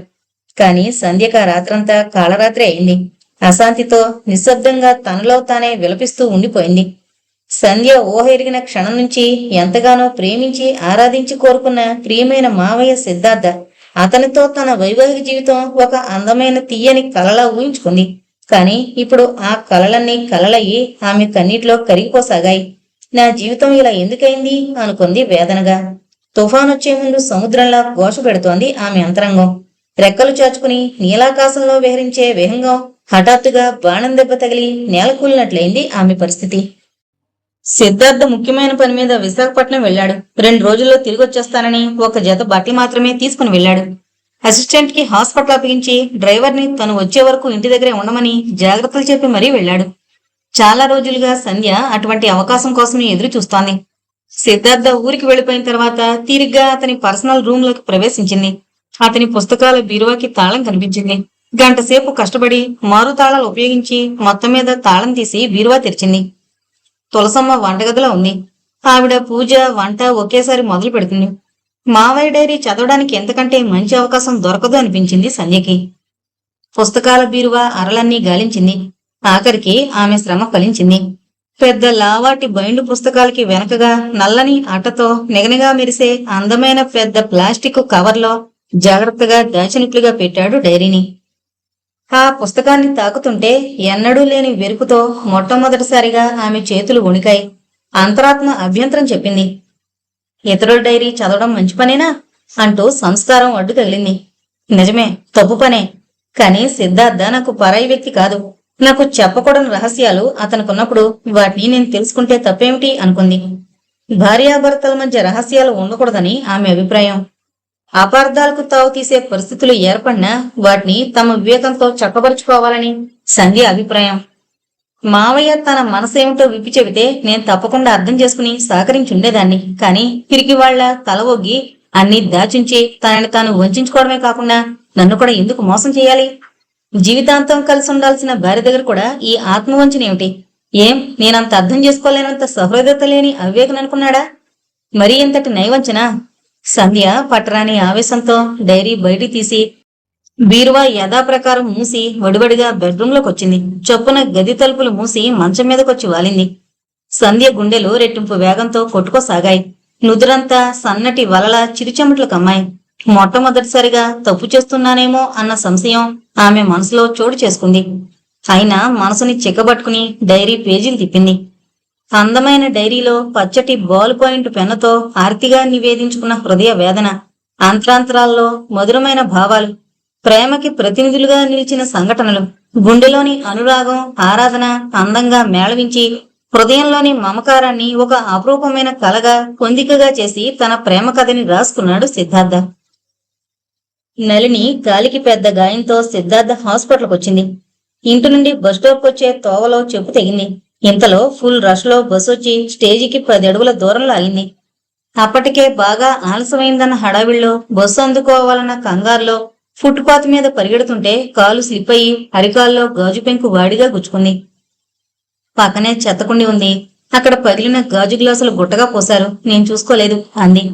S1: కాని సంధ్యక రాత్రంతా కాళరాత్రి అయింది. అశాంతితో నిశ్శబ్దంగా తనలో తానే విలపిస్తూ ఉండిపోయింది. సంధ్య ఊహ ఎరిగిన క్షణం నుంచి ఎంతగానో ప్రేమించి ఆరాధించి కోరుకున్న ప్రియమైన మావయ్య సిద్ధార్థ, అతనితో తన వైవాహిక జీవితం ఒక అందమైన తీయని కలలా ఊహించుకుంది. కాని ఇప్పుడు ఆ కలలన్నీ కలలయ్యి ఆమె కన్నీటిలో కరిగిపోసాగాయి. నా జీవితం ఇలా ఎందుకైంది అనుకుంది వేదనగా. తుఫానొచ్చే ముందు సముద్రంలా ఘోష పెడుతోంది ఆమె అంతరంగం. రెక్కలు చాచుకుని నీలాకాశంలో విహరించే విహంగం హఠాత్తుగా బాణం దెబ్బ తగిలి నేలకూలినట్లయింది ఆమె పరిస్థితి. సిద్ధార్థ ముఖ్యమైన పని మీద విశాఖపట్నం వెళ్లాడు. 2 రోజుల్లో తిరిగొచ్చేస్తానని ఒక జత బట్టలు మాత్రమే తీసుకుని వెళ్లాడు. అసిస్టెంట్ కి హాస్పిటల్ అప్పగించి డ్రైవర్ని తను వచ్చే వరకు ఇంటి దగ్గరే ఉండమని జాగ్రత్తలు చెప్పి మరీ వెళ్లాడు. చాలా రోజులుగా సంధ్య అటువంటి అవకాశం కోసమే ఎదురు చూస్తోంది. సిద్ధార్థ ఊరికి వెళ్లిపోయిన తర్వాత తీరిగ్గా అతని పర్సనల్ రూమ్ లోకి ప్రవేశించింది. అతని పుస్తకాల బీరువాకి తాళం కనిపించింది. గంటసేపు కష్టపడి మారు తాళాలు ఉపయోగించి మొత్తం మీద తాళం తీసి బీరువా తెరిచింది. తులసమ్మ వంటగదిలో ఉంది. ఆవిడ పూజ, వంట ఒకేసారి మొదలు పెడుతుంది. మావయ్య డైరీ చదవడానికి ఎంతకంటే మంచి అవకాశం దొరకదు అనిపించింది సంధ్యకి. పుస్తకాల బీరువా అరలన్నీ గాలించింది. ఆఖరికి ఆమె శ్రమ ఫలించింది. పెద్ద లావాటి బైండు పుస్తకాలకి వెనకగా నల్లని అట్టతో నిగనిగా మెరిసే అందమైన పెద్ద ప్లాస్టిక్ కవర్లో జాగ్రత్తగా దాచినట్లుగా పెట్టాడు డైరీని. ఆ పుస్తకాన్ని తాకుతుంటే ఎన్నడూ లేని వెరుపుతో మొట్టమొదటిసారిగా ఆమె చేతులు వణికాయి. అంతరాత్మ అభ్యంతరం చెప్పింది. ఇతరుల డైరీ చదవడం మంచి పనేనా అంటూ సంస్కారం అడ్డు తగిలింది. నిజమే, తప్పు పనే. కాని సిద్ధార్థ నాకు పరాయి వ్యక్తి కాదు. నాకు చెప్పకూడని రహస్యాలు అతనుకున్నప్పుడు వాటిని నేను తెలుసుకుంటే తప్పేమిటి అనుకుంది. భార్యాభర్తల మధ్య రహస్యాలు ఉండకూడదని ఆమె అభిప్రాయం. అపార్థాలకు తావు తీసే పరిస్థితులు ఏర్పడినా వాటిని తమ వివేకంతో చక్కబరుచుకోవాలని సంధ్య అభిప్రాయం. మావయ్య తన మనసేమిటో విప్పి చెబితే నేను తప్పకుండా అర్థం చేసుకుని సహకరించుండేదాన్ని. కాని తిరిగి వాళ్ల తల ఒగ్గి అన్ని దాచుంచి తనని తాను వంచుకోవడమే కాకుండా నన్ను కూడా ఎందుకు మోసం చేయాలి? జీవితాంతం కలిసి ఉండాల్సిన భార్య దగ్గర కూడా ఈ ఆత్మవంచనేమిటి? ఏం నేనంత అర్థం చేసుకోలేనంత సహృదయత లేని అవివేకం అనుకున్నాడా? మరీ ఇంతటి నైవంచనా? సంధ్య పట్టరాని ఆవేశంతో డైరీ బయటి తీసి బీరువా యథాప్రకారం మూసి వడివడిగా బెడ్రూంలోకి వచ్చింది. చొప్పున గది తలుపులు మూసి మంచం మీదకొచ్చి వాలింది. సంధ్య గుండెలు రెట్టింపు వేగంతో కొట్టుకోసాగాయి. నుదురంతా సన్నటి వలల చిరుచెమట్లు కమ్మాయి. మొట్టమొదటిసారిగా తప్పు చేస్తున్నానేమో అన్న సంశయం ఆమె మనసులో చోటు చేసుకుంది. అయినా మనసుని చిక్కబట్టుకుని డైరీ పేజీలు తిప్పింది. అందమైన డైరీలో పచ్చటి బాల్ పాయింట్ పెన్నుతో ఆర్తిగా నివేదించుకున్న హృదయ వేదన, అంతరాంతరాల్లో మధురమైన భావాలు, ప్రేమకి ప్రతినిధులుగా నిలిచిన సంఘటనలు, గుండెలోని అనురాగం, ఆరాధన అందంగా మేళవించి హృదయంలోని మమకారాన్ని ఒక అపురూపమైన కలగా పొందికగా చేసి తన ప్రేమ కథని రాసుకున్నాడు సిద్ధార్థ. నలిని గాలికి పెద్ద గాయంతో సిద్ధార్థ హాస్పిటల్కి వచ్చింది. ఇంటి నుండి బస్ స్టాప్కొచ్చే తోవలో చెప్పు తెగింది. ఇంతలో ఫుల్ రష్ లో బస్సు వచ్చి స్టేజికి 10 అడుగుల దూరంలో ఆగింది. అప్పటికే బాగా ఆలస్యమైందన్న హడావిడిలో బస్సు అందుకోవాలన్న కంగారులో ఫుట్పాత్ మీద పరిగెడుతుంటే కాలు స్లిప్ అయ్యి అరికాల్లో గాజు పెంకు వాడిగా గుచ్చుకుంది. పక్కనే చెత్తకుండి ఉంది. అక్కడ పగిలిన గాజు గ్లాసులు గుట్టగా పోశారు. నేను చూసుకోలేదు అంది.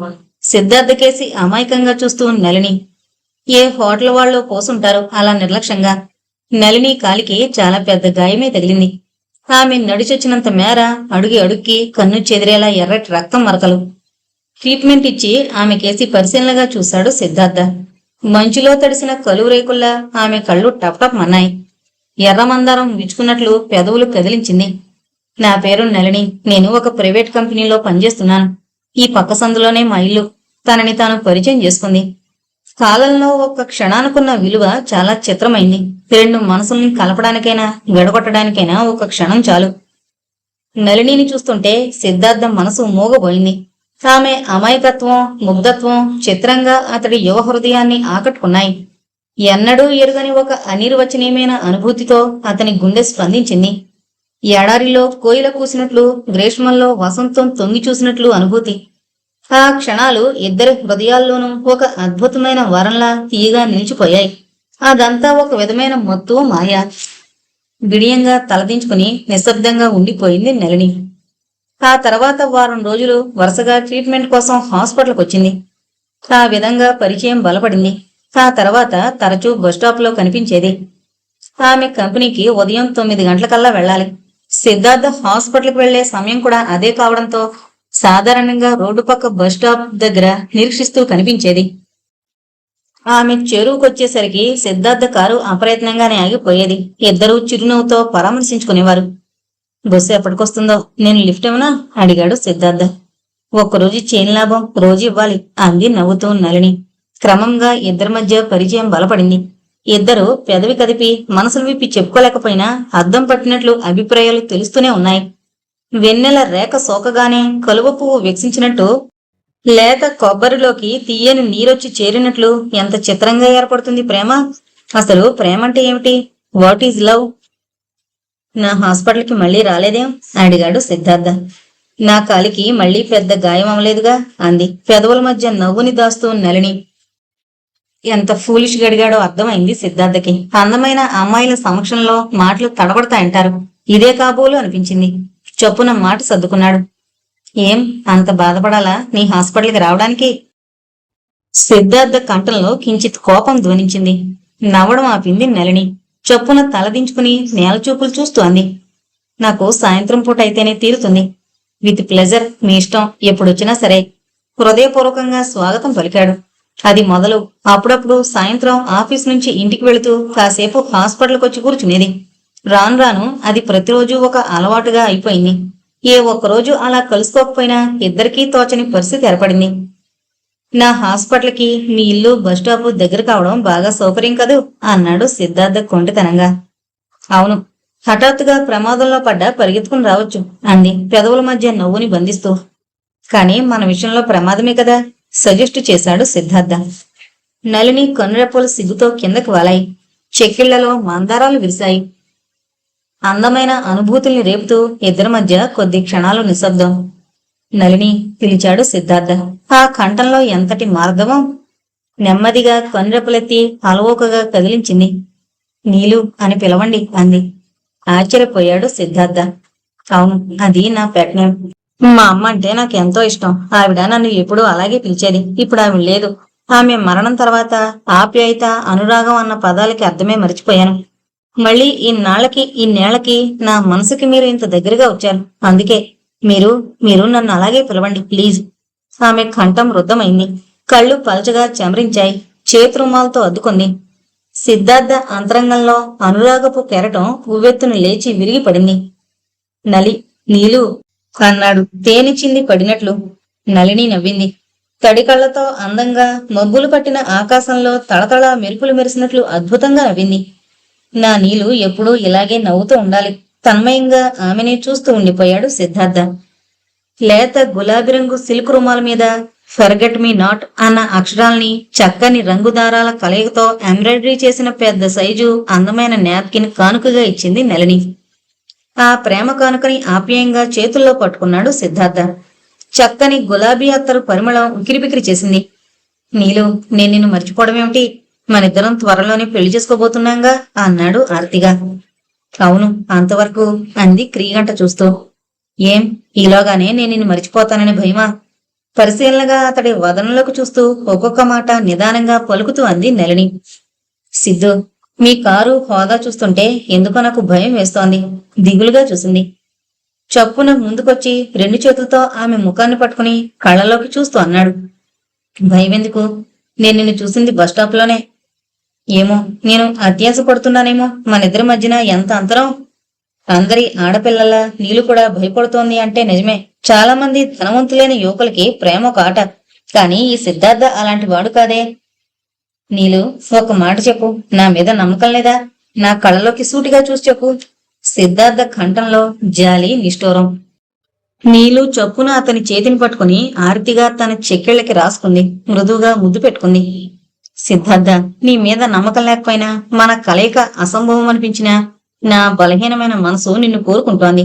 S1: సిద్ధార్థకేసి అమాయకంగా చూస్తూ నలిని. ఏ హోటల్ వాళ్ళు పోసుంటారు అలా నిర్లక్ష్యంగా. నలిని కాలికి చాలా పెద్ద గాయమే తగిలింది. ఆమె నడిచొచ్చినంత మేర అడుగి అడుక్కి కన్ను చెదిరేలా ఎర్రటి రక్తం మరకలు. ట్రీట్మెంట్ ఇచ్చి ఆమెకేసి పరిశీలనగా చూశాడు సిద్ధార్థ. మంచులో తడిసిన కలువు రేకుల్లా ఆమె కళ్ళు టప్ టప్ మన్నాయి. ఎర్రమందారం విచ్చుకున్నట్లు పెదవులు కదిలించింది. నా పేరు నళిని. నేను ఒక ప్రైవేట్ కంపెనీలో పనిచేస్తున్నాను. ఈ పక్క సందులోనే మా ఇల్లు. తనని తాను పరిచయం చేసుకుంది. కాలంలో ఒక్క క్షణానుకున్న విలువ చాలా చిత్రమైంది. రెండు మనసుల్ని కలపడానికైనా విడగొట్టడానికైనా ఒక క్షణం చాలు. నళినిని చూస్తుంటే సిద్ధార్థ మనసు మూగబోయింది. ఆమె అమాయకత్వం, ముగ్ధత్వం చిత్రంగా అతడి యువ హృదయాన్ని ఆకట్టుకున్నాయి. ఎన్నడూ ఎరుగని ఒక అనిర్వచనీయమైన అనుభూతితో అతని గుండె స్పందించింది. ఎడారిలో కోయిల కూసినట్లు, గ్రీష్మంలో వసంతం తొంగి చూసినట్లు అనుభూతి. ఆ క్షణాలు ఇద్దరి హృదయాల్లోనూ ఒక అద్భుతమైన వరంలా తీయగా నిలిచిపోయాయి. అదంతా ఒక విధమైన మత్తు మాయ. బిడియంగా తలదించుకుని నిశ్శబ్దంగా ఉండిపోయింది నళిని. ఆ తర్వాత వారం రోజులు వరుసగా ట్రీట్మెంట్ కోసం హాస్పిటల్కి వచ్చింది. ఆ విధంగా పరిచయం బలపడింది. ఆ తర్వాత తరచూ బస్టాప్లో కనిపించేది. ఆమె కంపెనీకి ఉదయం 9 గంటలకల్లా వెళ్ళాలి. సిద్ధార్థ హాస్పిటల్కి వెళ్లే సమయం కూడా అదే కావడంతో సాధారణంగా రోడ్డు పక్క బస్టాప్ దగ్గర నిరీక్షిస్తూ కనిపించేది. ఆమె చెరువుకొచ్చేసరికి సిద్ధార్థ కారు అప్రయత్నంగానే ఆగిపోయేది. ఇద్దరూ చిరునవ్వుతో పరామర్శించుకునేవారు. బస్సు ఎప్పటికొస్తుందో, నేను లిఫ్ట్ ఏమన్నా అడిగాడు సిద్ధార్థ. ఒక్కరోజు చేయని లాభం రోజు ఇవ్వాలి అంది నవ్వుతూ నళిని. క్రమంగా ఇద్దరి మధ్య పరిచయం బలపడింది. ఇద్దరు పెదవి కదిపి మనసులు విప్పి చెప్పుకోలేకపోయినా అద్దం పట్టినట్లు అభిప్రాయాలు తెలుస్తూనే ఉన్నాయి. వెన్నెల రేఖ సోకగానే కలువ పువ్వు వికసించినట్టు, లేత కొబ్బరిలోకి తీయని నీరొచ్చి చేరినట్లు ఎంత చిత్రంగా ఏర్పడుతుంది ప్రేమ. అసలు ప్రేమ అంటే ఏమిటి? What is love? నా హాస్పిటల్కి మళ్ళీ రాలేదేం అడిగాడు సిద్ధార్థ. నా కాలికి మళ్ళీ పెద్ద గాయం అవలేదుగా అంది పెదవుల మధ్య నవ్వుని దాస్తూ నళిని. ఎంత ఫూలిష్ గడిగాడో అర్థమైంది సిద్ధార్థకి. అందమైన అమ్మాయిల సమక్షంలో మాటలు తడబడతాయంటారు. ఇదే కాబోలు అనిపించింది. చొప్పున మాట సర్దుకున్నాడు. ఏం అంత బాధపడాలా నీ హాస్పిటల్కి రావడానికి? సిద్ధార్థ కంఠంలో కించిత్ కోపం ధ్వనించింది. నవ్వడం ఆపింది నళిని. చొప్పున తలదించుకుని నేల చూపులు చూస్తూ అంది. నాకు సాయంత్రం పూట అయితేనే తీరుతుంది. విత్ ప్లెజర్, మీ ఇష్టం, ఎప్పుడొచ్చినా సరే హృదయపూర్వకంగా స్వాగతం పలికాడు. అది మొదలు. అప్పుడప్పుడు సాయంత్రం ఆఫీస్ నుంచి ఇంటికి వెళుతూ కాసేపు హాస్పిటల్కి వచ్చి కూర్చునేది. రాను రాను అది ప్రతిరోజు ఒక అలవాటుగా అయిపోయింది. ఏ ఒక్కరోజు అలా కలుసుకోకపోయినా ఇద్దరికీ తోచని పరిస్థితి ఏర్పడింది. నా హాస్పిటల్కి మీ ఇల్లు బస్టాప్ దగ్గర కావడం బాగా సౌకర్యం కదూ అన్నాడు సిద్ధార్థ కొంటితనంగా. అవును, హఠాత్తుగా ప్రమాదంలో పడ్డా పరిగెత్తుకుని రావచ్చు అంది పెదవుల మధ్య నవ్వుని బంధిస్తూ. కానీ మన విషయంలో ప్రమాదమే కదా సజెస్ట్ చేశాడు సిద్ధార్థ. నళిని కనురెప్పలు సిగ్గుతో కిందకి వాలాయి. చెక్కిళ్లలో మందారాలు విరిశాయి. అందమైన అనుభూతుల్ని రేపుతూ ఇద్దరి మధ్య కొద్ది క్షణాలు నిశ్శబ్దం. నళిని పిలిచాడు సిద్ధార్థ. ఆ కంఠంలో ఎంతటి మార్గవం! నెమ్మదిగా కనురెప్పలెత్తి అలవోకగా కదిలించింది. నీలు అని పిలవండి అంది. ఆశ్చర్యపోయాడు సిద్ధార్థ. అవును, అది నా పెట్ నేమ్. మా అమ్మ అంటే నాకు ఎంతో ఇష్టం. ఆవిడ నన్ను ఎప్పుడూ అలాగే పిలిచేది. ఇప్పుడు ఆవిడ లేదు. ఆమె మరణం తర్వాత ఆప్యాయత, అనురాగం అన్న పదాలకి అర్థమే మర్చిపోయాను. మళ్ళీ ఇన్నేళ్లకి నా మనసుకి మీరు ఇంత దగ్గరగా వచ్చారు. అందుకే మీరు నన్ను అలాగే పిలవండి ప్లీజ్. ఆమె కంఠం రుద్ధమైంది. కళ్ళు పలచగా చెమరించాయి. చేతురుమాలతో అద్దుకుంది. సిద్ధార్థ అంతరంగంలో అనురాగపు కెరటం ఉవ్వెత్తును లేచి విరిగి పడింది. నీలు అన్నాడు తేనిచింది పడినట్లు. నళిని నవ్వింది. తడి కళ్లతో అందంగా మబ్బులు పట్టిన ఆకాశంలో తళతళ మెరుపులు మెరిసినట్లు అద్భుతంగా నవ్వింది. నా నీలు ఎప్పుడూ ఇలాగే నవ్వుతూ ఉండాలి. తన్మయంగా ఆమెనే చూస్తూ ఉండిపోయాడు సిద్ధార్థ. లేత గులాబీ రంగు సిల్క్ రుమాల మీద ఫర్గెట్ మీ నాట్ అన్న అక్షరాల్ని చక్కని రంగుదారాల కలయికతో ఎంబ్రాయిడరీ చేసిన పెద్ద సైజు అందమైన నాప్కిన్ కానుకగా ఇచ్చింది నళిని. ఆ ప్రేమ కానుకని ఆప్యాయంగా చేతుల్లో పట్టుకున్నాడు సిద్ధార్థ. చక్కని గులాబీ అత్తరు పరిమళం ఉకిరిబికిరి చేసింది. నీలు, నేను నిన్ను మర్చిపోవడమేమిటి? మనిద్దరం త్వరలోనే పెళ్లి చేసుకోబోతున్నాంగా అన్నాడు ఆర్తిగా. అవును, అంతవరకు అంది క్రీగంట చూస్తూ. ఏం ఈలోగానే నేను నిన్ను మర్చిపోతానని భయమా? పరిశీలనగా అతడి వదనంలోకి చూస్తూ ఒక్కొక్క మాట నిదానంగా పలుకుతూ అంది నళిని. సిద్ధు, మీ కారు హోదా చూస్తుంటే ఎందుకో నాకు భయం వేస్తోంది. దిగులుగా చూసింది. చప్పున ముందుకొచ్చి 2 చేతులతో ఆమె ముఖాన్ని పట్టుకుని కళ్ళలోకి చూస్తూ అన్నాడు. భయం ఎందుకు? నేను నిన్ను చూసింది బస్టాప్లోనే. ఏమో, నేను అత్యాశ పడుతున్నానేమో. మనిద్దరి మధ్యన ఎంత అంతరం. అందరి ఆడపిల్లల నీళ్ళు కూడా భయపడుతోంది అంటే నిజమే. చాలా మంది ధనవంతులైన యువకులకి ప్రేమ ఒక ఆట. కానీ ఈ సిద్ధార్థ అలాంటి వాడు కాదే. నీలు, ఒక మాట చెప్పు. నా మీద నమ్మకం లేదా? నా కళ్ళలోకి సూటిగా చూసి చెప్పు. సిద్ధార్థ కంఠంలో జాలి, నిష్ఠూరం. నీలు చప్పున అతని చేతిని పట్టుకుని ఆర్తిగా తన చెక్కిళ్ళకి రాసుకుంది. మృదువుగా ముద్దు పెట్టుకుంది. సిద్ధార్థ, నీ మీద నమ్మకం లేకపోయినా, మన కలయిక అసంభవం అనిపించినా, నా బలహీనమైన మనసు నిన్ను కోరుకుంటోంది.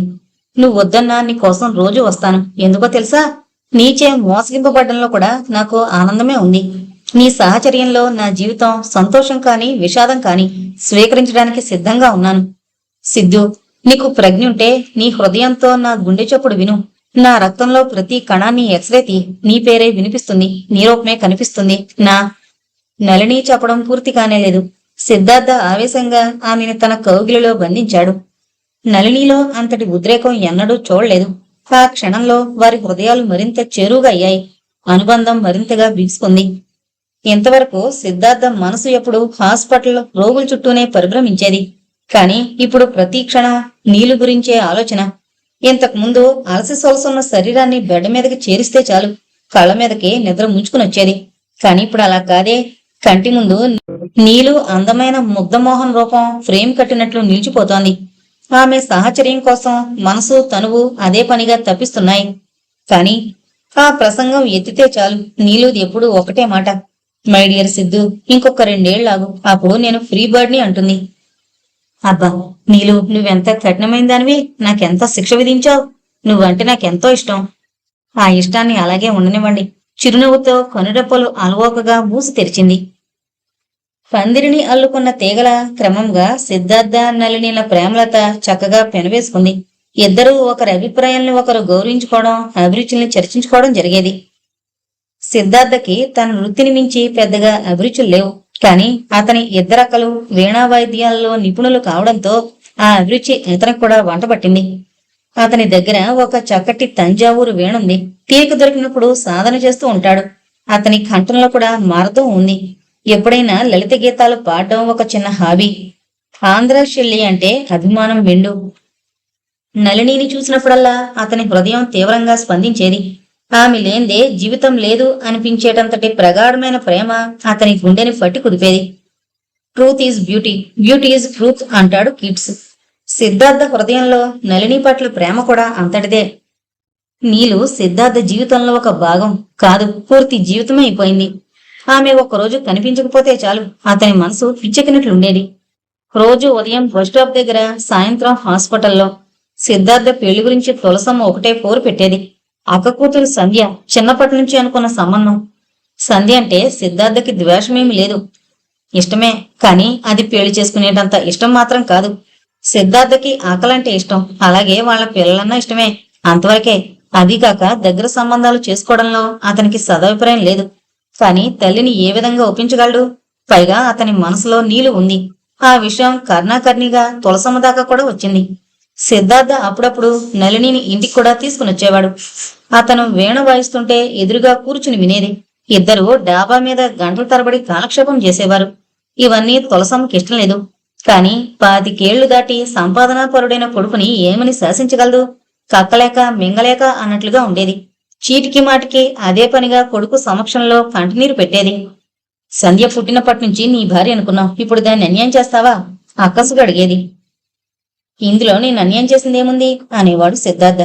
S1: నువ్వు వద్దన్నా నీ కోసం రోజు వస్తాను. ఎందుకో తెలుసా? నీచే మోసగింపబడ్డంలో కూడా నాకు ఆనందమే ఉంది. నీ సాహచర్యంలో నా జీవితం సంతోషం కాని విషాదం కాని స్వీకరించడానికి సిద్ధంగా ఉన్నాను. సిద్ధు, నీకు ప్రజ్ఞ ఉంటే నీ హృదయంతో నా గుండె చప్పుడు విను. నా రక్తంలో ప్రతి కణాన్ని ఎక్స్రే తీ. నీ పేరే వినిపిస్తుంది, నీ రూపమే కనిపిస్తుంది. నళిని చెప్పడం పూర్తి కానేలేదు. సిద్ధార్థ ఆవేశంగా ఆమెను తన కౌగిలిలో బంధించాడు. నళినిలో అంతటి ఉద్రేకం ఎన్నడూ చూడలేదు. ఆ క్షణంలో వారి హృదయాలు మరింత చేరువుగా అయ్యాయి. అనుబంధం మరింతగా బిగుసుకుంది. ఇంతవరకు సిద్ధార్థ మనసు ఎప్పుడు హాస్పిటల్ రోగుల చుట్టూనే పరిభ్రమించేది. కాని ఇప్పుడు ప్రతి క్షణం నీలు గురించే ఆలోచన. ఇంతకు ముందు అలసి సొలసున్న శరీరాన్ని బెడ్ మీదకి చేరిస్తే చాలు, కళ్ళ మీదకి నిద్ర ముంచుకునొచ్చేది. కాని ఇప్పుడు అలా కాదే. కంటి ముందు నీలు అందమైన ముగ్ధమోహన్ రూపం ఫ్రేమ్ కట్టినట్లు నిలిచిపోతోంది. ఆమె సాహచర్యం కోసం మనసు తనువు అదే పనిగా తప్పిస్తున్నాయి. కాని ఆ ప్రసంగం ఎత్తితే చాలు నీలుది ఎప్పుడు ఒకటే మాట. మై డియర్ సిద్ధు, ఇంకొక 2 ఏళ్లాగు, అప్పుడు నేను ఫ్రీ బర్డ్ ని అంటుంది. అబ్బా నీలు, నువ్వెంత కఠినమైన దానివి. నాకెంత శిక్ష విధించావు. నువ్వంటే నాకెంతో ఇష్టం. ఆ ఇష్టాన్ని అలాగే ఉండనివ్వండి. చిరునవ్వుతో కనురెప్పలు అలవోకగా మూసి తెరిచింది. పందిరిని అల్లుకున్న తీగల క్రమంగా సిద్ధార్థ నళినిల ప్రేమలత చక్కగా పెనవేసుకుంది. ఇద్దరూ ఒకరి అభిప్రాయాలను ఒకరు గౌరవించుకోవడం, అభిరుచుల్ని చర్చించుకోవడం జరిగేది. సిద్ధార్థకి తన వృత్తిని మించి పెద్దగా అభిరుచులు లేవు. కాని అతని ఇద్దరక్కలు వీణా వాయిద్యాలలో నిపుణులు కావడంతో ఆ అభిరుచి ఇతనికి కూడా వంట పట్టింది. అతని దగ్గర ఒక చక్కటి తంజావూరు వీణుంది. తీరిక దొరికినప్పుడు సాధన చేస్తూ ఉంటాడు. అతని కంఠంలో కూడా మారుతూ ఉంది. ఎప్పుడైనా లలిత గీతాలు పాడడం ఒక చిన్న హాబీ. ఆంధ్ర శెల్లి అంటే అభిమానం మెండు. నళినిని చూసినప్పుడల్లా అతని హృదయం తీవ్రంగా స్పందించేది. ఆమె లేందే జీవితం లేదు అనిపించేటంతటి ప్రగాఢమైన ప్రేమ అతని గుండెని పట్టి కుదిపేది. Truth is beauty, beauty is truth అంటాడు కిడ్స్. సిద్ధార్థ హృదయంలో నళిని పట్ల ప్రేమ కూడా అంతటిదే. నీలు సిద్ధార్థ జీవితంలో ఒక భాగం కాదు, పూర్తి జీవితమే అయిపోయింది. ఆమె ఒక్కరోజు కనిపించకపోతే చాలు అతని మనసు పిచ్చెక్కినట్లుండేది. రోజు ఉదయం బస్ స్టాప్ దగ్గర, సాయంత్రం హాస్పిటల్లో. సిద్ధార్థ పెళ్లి గురించి తులసమ్మ ఒకటే పోరు పెట్టేది. అక్క కూతురు సంధ్య చిన్నప్పటి నుంచి అనుకున్న సంబంధం. సంధ్య అంటే సిద్ధార్థకి ద్వేషమేమి లేదు, ఇష్టమే. కాని అది పెళ్లి చేసుకునేటంత ఇష్టం మాత్రం కాదు. సిద్ధార్థకి ఆకలంటే ఇష్టం, అలాగే వాళ్ళ పిల్లలన్నా ఇష్టమే, అంతవరకే. అదీకాక దగ్గర సంబంధాలు చేసుకోవడంలో అతనికి సదభిప్రాయం లేదు. కాని తల్లిని ఏ విధంగా ఒప్పించగలడు? పైగా అతని మనసులో నీలు ఉంది. ఆ విషయం కర్ణాకర్ణిగా తులసమ్మ దాకా కూడా వచ్చింది. సిద్ధార్థ అప్పుడప్పుడు నళినిని ఇంటికి కూడా తీసుకునొచ్చేవాడు. అతను వీణ వాయిస్తుంటే ఎదురుగా కూర్చుని వినేది. ఇద్దరు డాబా మీద గంటల తరబడి కాలక్షేపం చేసేవారు. ఇవన్నీ తులసమ్మకి ఇష్టం లేదు. కాని 25 ఏళ్లు దాటి సంపాదనాపరుడైన కొడుకుని ఏమని శాసించగలదు? కక్కలేక మింగలేక అన్నట్లుగా ఉండేది. చీటికి మాటికి అదే పనిగా కొడుకు సమక్షంలో కంటినీరు పెట్టేది. సంధ్య పుట్టినప్పటి నుంచి నీ భార్య అనుకున్నావు, ఇప్పుడు దాన్ని అన్యాయం చేస్తావా? అక్కసుగా అడిగేది. ఇందులో నేను అన్యాయం చేసిందేముంది అనేవాడు సిద్ధార్థ.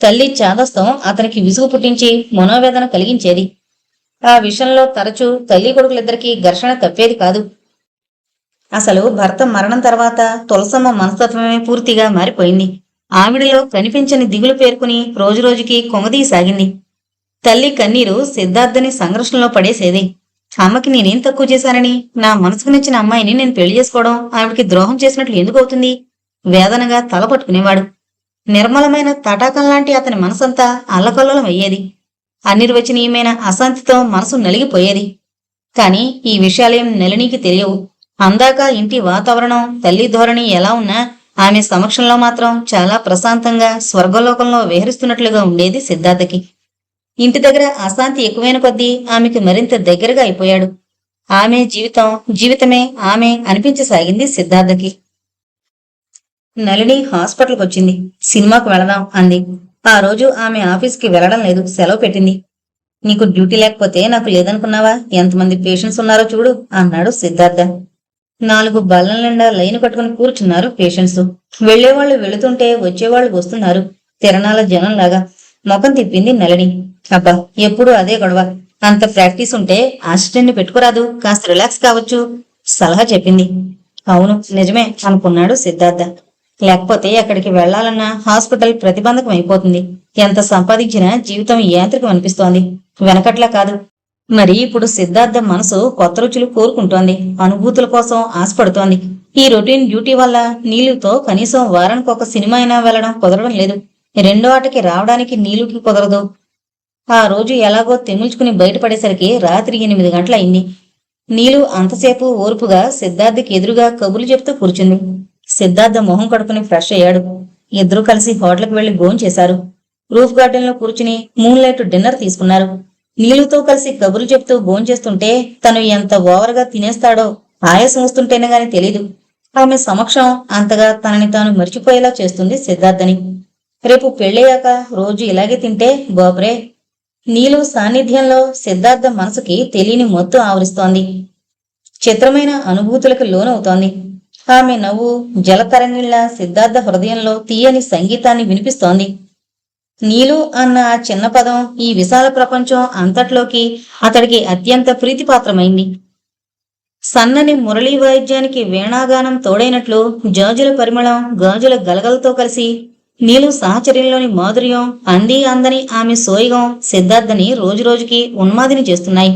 S1: తల్లి చాదస్తం అతనికి విసుగు పుట్టించి మనోవేదన కలిగించేది. ఆ విషయంలో తరచూ తల్లి కొడుకులిద్దరికీ ఘర్షణ తప్పేది కాదు. అసలు భర్త మరణం తర్వాత తులసమ్మ మనస్తత్వమే పూర్తిగా మారిపోయింది. ఆవిడలో కనిపించని దిగులు పేర్కొని రోజురోజుకి కొమదీసాగింది. తల్లి కన్నీరు సిద్ధార్థని సంఘర్షణలో పడేసేది. అమ్మకి నేనేం తక్కువ చేశానని, నా మనసుకు నచ్చిన అమ్మాయిని నేను పెళ్లి చేసుకోవడం ఆవిడికి ద్రోహం చేసినట్లు ఎందుకు అవుతుంది? వేదనగా తల పట్టుకునేవాడు. నిర్మలమైన తటాకంలాంటి అతని మనసంతా అల్లకల్లోలం అయ్యేది. అనిర్వచనీయమైన అశాంతితో మనసు నలిగిపోయేది. కాని ఈ విషయాలేం నళినికి తెలియవు. అందాక ఇంటి వాతావరణం, తల్లి ధోరణి ఎలా ఉన్నా ఆమె సమక్షంలో మాత్రం చాలా ప్రశాంతంగా స్వర్గలోకంలో విహరిస్తున్నట్లుగా ఉండేది సిద్ధార్థకి. ఇంటి దగ్గర అశాంతి ఎక్కువైన కొద్దీ ఆమెకు మరింత దగ్గరగా అయిపోయాడు. ఆమె జీవితమే ఆమె అనిపించసాగింది సిద్ధార్థకి. నళిని హాస్పిటల్కి వచ్చింది. సినిమాకు వెళదాం అంది. ఆ రోజు ఆమె ఆఫీస్కి వెళ్లడం లేదు, సెలవు పెట్టింది. నీకు డ్యూటీ లేకపోతే నాకు లేదనుకున్నావా? ఎంతమంది పేషెంట్స్ ఉన్నారో చూడు అన్నాడు సిద్ధార్థ. 4 బల్లల నిండా లైన్ కట్టుకుని కూర్చున్నారు పేషెంట్స్. వెళ్లేవాళ్లు వెళుతుంటే వచ్చేవాళ్లు వస్తున్నారు, తిరణాల జనంలాగా. ముఖం తిప్పింది నళిని. అబ్బా, ఎప్పుడు అదే గొడవ. అంత ప్రాక్టీస్ ఉంటే అసిస్టెంట్ ని పెట్టుకురాదు, కాస్త రిలాక్స్ కావచ్చు సలహా చెప్పింది. అవును, నిజమే అనుకున్నాడు సిద్ధార్థ. లేకపోతే ఎక్కడికి వెళ్లాలన్నా హాస్పిటల్ ప్రతిబంధకం అయిపోతుంది. ఎంత సంపాదించినా జీవితం యాంత్రికం అనిపిస్తోంది, వెనకట్లా కాదు. మరి ఇప్పుడు సిద్ధార్థ మనసు కొత్త రుచులు కోరుకుంటోంది, అనుభూతుల కోసం ఆశపడుతోంది. ఈ రొటీన్ డ్యూటీ వల్ల నీలుతో కనీసం వారానికి ఒక సినిమా అయినా వెళ్లడం కుదరడం లేదు. రెండో ఆటకి రావడానికి నీలుకి కుదరదు. ఆ రోజు ఎలాగో తెముల్చుకుని బయటపడేసరికి రాత్రి 8 గంటలయింది. నీలు అంతసేపు ఓర్పుగా సిద్ధార్థకి ఎదురుగా కబుర్లు చెప్తూ కూర్చుంది. సిద్ధార్థ మొహం కడుకుని ఫ్రెష్ అయ్యాడు. ఇద్దరూ కలిసి హోటల్కి వెళ్లి భోంచేశారు. రూఫ్ గార్డెన్ లో కూర్చుని మూన్ లైట్ డిన్నర్ తీసుకున్నారు. నీలుతో కలిసి కబుర్లు చెప్తూ భోంచేస్తుంటే తను ఎంత ఓవర్గా తినేస్తాడో ఆయాసం వస్తుంటేనే గాని తెలీదు. ఆమె సమక్షం అంతగా తనని తాను మర్చిపోయేలా చేస్తుంది సిద్ధార్థని. రేపు పెళ్ళయ్యాక రోజు ఇలాగే తింటే బాబరే. నీలు సాన్నిధ్యంలో సిద్ధార్థ మనసుకి తెలియని మొత్తు ఆవరిస్తోంది. చిత్రమైన అనుభూతులకు లోనవుతోంది. ఆమె నవ్వు జలతరంగిళ్ల సిద్ధార్థ హృదయంలో తీయని సంగీతాన్ని వినిపిస్తోంది. నీలు అన్న ఆ చిన్న పదం ఈ విశాల ప్రపంచం అంతట్లోకి అతడికి అత్యంత ప్రీతిపాత్రమైంది. సన్నని మురళీ వాయిద్యానికి వీణాగానం తోడైనట్లు జాజుల పరిమళం గాజుల గలగలతో కలిసి నీలు సాహచర్యంలోని మాధుర్యం, అంది అందని ఆమె సోయగం సిద్ధార్థని రోజురోజుకి ఉన్మాదిని చేస్తున్నాయి.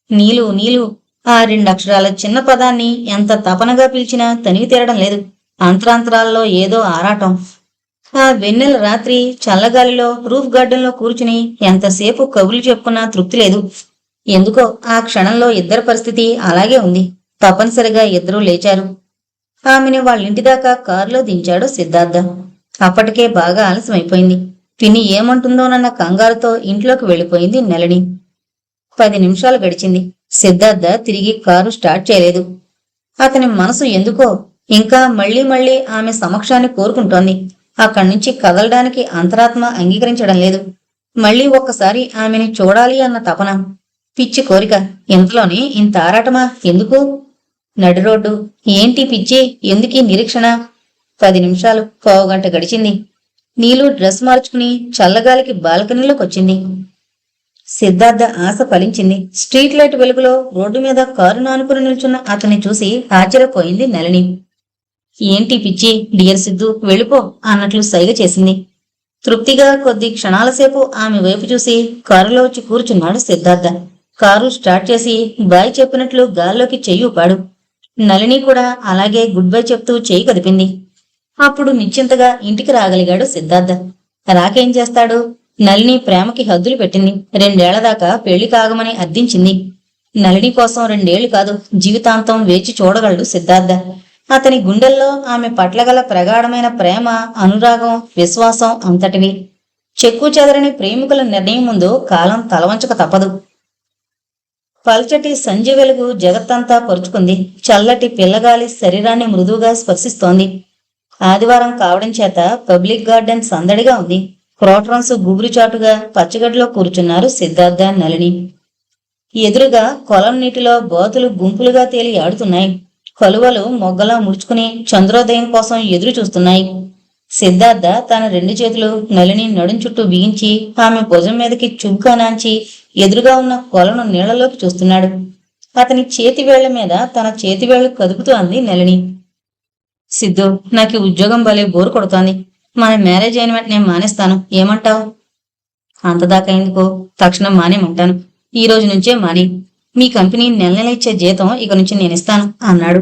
S1: నీలు నీలు ఆ 2 అక్షరాల చిన్న పదాన్ని ఎంత తపనగా పిలిచినా తనివి తీరడం లేదు. అంతరాంతరాల్లో ఏదో ఆరాటం. ఆ వెన్నెల రాత్రి చల్లగాలిలో రూఫ్ గార్డెన్ లో కూర్చుని ఎంతసేపు కబుర్లు చెప్పుకున్నా తృప్తి లేదు. ఎందుకో ఆ క్షణంలో ఇద్దరి పరిస్థితి అలాగే ఉంది. తప్పనిసరిగా ఇద్దరూ లేచారు. ఆమెని వాళ్ళింటి దాకా కారులో దించాడు సిద్ధార్థ. అప్పటికే బాగా ఆలస్యమైపోయింది. పిన్ని ఏమంటుందోనన్న కంగారుతో ఇంట్లోకి వెళ్లిపోయింది నళిని. 10 నిమిషాలు గడిచింది. సిద్ధార్థ తిరిగి కారు స్టార్ట్ చేయలేదు. అతని మనసు ఎందుకో ఇంకా మళ్లీ మళ్లీ ఆమె సమక్షాన్ని కోరుకుంటోంది. అక్కడి నుంచి కదలడానికి అంతరాత్మ అంగీకరించడం లేదు. మళ్లీ ఒక్కసారి ఆమెని చూడాలి అన్న తపన, పిచ్చి కోరిక. ఇంతలోనే ఇంత ఆరాటమా ఎందుకు? నడి రోడ్డు. ఏంటి పిచ్చి, ఎందుకీ నిరీక్షణ? 10 నిమిషాలు, పావుగంట గడిచింది. నీలు డ్రెస్ మార్చుకుని చల్లగాలికి బాల్కనీలోకి వచ్చింది. సిద్ధార్థ ఆశ ఫలించింది. స్ట్రీట్ లైట్ వెలుగులో రోడ్డు మీద కారు నానుకుని నిల్చున్న అతన్ని చూసి ఆశ్చర్యపోయింది నళిని. ఏంటి పిచ్చి, డియర్ సిద్ధు వెళ్ళిపో అన్నట్లు సైగ చేసింది. తృప్తిగా కొద్ది క్షణాల సేపు ఆమె వైపు చూసి కారులో వచ్చి కూర్చున్నాడు సిద్ధార్థ. కారు స్టార్ట్ చేసి బాయ్ చెప్పినట్లు గాల్లోకి చెయ్యి ఊపాడు. నళిని కూడా అలాగే గుడ్ బై చెప్తూ చెయ్యి కదిపింది. అప్పుడు నిశ్చింతగా ఇంటికి రాగలిగాడు సిద్ధార్థ. రాకేం చేస్తాడు? నళిని ప్రేమకి హద్దులు పెట్టింది. 2 ఏళ్ల దాకా పెళ్లి కాగమని అర్థించింది. నళిని కోసం 2 ఏళ్లు కాదు, జీవితాంతం వేచి చూడగలడు సిద్ధార్థ. అతని గుండెల్లో ఆమె పట్లగల ప్రగాఢమైన ప్రేమ, అనురాగం, విశ్వాసం అంతటివి. చెక్కు చెదరని ప్రేమికుల నిర్ణయం ముందు కాలం తలవంచక తప్పదు. పల్చటి సంధ్య వెలుగు జగత్తంతా పరుచుకుంది. చల్లటి పిల్లగాలి శరీరాన్ని మృదువుగా స్పర్శిస్తోంది. ఆదివారం కావడం చేత పబ్లిక్ గార్డెన్ సందడిగా ఉంది. క్రోటన్స్ గుబురుచాటుగా పచ్చగడ్డలో కూర్చున్నారు సిద్ధార్థ, నళిని. ఎదురుగా కొలం నీటిలో బాతులు గుంపులుగా తేలి ఆడుతున్నాయి. కలువలు మొగ్గలా ముడుచుకుని చంద్రోదయం కోసం ఎదురు చూస్తున్నాయి. సిద్ధార్థ తన 2 చేతులు నళిని నడుం చుట్టూ బిగించి ఆమె భుజం మీదకి చుగ్గా నాంచి ఎదురుగా ఉన్న కొలను నీళ్లలోకి చూస్తున్నాడు. అతని చేతివేళ్ల మీద తన చేతివేళ్లు కదుపుతూ అంది నళిని. సిద్ధు, నాకు ఉద్యోగం భలే బోరు కొడుతోంది. మన మ్యారేజ్ అయిన వెంటనే మానేస్తాను, ఏమంటావు? అంతదాకా ఎందుకో, తక్షణం మానేమంటాను. ఈ రోజు నుంచే మాని. మీ కంపెనీ నెల ఇచ్చే జీతం ఇక నుంచి నేనిస్తాను అన్నాడు.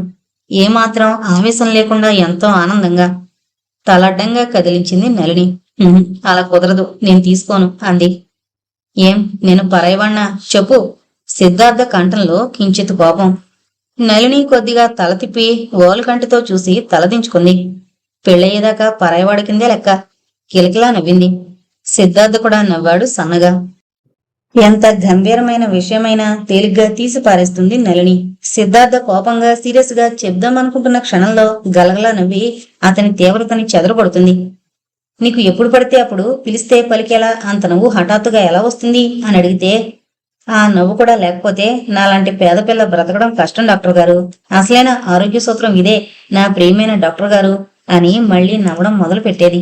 S1: ఏమాత్రం ఆవేశం లేకుండా ఎంతో ఆనందంగా. తలడ్డంగా కదిలించింది నళిని. అలా కుదరదు, నేను తీసుకోను అంది. ఏం, నేను పరాయివాణ్ణా? చెప్పు. సిద్ధార్థ కంఠంలో కించిత్ కోపం. నళిని కొద్దిగా తల తిప్పి ఓలుకంటితో చూసి తలదించుకుంది. పెళ్ళయ్యేదాకా పరాయివాడి కిందే లెక్క. కిలకిలా నవ్వింది. సిద్ధార్థ కూడా నవ్వాడు సన్నగా. ఎంత గంభీరమైన విషయమైనా తేలిగ్గా తీసి పారేస్తుంది నళిని. సిద్ధార్థ కోపంగా సీరియస్ గా చెప్దామనుకుంటున్న క్షణంలో గలగలా నవ్వి అతని తీవ్రతని చెదరగొడుతుంది. నీకు ఎప్పుడు పడితే అప్పుడు పిలిస్తే పలికేలా అంత నవ్వు హఠాత్తుగా ఎలా వస్తుంది అని అడిగితే, ఆ నవ్వు కూడా లేకపోతే నాలాంటి పేద పిల్ల బ్రతకడం కష్టం డాక్టర్ గారు. అసలైన ఆరోగ్య సూత్రం ఇదే నా ప్రియమైన డాక్టర్ గారు అని మళ్లీ నవ్వడం మొదలు పెట్టేది.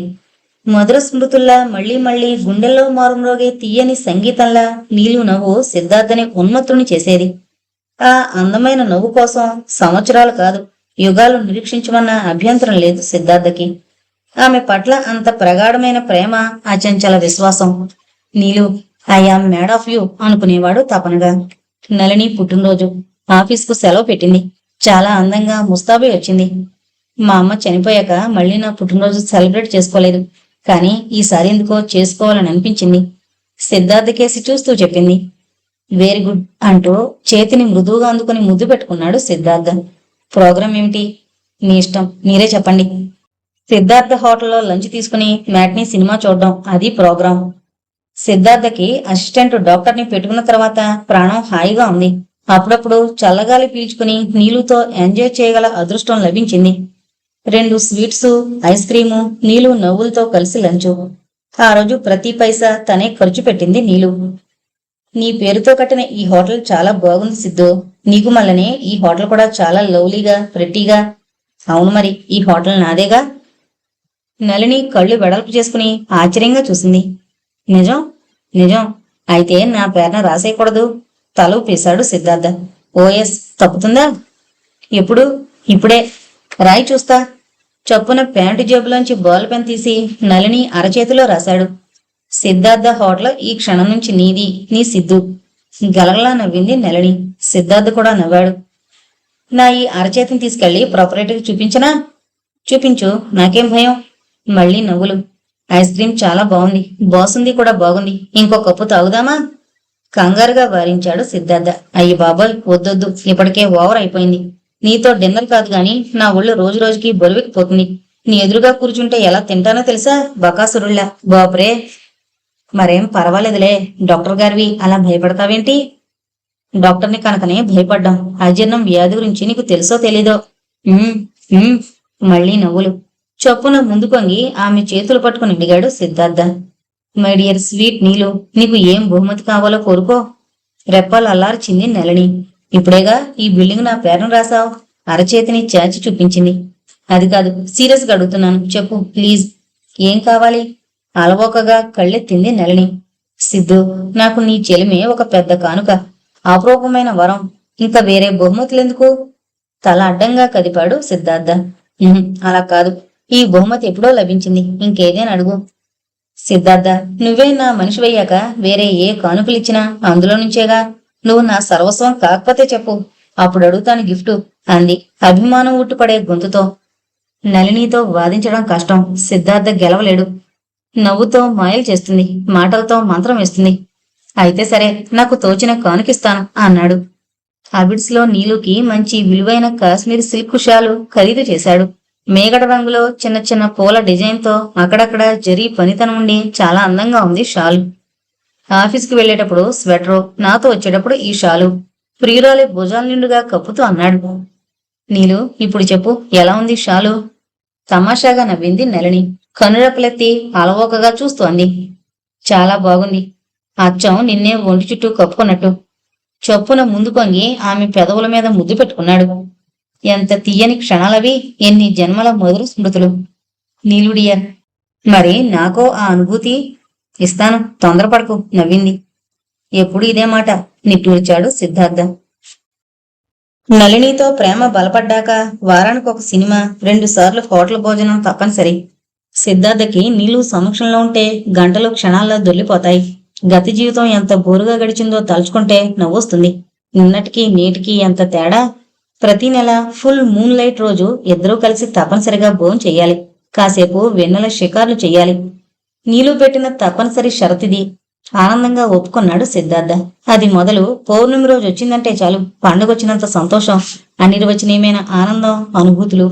S1: మధుర స్మృతుల్లా మళ్లీ మళ్లీ గుండెల్లో మారుమ్రోగే తీయని సంగీతంలా నీలు నవ్వు సిద్ధార్థని ఉన్మత్తుని చేసేది. ఆ అందమైన నవ్వు కోసం సంవత్సరాలు కాదు, యుగాలు నిరీక్షించమన్న అభ్యంతరం లేదు సిద్ధార్థకి. ఆమె పట్ల అంత ప్రగాఢమైన ప్రేమ, అచంచల విశ్వాసం. Neelu I am made of you అనుకునేవాడు తపనగా. నళిని పుట్టినరోజు. ఆఫీస్కు సెలవు పెట్టింది. చాలా అందంగా ముస్తాబై వచ్చింది. మా అమ్మ చనిపోయాక మళ్లీ నా పుట్టినరోజు సెలబ్రేట్ చేసుకోలేదు, కానీ ఈసారి ఎందుకో చేసుకోవాలని అనిపించింది. సిద్ధార్థ కేసి చూస్తూ చెప్పింది. వెరీ గుడ్ అంటూ చేతిని మృదువుగా అందుకుని ముద్దు పెట్టుకున్నాడు సిద్ధార్థ. ప్రోగ్రాం ఏమిటి? మీ ఇష్టం, మీరే చెప్పండి. సిద్ధార్థ హోటల్లో లంచ్ తీసుకుని మ్యాట్నీ సినిమా చూడడం, అది ప్రోగ్రాం. సిద్ధార్థకి అసిస్టెంట్ డాక్టర్ని పెట్టుకున్న తర్వాత ప్రాణం హాయిగా ఉంది. అప్పుడప్పుడు చల్లగాలి పీల్చుకుని నీలుతో ఎంజాయ్ చేయగల అదృష్టం లభించింది. 2 స్వీట్స్, ఐస్ క్రీము, నీలు నవ్వులతో కలిసి లంచు. ఆ రోజు ప్రతి పైసా తనే ఖర్చు పెట్టింది నీలు. నీ పేరుతో కట్టిన ఈ హోటల్ చాలా బాగుంది సిద్ధు. నీకు మళ్ళనే ఈ హోటల్ కూడా చాలా లవ్లీగా, ప్రెట్టీగా. అవును మరి, ఈ హోటల్ నాదేగా. నళిని కళ్ళు వెడల్పు చేసుకుని ఆశ్చర్యంగా చూసింది. నిజం? నిజం. అయితే నా పేరున రాసేయకూడదు? తల ఊపేశాడు సిద్ధార్థ. ఓఎస్, తప్పుతుందా? ఎప్పుడు? ఇప్పుడే. రాయి చూస్తా. చప్పున ప్యాంటు జేబులోంచి బాల్ పెన్ తీసి నళిని అరచేతిలో రాశాడు. సిద్ధార్థ హోటల్ ఈ క్షణం నుంచి నీది, నీ సిద్ధు. గలగలా నవ్వింది నళిని. సిద్ధార్థ కూడా నవ్వాడు. నా ఈ అరచేతిని తీసుకెళ్లి ప్రొపరేటర్కి చూపించనా? చూపించు, నాకేం భయం. మళ్లీ నవ్వులు. ఐస్ క్రీం చాలా బాగుంది, బాసుంది కూడా బాగుంది. ఇంకో కప్పు తాగుదామా? కంగారుగా వారించాడు సిద్ధార్థ. అయ్యి బాబాయ్, వద్దొద్దు, ఇప్పటికే ఓవర్ అయిపోయింది. నీతో డిన్నర్ కాదు గాని నా ఒళ్ళు రోజు రోజుకి బరువెక్కిపోతుంది. నీ ఎదురుగా కూర్చుంటే ఎలా తింటానో తెలుసా? బకాసురుళ్ళా. బాపురే. మరేం పర్వాలేదులే, డాక్టర్ గారివి అలా భయపడతావేంటి? డాక్టర్ని కనుకనే భయపడ్డాం. అజీర్ణం వ్యాధి గురించి నీకు తెలుసో తెలీదో? మళ్లీ నవ్వులు. చొప్పున ముందుకొంగి ఆమె చేతులు పట్టుకుని అడిగాడు సిద్ధార్థ. మై డియర్ స్వీట్ నీలు, నీకు ఏం బహుమతి కావాలో కోరుకో. రెప్పలు అల్లార్చింది నళిని. ఇప్పుడేగా ఈ బిల్డింగ్ నా పేరును రాసావు. అరచేతిని చాచి చూపించింది. అది కాదు, సీరియస్ గా అడుగుతున్నాను, చెప్పు ప్లీజ్. ఏం కావాలి? అలవోకగా కళ్ళెత్తింది నళిని. సిద్ధు, నాకు నీ చెలిమే ఒక పెద్ద కానుక, అపరూపమైన వరం. ఇంకా వేరే బహుమతులెందుకు? తల అడ్డంగా కదిపాడు సిద్ధార్థ. అలా కాదు, ఈ బహుమతి ఎప్పుడో లభించింది, ఇంకేదేని అడుగు. సిద్ధార్థ, నువ్వే నా మనిషివయ్యాక వేరే ఏ కానుకలిచ్చినా అందులో నుంచేగా. నువ్వు నా సర్వస్వం కాకపోతే చెప్పు, అప్పుడు అడుగుతాను గిఫ్టు అంది అభిమానం ఉట్టుపడే గొంతుతో. నళినితో వాదించడం కష్టం. సిద్ధార్థ గెలవలేడు. నవ్వుతో మాయలు చేస్తుంది, మాటలతో మంత్రం వేస్తుంది. అయితే సరే, నాకు తోచిన కానుకిస్తాను అన్నాడు. అబిడ్స్ లో నీలుకి మంచి విలువైన కాశ్మీర్ సిల్క్ షాలు ఖరీదు చేశాడు. మేగడ రంగులో చిన్న చిన్న పూల డిజైన్తో అక్కడక్కడ జరీ పనితనం ఉండి చాలా అందంగా ఉంది షాలు. ఆఫీస్కి వెళ్లేటప్పుడు స్వెటరు, నాతో వచ్చేటప్పుడు ఈ షాలు. ప్రియురాలి భుజాల నిండుగా కప్పుతూ అన్నాడు. నీలు, ఇప్పుడు చెప్పు, ఎలా ఉంది షాలు? తమాషాగా నవ్వింది నళిని. కనురెప్పలెత్తి అలవోకగా చూస్తూ అంది. చాలా బాగుంది, అచ్చం నిన్నే ఒంటి చుట్టూ కప్పుకున్నట్టు. చొప్పున ముందు కొంగి ఆమె పెదవుల మీద ముద్దు పెట్టుకున్నాడు. ఎంత తీయని క్షణాలవి, ఎన్ని జన్మల మధుర స్మృతులు. నీలుడియర్, మరి నాకో ఆ అనుభూతి ఇస్తాను, తొందరపడకు నవ్వింది. ఎప్పుడు ఇదే మాట నిట్టూర్చాడు సిద్ధార్థ. నళినితో ప్రేమ బలపడ్డాక వారానికి ఒక సినిమా, 2 సార్లు హోటల్ భోజనం తప్పనిసరి. సిద్ధార్థకి నీలు సమక్షంలో ఉంటే గంటలు క్షణాల్లో దొల్లిపోతాయి. గత జీవితం ఎంత బోరుగా గడిచిందో తలుచుకుంటే నవ్వొస్తుంది. నిన్నటికి నేటికి ఎంత తేడా. ప్రతి నెల ఫుల్ మూన్ లైట్ రోజు ఇద్దరూ కలిసి తప్పనిసరిగా భోజనం చెయ్యాలి. కాసేపు వెన్నెల షికార్లు చెయ్యాలి. నీలు పెట్టిన తప్పనిసరి షరతిది. ఆనందంగా ఒప్పుకున్నాడు సిద్ధార్థ. అది మొదలు పౌర్ణమి రోజు వచ్చిందంటే చాలు, పండుగొచ్చినంత సంతోషం, అనిర్వచనీయమైన ఆనందం, అనుభూతులు.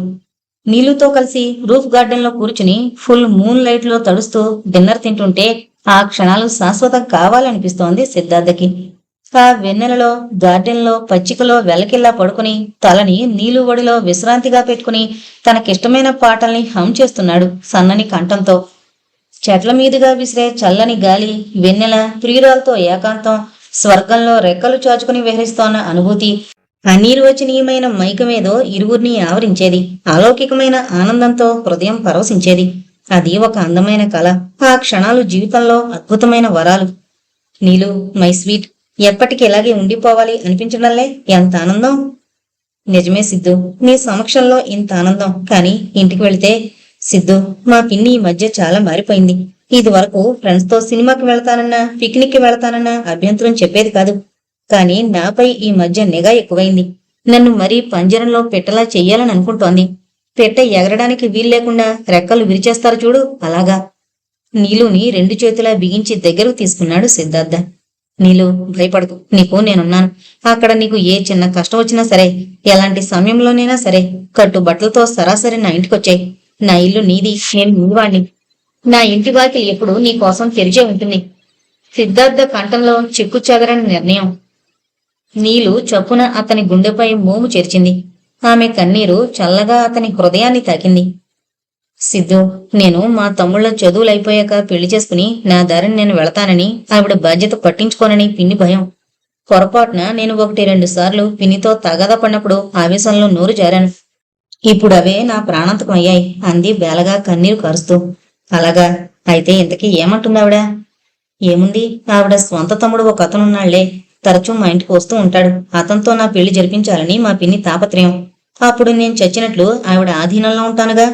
S1: నీలుతో కలిసి రూఫ్ గార్డెన్ లో కూర్చుని ఫుల్ మూన్ లైట్ లో తడుస్తూ డిన్నర్ తింటుంటే ఆ క్షణాలు శాశ్వతం కావాలనిపిస్తోంది సిద్ధార్థకి. ఆ వెన్నెలలో, గార్డెన్లో, పచ్చికలో వెలకిల్లా పడుకుని తలని నీలు ఒడిలో విశ్రాంతిగా పెట్టుకుని తనకిష్టమైన పాటల్ని హమ్ చేస్తున్నాడు సన్నని కంఠంతో. చెట్ల మీదుగా విసిరే చల్లని గాలి, వెన్నెల, ప్రియురాలతో ఏకాంతం, స్వర్గంలో రెక్కలు చాచుకుని విహరిస్తోన్న అనుభూతి, అనిర్వచనీయమైన మైకమేదో ఇరువురిని ఆవరించేది. అలౌకికమైన ఆనందంతో హృదయం పరవశించేది. అది ఒక అందమైన కళ. ఆ క్షణాలు జీవితంలో అద్భుతమైన వరాలు. నీలు, మై స్వీట్, ఎప్పటికి ఇలాగే ఉండిపోవాలి అనిపించడంలే. ఎంత ఆనందం! నిజమే సిద్ధు, నీ సమక్షంలో ఇంత ఆనందం. కానీ ఇంటికి వెళితే సిద్ధు, మా పిన్ని ఈ మధ్య చాలా మారిపోయింది. ఇది వరకు ఫ్రెండ్స్ తో సినిమాకి వెళతానన్నా, పిక్నిక్ కి వెళతానన్నా అభ్యంతరం చెప్పేది కాదు. కానీ నాపై ఈ మధ్య నిఘా ఎక్కువైంది. నన్ను మరీ పంజరంలో పెట్టలా చెయ్యాలని అనుకుంటోంది. పెట్ట ఎగరడానికి వీల్లేకుండా రెక్కలు విరిచేస్తారు చూడు, అలాగా. నీలుని రెండు చేతులా బిగించి దగ్గరకు తీసుకున్నాడు సిద్ధార్థ. నీలు, భయపడకు, నీకు నేనున్నాను. అక్కడ నీకు ఏ చిన్న కష్టం వచ్చినా సరే, ఎలాంటి సమయంలోనైనా సరే, కట్టు బట్టలతో సరాసరి నా ఇంటికొచ్చాయి. నా ఇల్లు నీది, నేను నీవాణ్ణి. నా ఇంటి వాకిలి ఎప్పుడు నీ కోసం తెరిచే ఉంటుంది. సిద్ధార్థ కంఠంలో చిక్కు చెదరని నిర్ణయం. నీలు చప్పున అతని గుండెపై మోము చేర్చింది. ఆమె కన్నీరు చల్లగా అతని హృదయాన్ని తాకింది. సిద్ధు, నేను మా తమ్ముళ్ళ చదువులైపోయాక పెళ్లి చేసుకుని నా దారిని నేను వెళతానని, ఆవిడ బాధ్యత పట్టించుకోనని పిన్ని భయం. పొరపాటున నేను 1-2 సార్లు పిన్నితో తగాదా పడినప్పుడు ఆవేశంలో నోరు జారాను. ఇప్పుడు అవే నా ప్రాణాంతకం అయ్యాయి అంది బేలగా కన్నీరు కారుస్తూ. అలాగా, అయితే ఇంతకీ ఏమంటుందావిడ? ఏముంది, ఆవిడ స్వంత తమ్ముడు ఒక అతనున్నాళ్లే, తరచూ మా ఇంటికి వస్తూ ఉంటాడు. అతనితో నా పెళ్లి జరిపించాలని మా పిన్ని తాపత్రయం. అప్పుడు నేను చచ్చినట్లు ఆవిడ ఆధీనంలో ఉంటానుగా.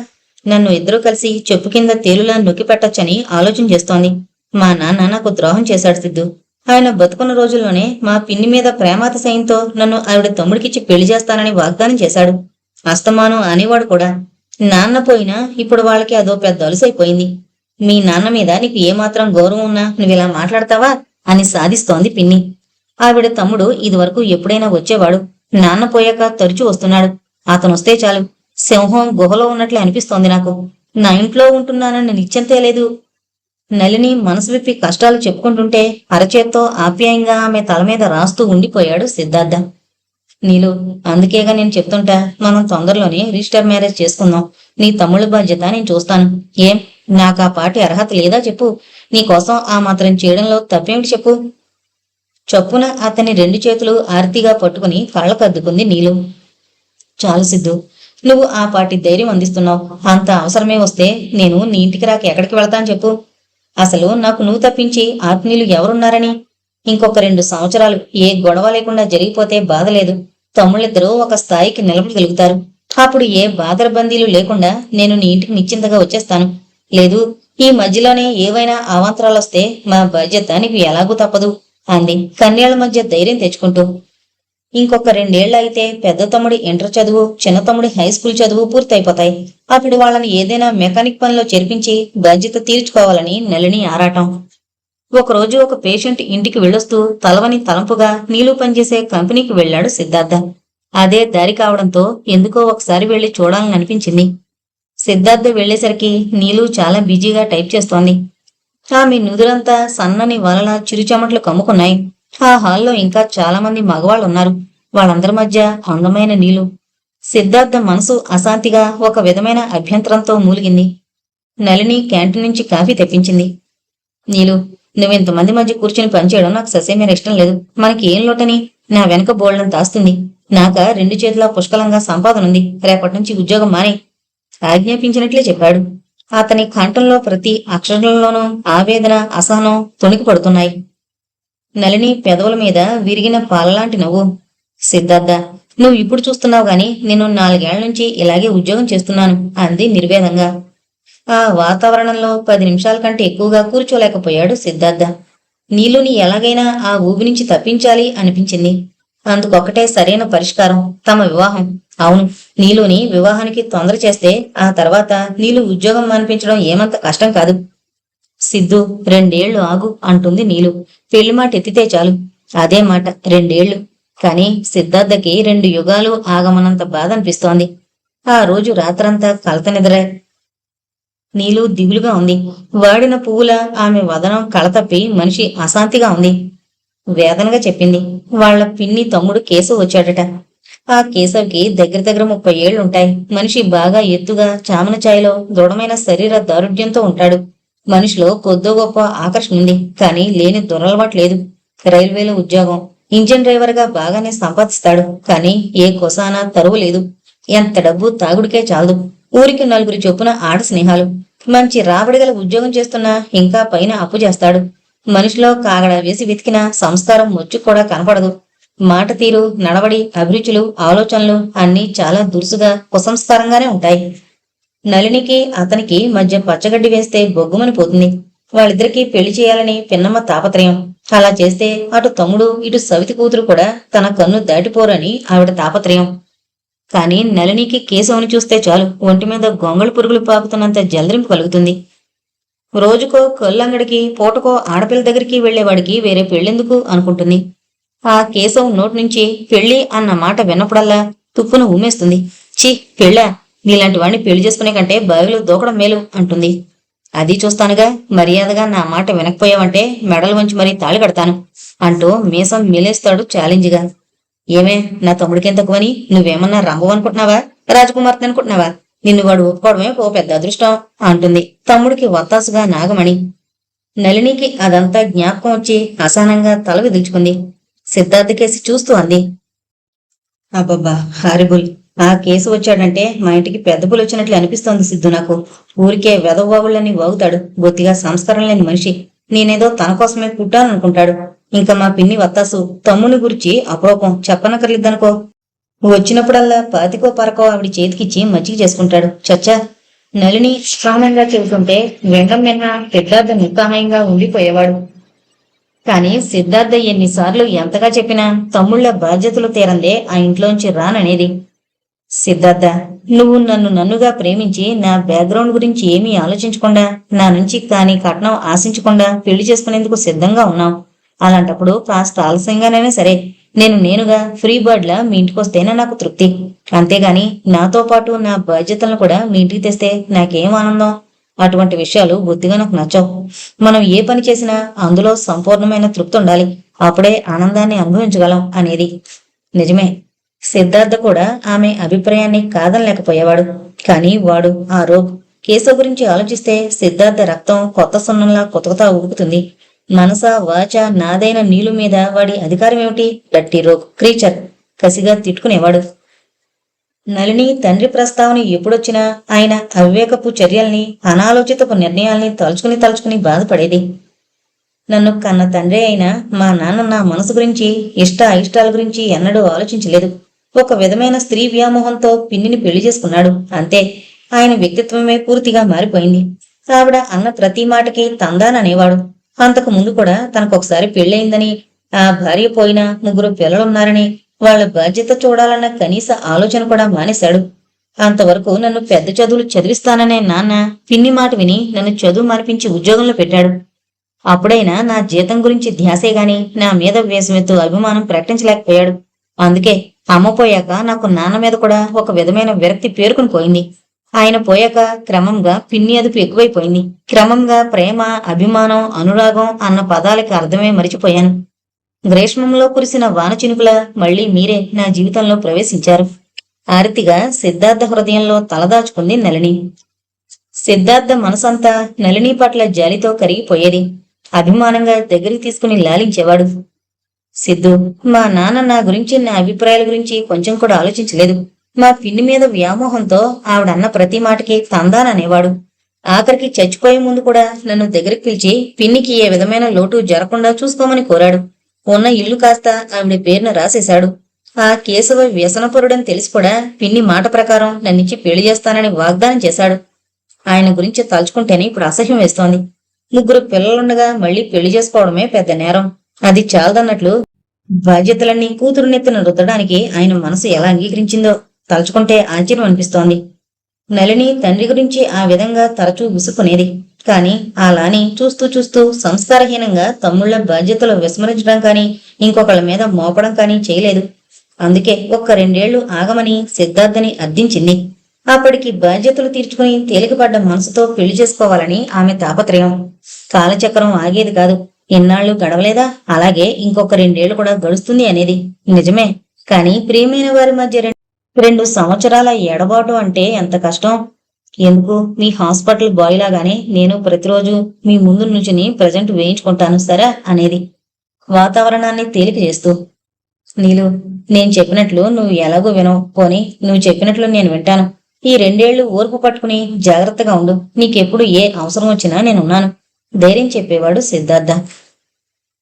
S1: నన్ను ఇద్దరూ కలిసి చెప్పు కింద తేలులా నొక్కి పెట్టొచ్చని ఆలోచన చేస్తోంది. మా నాన్న నాకు ద్రోహం చేశాడు సిద్ధు. ఆయన బతుకున్న రోజుల్లోనే మా పిన్ని మీద ప్రేమాతిశయంతో నన్ను ఆవిడ తమ్ముడికిచ్చి పెళ్లి చేస్తానని వాగ్దానం చేశాడు. అస్తమానం అనేవాడు కూడా. నాన్న పోయినా ఇప్పుడు వాళ్ళకి అదో పెద్ద అలుసైపోయింది. మీ నాన్న మీద నీకు ఏమాత్రం గౌరవం ఉన్నా నువ్విలా మాట్లాడతావా అని సాధిస్తోంది పిన్ని. ఆవిడ తమ్ముడు ఇదివరకు ఎప్పుడైనా వచ్చేవాడు. నాన్న పోయాక తరచూ వస్తున్నాడు. అతనొస్తే చాలు, సింహం గుహలో ఉన్నట్లే అనిపిస్తోంది నాకు. నా ఇంట్లో ఉంటున్నానన్న నిశ్చింతే లేదు. నలిని మనసు విప్పి కష్టాలు చెప్పుకుంటుంటే అరచేత్తో ఆప్యాయంగా ఆమె తల మీద రాస్తూ ఉండిపోయాడు సిద్ధార్థ. నీలు, అందుకేగా నేను చెప్తుంటా, మనం తొందరలోనే రిజిస్టర్ మ్యారేజ్ చేసుకుందాం. నీ తమ్ముళ్ళ బాధ్యత నేను చూస్తాను. ఏం, నాకు ఆ పాటి అర్హత లేదా చెప్పు? నీకోసం ఆ మాత్రం చేయడంలో తప్పేమిటి చెప్పు? చప్పున అతని 2 చేతులు ఆర్తిగా పట్టుకుని కళ్ళకద్దుకుంది నీలు. చాలు సిద్ధు, నువ్వు ఆ పాటి ధైర్యం అందిస్తున్నావు. అంత అవసరమే వస్తే నేను నీ ఇంటికి రాక ఎక్కడికి వెళతాను చెప్పు? అసలు నాకు నువ్వు తప్పించి ఆత్మీయులు ఎవరున్నారని? ఇంకొక 2 సంవత్సరాలు ఏ గొడవ లేకుండా జరిగిపోతే బాధలేదు. తమ్ముళ్ళిద్దరూ ఒక స్థాయికి నిలబడగలుగుతారు. అప్పుడు ఏ బాదరబందీలు లేకుండా నేను నీ ఇంటికి నిశ్చింతగా వచ్చేస్తాను. లేదు, ఈ మధ్యలోనే ఏవైనా అవాంతరాలొస్తే మా బాధ్యత నీకు ఎలాగూ తప్పదు అంది కన్యల మధ్య ధైర్యం తెచ్చుకుంటూ. ఇంకొక 2 ఏళ్లు అయితే పెద్ద తమ్ముడి ఇంటర్ చదువు, చిన్న తమ్ముడి హై స్కూల్ చదువు పూర్తయిపోతాయి. అప్పుడు వాళ్ళని ఏదైనా మెకానిక్ పనిలో చేర్పించి బాధ్యత తీర్చుకోవాలని నళిని ఆరాటం. ఒకరోజు ఒక పేషెంట్ ఇంటికి వెళ్ళొస్తూ తలవని తలంపుగా నీలు పనిచేసే కంపెనీకి వెళ్లాడు సిద్ధార్థ. అదే దారి కావడంతో ఎందుకో ఒకసారి వెళ్లి చూడాలని అనిపించింది. సిద్ధార్థ వెళ్లేసరికి నీలు చాలా బిజీగా టైప్ చేస్తోంది. ఆమె నుదురంతా సన్నని వలల చిరుచెమట్లు కమ్ముకున్నాయి. ఆ హాల్లో ఇంకా చాలా మంది మగవాళ్ళున్నారు. వాళ్ళందరి మధ్య అందమైన నీలు. సిద్ధార్థ మనసు అశాంతిగా ఒక విధమైన అభ్యంతరంతో మూలిగింది. నళిని క్యాంటీన్ నుంచి కాఫీ తెప్పించింది. నీలు, నువ్వెంతమంది మధ్య కూర్చుని పనిచేయడం నాకు ససేమీర ఇష్టం లేదు. మనకి ఏం లోటని? నా వెనక బోల్డని దాస్తుంది. నాక 2 చేతుల పుష్కలంగా సంపాదనుంది. రేపటి నుంచి ఉద్యోగం మానే ఆజ్ఞాపించినట్లే చెప్పాడు. అతని కంఠంలో ప్రతి అక్షరంలోనూ ఆవేదన, అసహనం తొణికి పడుతున్నాయి. నళిని పెదవుల మీద విరిగిన పాలలాంటి నవ్వు. సిద్ధార్థ, నువ్వు ఇప్పుడు చూస్తున్నావు గాని నేను 4 ఏళ్ల నుంచి ఇలాగే ఉద్యోగం చేస్తున్నాను అంది నిర్వేదంగా. ఆ వాతావరణంలో 10 నిమిషాల కంటే ఎక్కువగా కూర్చోలేకపోయాడు సిద్ధార్థ. నీలుని ఎలాగైనా ఆ ఊబి నుంచి తప్పించాలి అనిపించింది. అందుకొక్కటే సరైన పరిష్కారం, తమ వివాహం. అవును, నీలుని వివాహానికి తొందర చేస్తే ఆ తర్వాత నీలు ఉద్యోగం మానిపించడం ఏమంత కష్టం కాదు. సిద్ధు, 2 ఏళ్లు ఆగు అంటుంది నీలు. పెళ్లి మాట ఎత్తితే చాలు. అదే మాట, 2 ఏళ్లు. కాని సిద్ధార్థకి 2 యుగాలు ఆగమనంత బాధ అనిపిస్తోంది. ఆ రోజు రాత్రంతా కలత నిద్ర. నీలు దిగులుగా ఉంది. వాడిన పువ్వుల ఆమె వదనం కళతప్పి మనిషి అశాంతిగా ఉంది. వేదనగా చెప్పింది. వాళ్ళ పిన్ని తమ్ముడు కేశవ్ వచ్చాడట. ఆ కేశవ్కి దగ్గర దగ్గర 30 ఏళ్లుంటాయి. మనిషి బాగా ఎత్తుగా చామన ఛాయలో దృఢమైన శరీర దారుఢ్యంతో ఉంటాడు. మనిషిలో కొద్దో గొప్ప ఆకర్షణ ఉంది, కానీ లేని దురలవాటు లేదు. రైల్వేలో ఉద్యోగం, ఇంజిన్ డ్రైవర్ గా బాగానే సంపాదిస్తాడు, కానీ ఏ కొసానా తరువు లేదు. ఎంత డబ్బు తాగుడికే చాలదు. ఊరికి 4 చొప్పున ఆడ స్నేహాలు. మంచి రాబడిగల ఉద్యోగం చేస్తున్నా ఇంకా పైన అప్పు చేస్తాడు. మనిషిలో కాగడ వేసి వెతికిన సంస్కారం ముచ్చు కూడా కనపడదు. మాట తీరు, నడవడి, అభిరుచులు, ఆలోచనలు అన్నీ చాలా దురుసుగా కుసంస్కారంగానే ఉంటాయి. నళినికి అతనికి మధ్య పచ్చగడ్డి వేస్తే బొగ్గుమని పోతుంది. వాళ్ళిద్దరికీ పెళ్లి చేయాలని పిన్నమ్మ తాపత్రయం. అలా చేస్తే అటు తమ్ముడు ఇటు సవితి కూతురు కూడా తన కన్ను దాటిపోరని ఆవిడ తాపత్రయం. కానీ నళినికి కేశవుని చూస్తే చాలు ఒంటి మీద గొంగళి పురుగులు పాకుతున్నంత జలరింపు కలుగుతుంది. రోజుకో కళ్ళంగడికి, పూటకో ఆడపిల్ల దగ్గరికి వెళ్లేవాడికి వేరే పెళ్ళెందుకు అనుకుంటుంది. ఆ కేశవ్ నోటి నుంచి పెళ్లి అన్న మాట విన్నప్పుడల్లా తుప్పును ఉమ్మేస్తుంది. ఛీ, పెళ్ళా? నీలాంటి వాడిని పెళ్లి చేసుకునే కంటే బావిలో దూకడం మేలు అంటుంది. అది చూస్తానుగా, మర్యాదగా నా మాట వినకపోయావంటే మెడలు వంచి మరీ తాళి కడతాను అంటూ మీసం మిలేస్తాడు ఛాలెంజ్గా. ఏమే, నా తమ్ముడికేం తక్కువని? నువ్వేమన్నా రంభం అనుకుంటున్నావా, రాజకుమార్తె అనుకుంటున్నావా? నిన్ను వాడు ఒప్పుకోవడమే ఓ పెద్ద అదృష్టం అంటుంది తమ్ముడికి వత్తాసుగా నాగమణి. నళినికి అదంతా జ్ఞాపకం వచ్చి అసహనంగా తల విదిల్చుకుంది. సిద్ధార్థ కేసి చూస్తూ అంది. అబ్బబ్బా, హారిబుల్. ఆ కేసు వచ్చాడంటే మా ఇంటికి పెద్ద పులు వచ్చినట్లు అనిపిస్తోంది సిద్ధు. నాకు ఊరికే వెదవాగుళ్ళని వాగుతాడు. బొత్తిగా సంస్కారం లేని మనిషి. నేనేదో తన కోసమే పుట్టాననుకుంటాడు. ఇంకా మా పిన్ని వత్తాసు తమ్ముని గురించి అపోపం చెప్పనక్కర్లేదనుకో. వచ్చినప్పుడల్లా పాతికో పరకో ఆవిడ చేతికిచ్చి మజ్జిగ చేసుకుంటాడు. చచ్చా. నళిని శ్రామంగా చెబుతుంటే వెండం విన్న సిద్ధార్థ నిస్సహాయంగా ఉండిపోయేవాడు. కాని సిద్ధార్థ ఎన్నిసార్లు ఎంతగా చెప్పినా తమ్ముళ్ల బాధ్యతలు తీరందే ఆ ఇంట్లోంచి రాననేది. సిద్ధార్థ, నువ్వు నన్నుగా ప్రేమించి నా బ్యాక్గ్రౌండ్ గురించి ఏమీ ఆలోచించకుండా, నా నుంచి కాని కట్నం ఆశించకుండా పెళ్లి చేసుకునేందుకు సిద్ధంగా ఉన్నావు. అలాంటప్పుడు కాస్త ఆలస్యంగానైనా సరే నేనుగా ఫ్రీ బర్డ్ లా మీ ఇంటికి వస్తేనే నాకు తృప్తి. అంతేగాని నాతో పాటు నా బాధ్యతలను కూడా మీ ఇంటికి తెస్తే నాకేం ఆనందం? అటువంటి విషయాలు బొత్తిగా నాకు నచ్చవు. మనం ఏ పని చేసినా అందులో సంపూర్ణమైన తృప్తి ఉండాలి. అప్పుడే ఆనందాన్ని అనుభవించగలం అనేది. నిజమే. సిద్ధార్థ కూడా ఆమె అభిప్రాయాన్ని కాదనలేకపోయేవాడు. కానీ వాడు ఆ రోగ్ కేశవ్ గురించి ఆలోచిస్తే సిద్ధార్థ రక్తం కొత్త సున్నంలా కొతకొతా ఊగుతుంది. మనస వాచ నాదైన నీలు మీద వాడి అధికారం ఏమిటి? డట్టి రోగ్ క్రీచర్ కసిగా తిట్టుకునేవాడు. నళిని తండ్రి ప్రస్తావన ఎప్పుడొచ్చినా ఆయన అవివేకపు చర్యల్ని, అనాలోచితపు నిర్ణయాల్ని తలుచుకుని బాధపడేది. నన్ను కన్న తండ్రి అయినా మా నాన్న నా మనసు గురించి, ఇష్ట అయిష్టాల గురించి ఎన్నడూ ఆలోచించలేదు. ఒక విధమైన స్త్రీ వ్యామోహంతో పిన్నిని పెళ్లి చేసుకున్నాడు, అంతే. ఆయన వ్యక్తిత్వమే పూర్తిగా మారిపోయింది. ఆవిడ అన్న ప్రతి మాటకి తందాననేవాడు. అంతకు ముందు కూడా తనకొకసారి పెళ్ళయిందని, ఆ భార్య పోయినా 3 పిల్లలున్నారని, వాళ్ల బాధ్యత చూడాలన్న కనీస ఆలోచన కూడా మానేశాడు. అంతవరకు నన్ను పెద్ద చదువులు చదివిస్తాననే నాన్న పిన్ని మాట విని నన్ను చదువు మానిపించి ఉద్యోగంలో పెట్టాడు. అప్పుడైనా నా జీతం గురించి ధ్యాసే గాని నా మీద వేసమెత్తు అభిమానం ప్రకటించలేకపోయాడు. అందుకే అమ్మ పోయాక నాకు నాన్న మీద కూడా ఒక విధమైన విరక్తి పేరుకుని పోయింది. ఆయన పోయాక క్రమంగా పిన్ని అదుపు ఎక్కువైపోయింది. క్రమంగా ప్రేమ, అభిమానం, అనురాగం అన్న పదాలకి అర్థమే మరిచిపోయాను. గ్రీష్మంలో కురిసిన వాన చినుకుల మళ్లీ మీరే నా జీవితంలో ప్రవేశించారు. ఆర్తిగా సిద్ధార్థ హృదయంలో తలదాచుకుంది నళిని. సిద్ధార్థ మనసంతా నళిని పట్ల జాలితో కరిగిపోయేది. అభిమానంగా దగ్గరికి తీసుకుని లాలించేవాడు. సిద్ధు, మా నాన్న నా గురించి, నా అభిప్రాయాల గురించి కొంచెం కూడా ఆలోచించలేదు. మా పిన్ని మీద వ్యామోహంతో ఆవిడన్న ప్రతి మాటకి తందాననేవాడు. ఆఖరికి చచ్చిపోయే ముందు కూడా నన్ను దగ్గరికి పిలిచి పిన్నికి ఏ విధమైన లోటు జరగకుండా చూసుకోమని కోరాడు. ఉన్న ఇల్లు కాస్త ఆవిడ పేరున రాసేశాడు. ఆ కేశవ వ్యసనపరుడని తెలిసి కూడా పిన్ని మాట ప్రకారం నన్నిచ్చి పెళ్లి చేస్తానని వాగ్దానం చేశాడు. ఆయన గురించి తలుచుకుంటేనే ఇప్పుడు అసహ్యం వేస్తోంది. 3 పిల్లలుండగా మళ్లీ పెళ్లి చేసుకోవడమే పెద్ద నేరం. అది చాలదన్నట్లు బాధ్యతలన్నీ కూతురునెత్తిన రుద్దడానికి ఆయన మనసు ఎలా అంగీకరించిందో తలుచుకుంటే ఆశ్చర్యం అనిపిస్తోంది. నళిని తండ్రి గురించి ఆ విధంగా తరచూ విసుక్కునేది. కాని అలాని చూస్తూ సంస్కారహీనంగా తమ్ముళ్ల బాధ్యతలు విస్మరించడం కానీ, ఇంకొకళ్ళ మీద మోపడం కానీ చేయలేదు. అందుకే 1-2 ఏళ్లు ఆగమని సిద్ధార్థని అర్థించింది. అప్పటికి బాధ్యతలు తీర్చుకుని తేలికపడ్డ మనసుతో పెళ్లి చేసుకోవాలని ఆమె తాపత్రయం. కాలచక్రం ఆగేది కాదు. ఎన్నాళ్ళు గడవలేదా, అలాగే ఇంకొక 2 ఏళ్లు కూడా గడుస్తుంది అనేది నిజమే. కాని ప్రియమైన వారి మధ్య 2 సంవత్సరాల ఎడబాటు అంటే ఎంత కష్టం. ఎందుకు, మీ హాస్పిటల్ బాయ్ లాగానే నేను ప్రతిరోజు మీ ముందు నుంచుని ప్రజెంట్ వేయించుకుంటాను సరే అనేది వాతావరణాన్ని తేలిక చేస్తూ. నీలు, నేను చెప్పినట్లు నువ్వు ఎలాగో వినవు, పోని నువ్వు చెప్పినట్లు నేను వింటాను. ఈ 2 ఏళ్లు ఓర్పు పట్టుకుని జాగ్రత్తగా ఉండు. నీకెప్పుడు ఏ అవసరం వచ్చినా నేనున్నాను, ధైర్యం చెప్పేవాడు సిద్ధార్థ.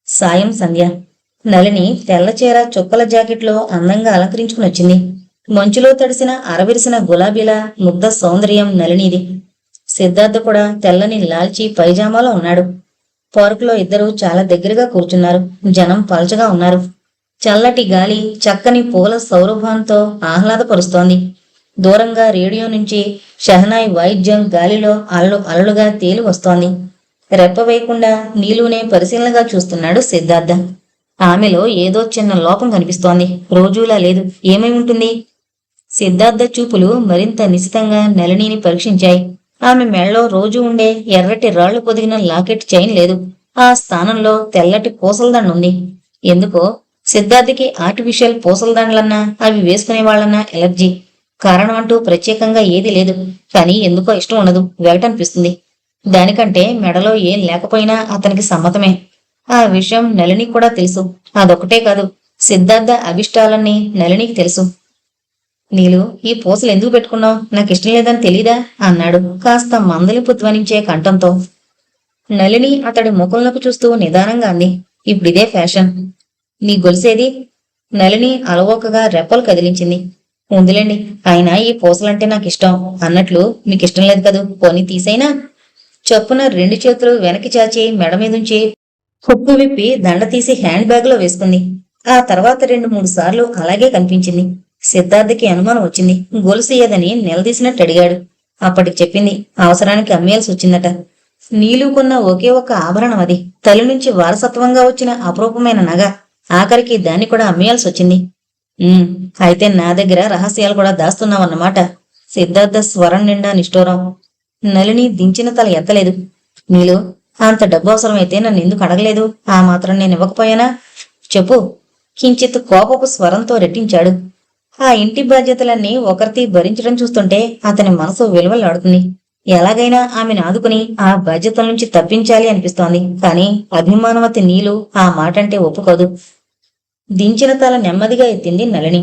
S1: సాయం సంధ్య. నళిని తెల్లచీర చుక్కల జాకెట్లో అందంగా అలంకరించుకుని వచ్చింది. మంచులో తడిసిన అరవిరిసిన గులాబీల ముగ్ధ సౌందర్యం నళినిది. సిద్ధార్థ కూడా తెల్లని లాల్చి పైజామాలో ఉన్నాడు. పార్కులో ఇద్దరు చాలా దగ్గరగా కూర్చున్నారు. జనం పలచగా ఉన్నారు. చల్లటి గాలి చక్కని పూల సౌరభంతో ఆహ్లాదపరుస్తోంది. దూరంగా రేడియో నుంచి షహనాయి వాయిద్యం గాలిలో అలలుగా తేలి వస్తోంది. రెప్ప వేయకుండా నీలునే పరిశీలనగా చూస్తున్నాడు సిద్ధార్థ. ఆమెలో ఏదో చిన్న లోపం కనిపిస్తోంది. రోజూలా లేదు. ఏమై ఉంటుంది? సిద్ధార్థ చూపులు మరింత నిశితంగా నళినిని పరీక్షించాయి. ఆమె మెడలో రోజు ఉండే ఎర్రటి రాళ్లు పొదిగిన లాకెట్ చైన్ లేదు. ఆ స్థానంలో తెల్లటి పూసలదండుంది. ఎందుకో సిద్ధార్థకి ఆర్టిఫిషియల్ పూసలదండలన్నా అవి వేసుకునే వాళ్ళన్నా ఎలర్జీ. కారణం అంటూ ప్రత్యేకంగా ఏదీ లేదు. కానీ ఎందుకో ఇష్టం ఉండదు, వేగటనిపిస్తుంది. దానికంటే మెడలో ఏం లేకపోయినా అతనికి సమ్మతమే. ఆ విషయం నళినికి కూడా తెలుసు. అదొకటే కాదు, సిద్ధార్థ అభిష్టాలన్నీ నళినికి తెలుసు. నీలు, ఈ పూసలు ఎందుకు పెట్టుకున్నావు? నాకు ఇష్టం లేదని తెలీదా అన్నాడు కాస్త మందలింపు ధ్వనించే కంఠంతో. నళిని అతడి ముఖంలోకి చూస్తూ నిదానంగా అంది, ఇప్పుడిదే ఫ్యాషన్. నీ గొలుసేది? నళిని అలవోకగా రెప్పలు కదిలించింది. ఉందిలేండి, అయినా ఈ పూసలంటే నాకు ఇష్టం అన్నట్లు మీకిష్టం లేదు కదూ, పోనీ తీసైనా. చొప్పున 2 చేతులు వెనక్కి చాచి మెడ మీదుంచి హుక్కు విప్పి దండ తీసి హ్యాండ్ బ్యాగ్ లో వేసుకుంది. ఆ తర్వాత 2-3 సార్లు అలాగే కనిపించింది. సిద్ధార్థకి అనుమానం వచ్చింది. గొలుసు ఏదని నిలదీసినట్టు అడిగాడు. అప్పటికి చెప్పింది, అవసరానికి అమ్మేయాల్సి వచ్చిందట. నీలుకున్న ఒకే ఒక్క ఆభరణం అది. తల్లి నుంచి వారసత్వంగా వచ్చిన అపరూపమైన నగ. ఆఖరికి దాన్ని కూడా అమ్మేయాల్సి వచ్చింది. అయితే నా దగ్గర రహస్యాలు కూడా దాస్తున్నావన్నమాట. సిద్ధార్థ స్వరం నిండా నిష్ఠూరం. నళిని దించిన తల ఎత్తలేదు. నీలు, అంత డబ్బు అవసరమైతే నన్ను ఎందుకు అడగలేదు? ఆ మాత్రం నేను ఇవ్వకపోయానా? చెప్పు, కించిత్ కోపపు స్వరంతో రెట్టించాడు. ఆ ఇంటి బాధ్యతలన్నీ ఒకరితి భరించడం చూస్తుంటే అతని మనసు విలువలాడుతుంది. ఎలాగైనా ఆమెను ఆదుకుని ఆ బాధ్యతల నుంచి తప్పించాలి అనిపిస్తోంది. కాని అభిమానవతి నీలు ఆ మాటంటే ఒప్పుకోదు. దించిన తల నెమ్మదిగా ఎత్తింది నళిని.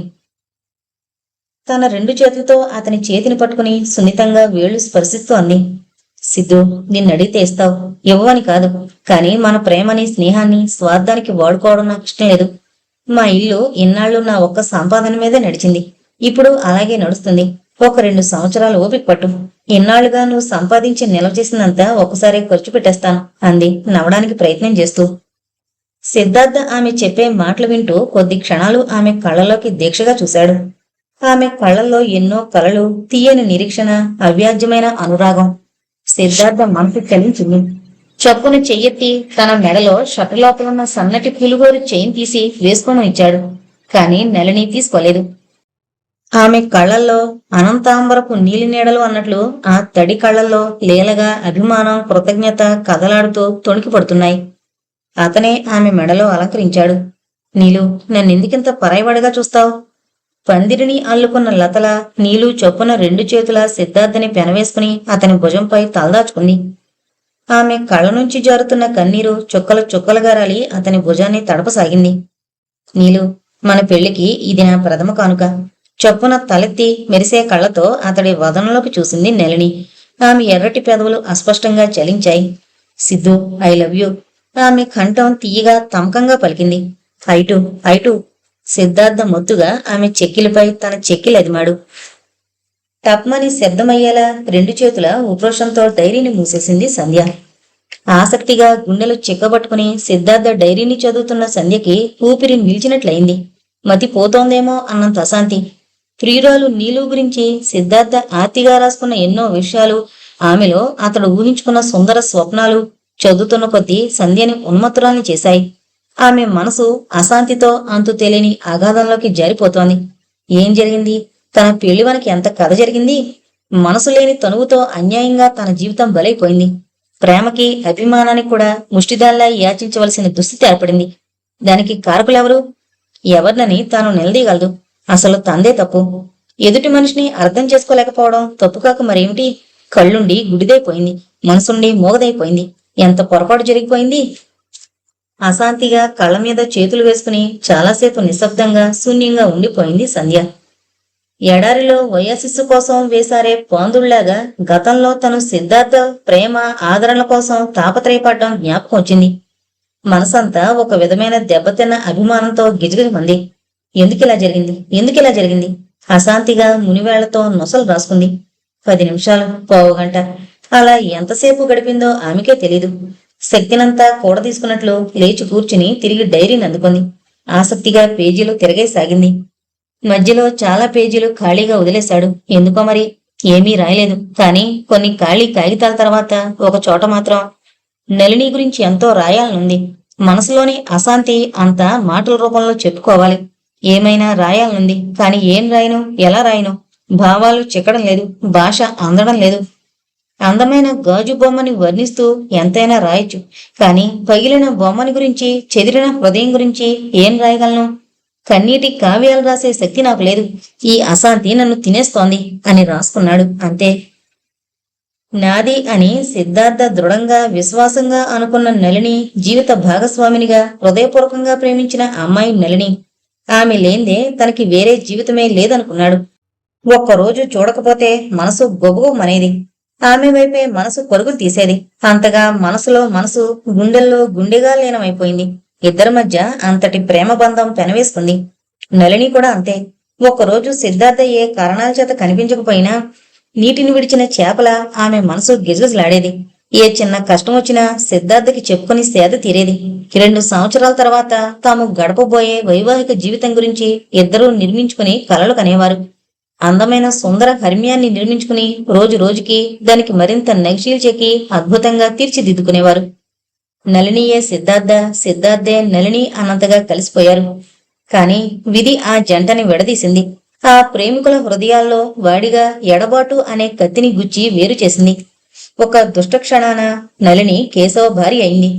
S1: తన 2 చేతులతో అతని చేతిని పట్టుకుని సున్నితంగా వేళ్లు స్పర్శిస్తూ అంది, సిద్ధు, నిన్నడిగితే ఇస్తావు, ఇవ్వని కాదు. కాని మన ప్రేమని స్నేహాన్ని స్వార్థానికి వాడుకోవడం నాకు ఇష్టం లేదు. మా ఇల్లు ఇన్నాళ్ళు నా ఒక్క సంపాదన మీదే నడిచింది. ఇప్పుడు అలాగే నడుస్తుంది. ఒక 2 సంవత్సరాలు ఓపిక పట్టు. ఇన్నాళ్లుగా నువ్వు సంపాదించి నిల్వ చేసినంతా ఒకసారి ఖర్చు పెట్టేస్తాను అంది నవ్వడానికి ప్రయత్నం చేస్తూ. సిద్ధార్థ ఆమె చెప్పే మాటలు వింటూ కొద్ది క్షణాలు ఆమె కళ్ళలోకి దీక్షగా చూశాడు. ఆమె కళ్ళల్లో ఎన్నో కలలు, తీయని నిరీక్షణ, అవ్యాజ్యమైన అనురాగం. సిద్ధార్థ మనసు చలించింది. చప్పున చెయ్యెత్తి తన మెడలో షటలోపలున్న సన్నటి పులుగోరు చైన్ తీసి వేసుకొని ఇచ్చాడు. కాని నళిని తీసుకోలేదు. ఆమె కళ్ళల్లో అనంతాంబరపు నీలి నీడలు అన్నట్లు ఆ తడి కళ్ళల్లో లీలగా అభిమానం, కృతజ్ఞత కదలాడుతూ తొణికి పడుతున్నాయి. అతనే ఆమె మెడలో అలంకరించాడు. నీలు, నన్నెందుకింత పరాయివాడిగా చూస్తావు? పందిరిని అల్లుకున్న లతల నీలు చొప్పున 2 చేతుల సిద్ధార్థని పెనవేసుకుని అతని భుజంపై తలదాచుకుంది. ఆమె కళ్ళ నుంచి జారుతున్న కన్నీరు చుక్కలు చుక్కలుగా రాలి అతని భుజాన్ని తడపసాగింది. నీలు, మన పెళ్లికి ఇది నా ప్రథమ కానుక. చొప్పున తలెత్తి మెరిసే కళ్లతో అతడి వదనంలోకి చూసింది నళిని. ఆమె ఎర్రటి పెదవులు అస్పష్టంగా చలించాయి. Siddhu, I love you. ఆమె కంఠం తీయగా తమకంగా పలికింది. ఐటు ఐటు. సిద్ధార్థ మొత్తుగా ఆమె చెక్కిలిపై తన చెక్కిలదిమాడు. టప్మని శబ్దమయ్యేలా 2 చేతుల ఉక్రోషంతో డైరీని మూసేసింది సంధ్య. ఆసక్తిగా గుండెలు చిక్కబట్టుకుని సిద్ధార్థ డైరీని చదువుతున్న సంధ్యకి ఊపిరి నిలిచినట్లయింది. మతి పోతోందేమో అన్నంత అశాంతి. ప్రియురాలు నీలు గురించి సిద్ధార్థ ఆర్తిగా రాసుకున్న ఎన్నో విషయాలు, ఆమెలో అతడు ఊహించుకున్న సుందర స్వప్నాలు చదువుతున్న కొద్దీ సంధ్యని ఉన్మత్తురాల్ని చేశాయి. ఆమె మనసు అశాంతితో అంతు తెలియని అగాధంలోకి జారిపోతోంది. ఏం జరిగింది? తన పెళ్లివనికి ఎంత కథ జరిగింది? మనసు లేని తనువుతో అన్యాయంగా తన జీవితం బలైపోయింది. ప్రేమకి అభిమానానికి కూడా ముష్టిదాల్లా యాచించవలసిన దుస్థితి ఏర్పడింది. దానికి కారకులెవరు? ఎవరినని తాను నిలదీయగలదు. అసలు తందే తప్పు. ఎదుటి మనిషిని అర్థం చేసుకోలేకపోవడం తప్పు కాక మరేమిటి? కళ్ళుండి గుడిదైపోయింది, మనసుండి మోగదైపోయింది. ఎంత పొరపాటు జరిగిపోయింది! అశాంతిగా కళ్ళ మీద చేతులు వేసుకుని చాలాసేపు నిశ్శబ్దంగా శూన్యంగా ఉండిపోయింది సంధ్య. ఎడారిలో వయస్సు కోసం వేసారే పాందుళ్లాగా గతంలో తను సిద్ధార్థ ప్రేమ ఆదరణ కోసం తాపత్రయపడ్డం జ్ఞాపకం వచ్చింది. మనసంతా ఒక విధమైన దెబ్బతిన్న అభిమానంతో గిజగిజమంది. ఎందుకిలా జరిగింది? ఎందుకిలా జరిగింది? అశాంతిగా మునివేళ్లతో నొసలు రాసుకుంది. 10 నిమిషాలు, పావుగంట, అలా ఎంతసేపు గడిపిందో ఆమెకే తెలీదు. శక్తినంతా కూడదీసుకున్నట్లు లేచి కూర్చుని తిరిగి డైరీని అందుకుంది. ఆసక్తిగా పేజీలు తిరగేసాగింది. మధ్యలో చాలా పేజీలు ఖాళీగా వదిలేశాడు. ఎందుకో మరి ఏమీ రాయలేదు. కానీ కొన్ని ఖాళీ కాగితాల తర్వాత ఒక చోట మాత్రం నళిని గురించి ఎంతో రాయాలనుంది. మనసులోని అశాంతి అంతా మాటల రూపంలో చెప్పుకోవాలి. ఏమైనా రాయాలనుంది. కానీ ఏం రాయను, ఎలా రాయను? భావాలు చిక్కడం లేదు, భాష అందడం లేదు. అందమైన గాజు బొమ్మని వర్ణిస్తూ ఎంతైనా రాయొచ్చు. కానీ పగిలిన బొమ్మని గురించి, చెదిరిన హృదయం గురించి ఏం రాయగలను? కన్నీటి కావ్యాలు రాసే శక్తి నాకు లేదు. ఈ అశాంతి నన్ను తినేస్తోంది అని రాసుకున్నాడు. అంతే. నాది అని సిద్ధార్థ దృఢంగా విశ్వాసంగా అనుకున్న నళిని, జీవిత భాగస్వామినిగా హృదయపూర్వకంగా ప్రేమించిన అమ్మాయి నళిని. ఆమె లేందే తనకి వేరే జీవితమే లేదనుకున్నాడు. ఒక్కరోజు చూడకపోతే మనసు గొబగొమనేది. ఆమె వైపే మనసు పరుగులు తీసేది. అంతగా మనసులో మనసు, గుండెల్లో గుండెగా లీనమైపోయింది. ఇద్దరి మధ్య అంతటి ప్రేమ బంధం పెనవేసుకుంది. నళిని కూడా అంతే. ఒక్కరోజు సిద్ధార్థ ఏ కారణాల చేత కనిపించకపోయినా నీటిని విడిచిన చేపల ఆమె మనసు గిజగిజలాడేది. ఏ చిన్న కష్టం వచ్చినా సిద్ధార్థకి చెప్పుకుని సేద తీరేది. 2 సంవత్సరాల తర్వాత తాము గడపబోయే వైవాహిక జీవితం గురించి ఇద్దరూ నిర్మించుకుని కలలు కనేవారు. అందమైన సుందర హర్మ్యాన్ని నిర్మించుకుని రోజు రోజుకి దానికి మరింత నగిశీలు చెక్కి అద్భుతంగా తీర్చిదిద్దుకునేవారు. నళినియే సిద్ధార్థ, సిద్ధార్థే నళిని అన్నంతగా కలిసిపోయారు. కాని విధి ఆ జంటని విడదీసింది. ఆ ప్రేమికుల హృదయాల్లో వాడిగా ఎడబాటు అనే కత్తిని గుచ్చి వేరు చేసింది. ఒక దుష్టక్షణాన నళిని కేశవ భార్య అయింది.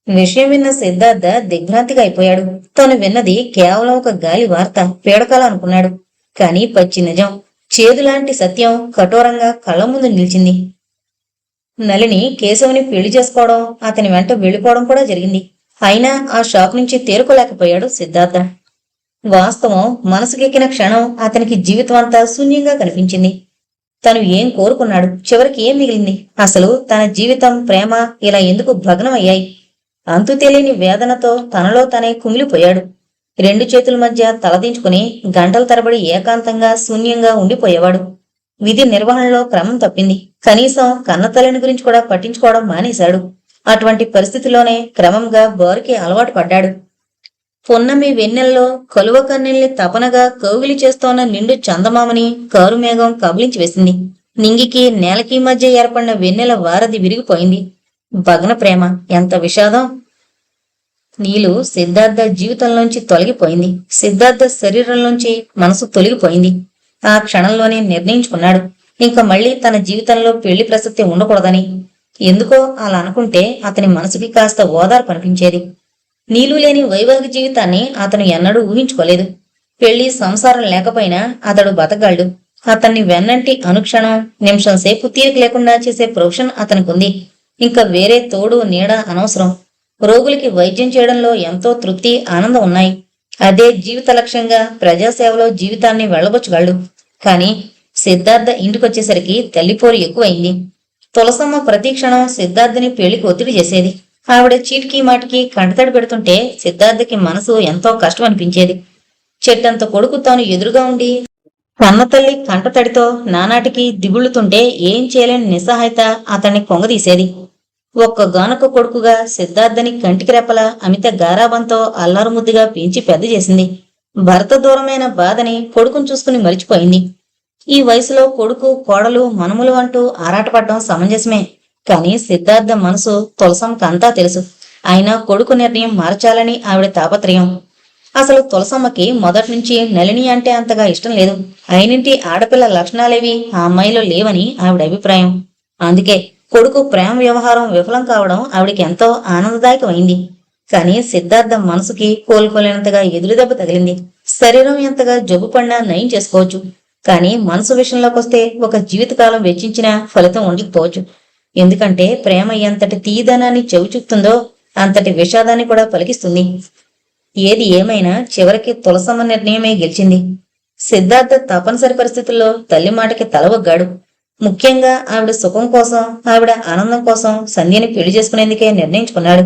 S1: విషయం విన్న సిద్ధార్థ దిగ్భ్రాంతిగా అయిపోయాడు. తను విన్నది కేవలం ఒక గాలి వార్త, పీడకల అనుకున్నాడు. కాని పచ్చి నిజం, చేదులాంటి సత్యం కఠోరంగా కళ్ళ ముందు నిలిచింది. నళిని కేశవుని పెళ్లి చేసుకోవడం, అతని వెంట వెళ్లిపోవడం కూడా జరిగింది. అయినా ఆ షాక్ నుంచి తేరుకోలేకపోయాడు సిద్ధార్థ. వాస్తవం మనసుకెక్కిన క్షణం అతనికి జీవితం అంతా శూన్యంగా కనిపించింది. తను ఏం కోరుకున్నాడు? చివరికి ఏం మిగిలింది? అసలు తన జీవితం, ప్రేమ ఇలా ఎందుకు భగ్నం అయ్యాయి? అంతు తెలియని వేదనతో తనలో తనే కుమిలిపోయాడు. 2 చేతుల మధ్య తలదించుకుని గంటల తరబడి ఏకాంతంగా శూన్యంగా ఉండిపోయేవాడు. విధి నిర్వహణలో క్రమం తప్పింది. కనీసం కన్నతల్లిని గురించి కూడా పట్టించుకోవడం మానేశాడు. అటువంటి పరిస్థితిలోనే క్రమంగా బారుకి అలవాటు పడ్డాడు. పొన్నమి వెన్నెల్లో కలువ కన్నెల్ని తపనగా కౌగిలి చేస్తోన్న నిండు చందమామని కారుమేఘం కబలించి వేసింది. నింగికి నేలకి మధ్య ఏర్పడిన వెన్నెల వారధి విరిగిపోయింది. భగ్న ప్రేమ, ఎంత విషాదం! నీలు సిద్ధార్థ జీవితంలోంచి తొలగిపోయింది. సిద్ధార్థ శరీరంలోంచి మనసు తొలగిపోయింది. ఆ క్షణంలోనే నిర్ణయించుకున్నాడు, ఇంకా మళ్లీ తన జీవితంలో పెళ్లి ప్రసక్తి ఉండకూడదని. ఎందుకో అలా అనుకుంటే అతని మనసుకి కాస్త ఓదార్పు అనిపించేది. నీలు లేని వైవాహిక జీవితాన్ని అతను ఎన్నడూ ఊహించుకోలేదు. పెళ్లి సంసారం లేకపోయినా అతడు బతకగలడు. అతన్ని వెన్నంటి అనుక్షణం నిమిషం సేపు తీరిక లేకుండా చేసే ప్రొఫెషన్ అతనికుంది. ఇంకా వేరే తోడు నీడ అనవసరం. రోగులకి వైద్యం చేయడంలో ఎంతో తృప్తి, ఆనందం ఉన్నాయి. అదే జీవిత లక్ష్యంగా ప్రజాసేవలో జీవితాన్ని వెళ్లబుచ్చగలడు. కాని సిద్ధార్థ ఇంటికొచ్చేసరికి తల్లిపోరు ఎక్కువైంది. తులసమ్మ ప్రతిక్షణం సిద్ధార్థని పెళ్లికి ఒత్తిడి చేసేది. ఆవిడ చీటికి మాటికి కంటతడి పెడుతుంటే సిద్ధార్థకి మనసు ఎంతో కష్టం అనిపించేది. చెట్టంత కొడుకు తాను ఎదురుగా ఉండి కన్నతల్లి కంటతడితో నానాటికి దిగుళ్లుతుంటే ఏం చేయలేని నిస్సహాయత అతన్ని కొంగదీసేది. ఒక్కగానొక్క కొడుకుగా సిద్ధార్థని కంటికి రెప్పల అమిత గారాబంతో అల్లారుముద్దుగా పెంచి పెద్ద చేసింది. భర్త దూరమైన బాధని కొడుకును చూసుకుని మరిచిపోయింది. ఈ వయసులో కొడుకు, కోడలు, మనుములు అంటూ ఆరాటపడ్డం సమంజసమే. కాని సిద్ధార్థ మనసు తులసంకంతా తెలుసు. అయినా కొడుకు నిర్ణయం మార్చాలని ఆవిడ తాపత్రయం. అసలు తులసమ్మకి మొదటి నుంచి నళిని అంటే అంతగా ఇష్టం లేదు. అయినింటి ఆడపిల్ల లక్షణాలేవి ఆ అమ్మాయిలో లేవని ఆవిడ అభిప్రాయం. అందుకే కొడుకు ప్రేమ వ్యవహారం విఫలం కావడం ఆవిడికి ఎంతో ఆనందదాయకమైంది. కానీ సిద్ధార్థం మనసుకి కోలుకోలేనంతగా ఎదురుదెబ్బ తగిలింది. శరీరం ఎంతగా జబ్బు పడినా నయం చేసుకోవచ్చు, కానీ మనసు విషయంలోకొస్తే ఒక జీవితకాలం వెచ్చించిన ఫలితం ఉండకపోవచ్చు. ఎందుకంటే ప్రేమ ఎంతటి తీయదనాన్ని చెవిచూపుతుందో అంతటి విషాదాన్ని కూడా పలికిస్తుంది. ఏది ఏమైనా చివరికి తులసమ్మ నిర్ణయమే గెలిచింది. సిద్ధార్థ తప్పనిసరి పరిస్థితుల్లో తల్లి మాటకి తలవగ్గాడు. ముఖ్యంగా ఆవిడ సుఖం కోసం, ఆవిడ ఆనందం కోసం సంధ్యని పెళ్లి చేసుకునేందుకే నిర్ణయించుకున్నాడు.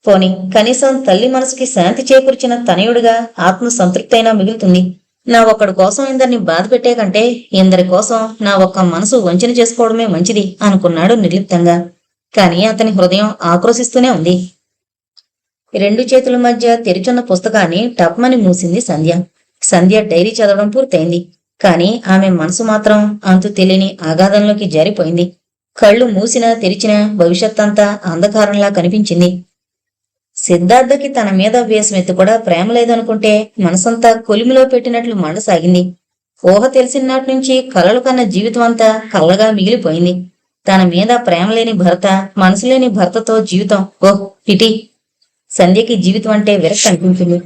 S1: పోని కనీసం తల్లి మనసుకి శాంతి చేకూర్చిన తనయుడిగా ఆత్మ సంతృప్తి అయినా మిగులుతుంది. నా ఒక్కడి కోసం ఇందరిని బాధ పెట్టే కంటే ఇందరి కోసం నా ఒక్క మనసు వంచన చేసుకోవడమే మంచిది అనుకున్నాడు నిర్లిప్తంగా. కాని అతని హృదయం ఆక్రోశిస్తూనే ఉంది. రెండు చేతుల మధ్య తెరిచున్న పుస్తకాన్ని టప్మని మూసింది సంధ్య. సంధ్య డైరీ చదవడం పూర్తయింది. కాని ఆమె మనసు మాత్రం అంతు తెలియని అగాధంలోకి జారిపోయింది. కళ్ళు మూసినా తెరిచినా భవిష్యత్తంతా అంధకారంలా కనిపించింది. సిద్ధార్థకి తన మీద వేసమెత్తి కూడా ప్రేమ లేదనుకుంటే మనసంతా కొలిమిలో పెట్టినట్లు మండసాగింది. ఊహ తెలిసినాటి నుంచి కలలు కన్న జీవితం అంతా కళ్ళగా మిగిలిపోయింది. తన మీద ప్రేమ లేని భర్త, మనసు లేని భర్తతో జీవితం ఓహ్ పిటి. సంధ్యకి జీవితం అంటే విరక్తి అనిపించింది.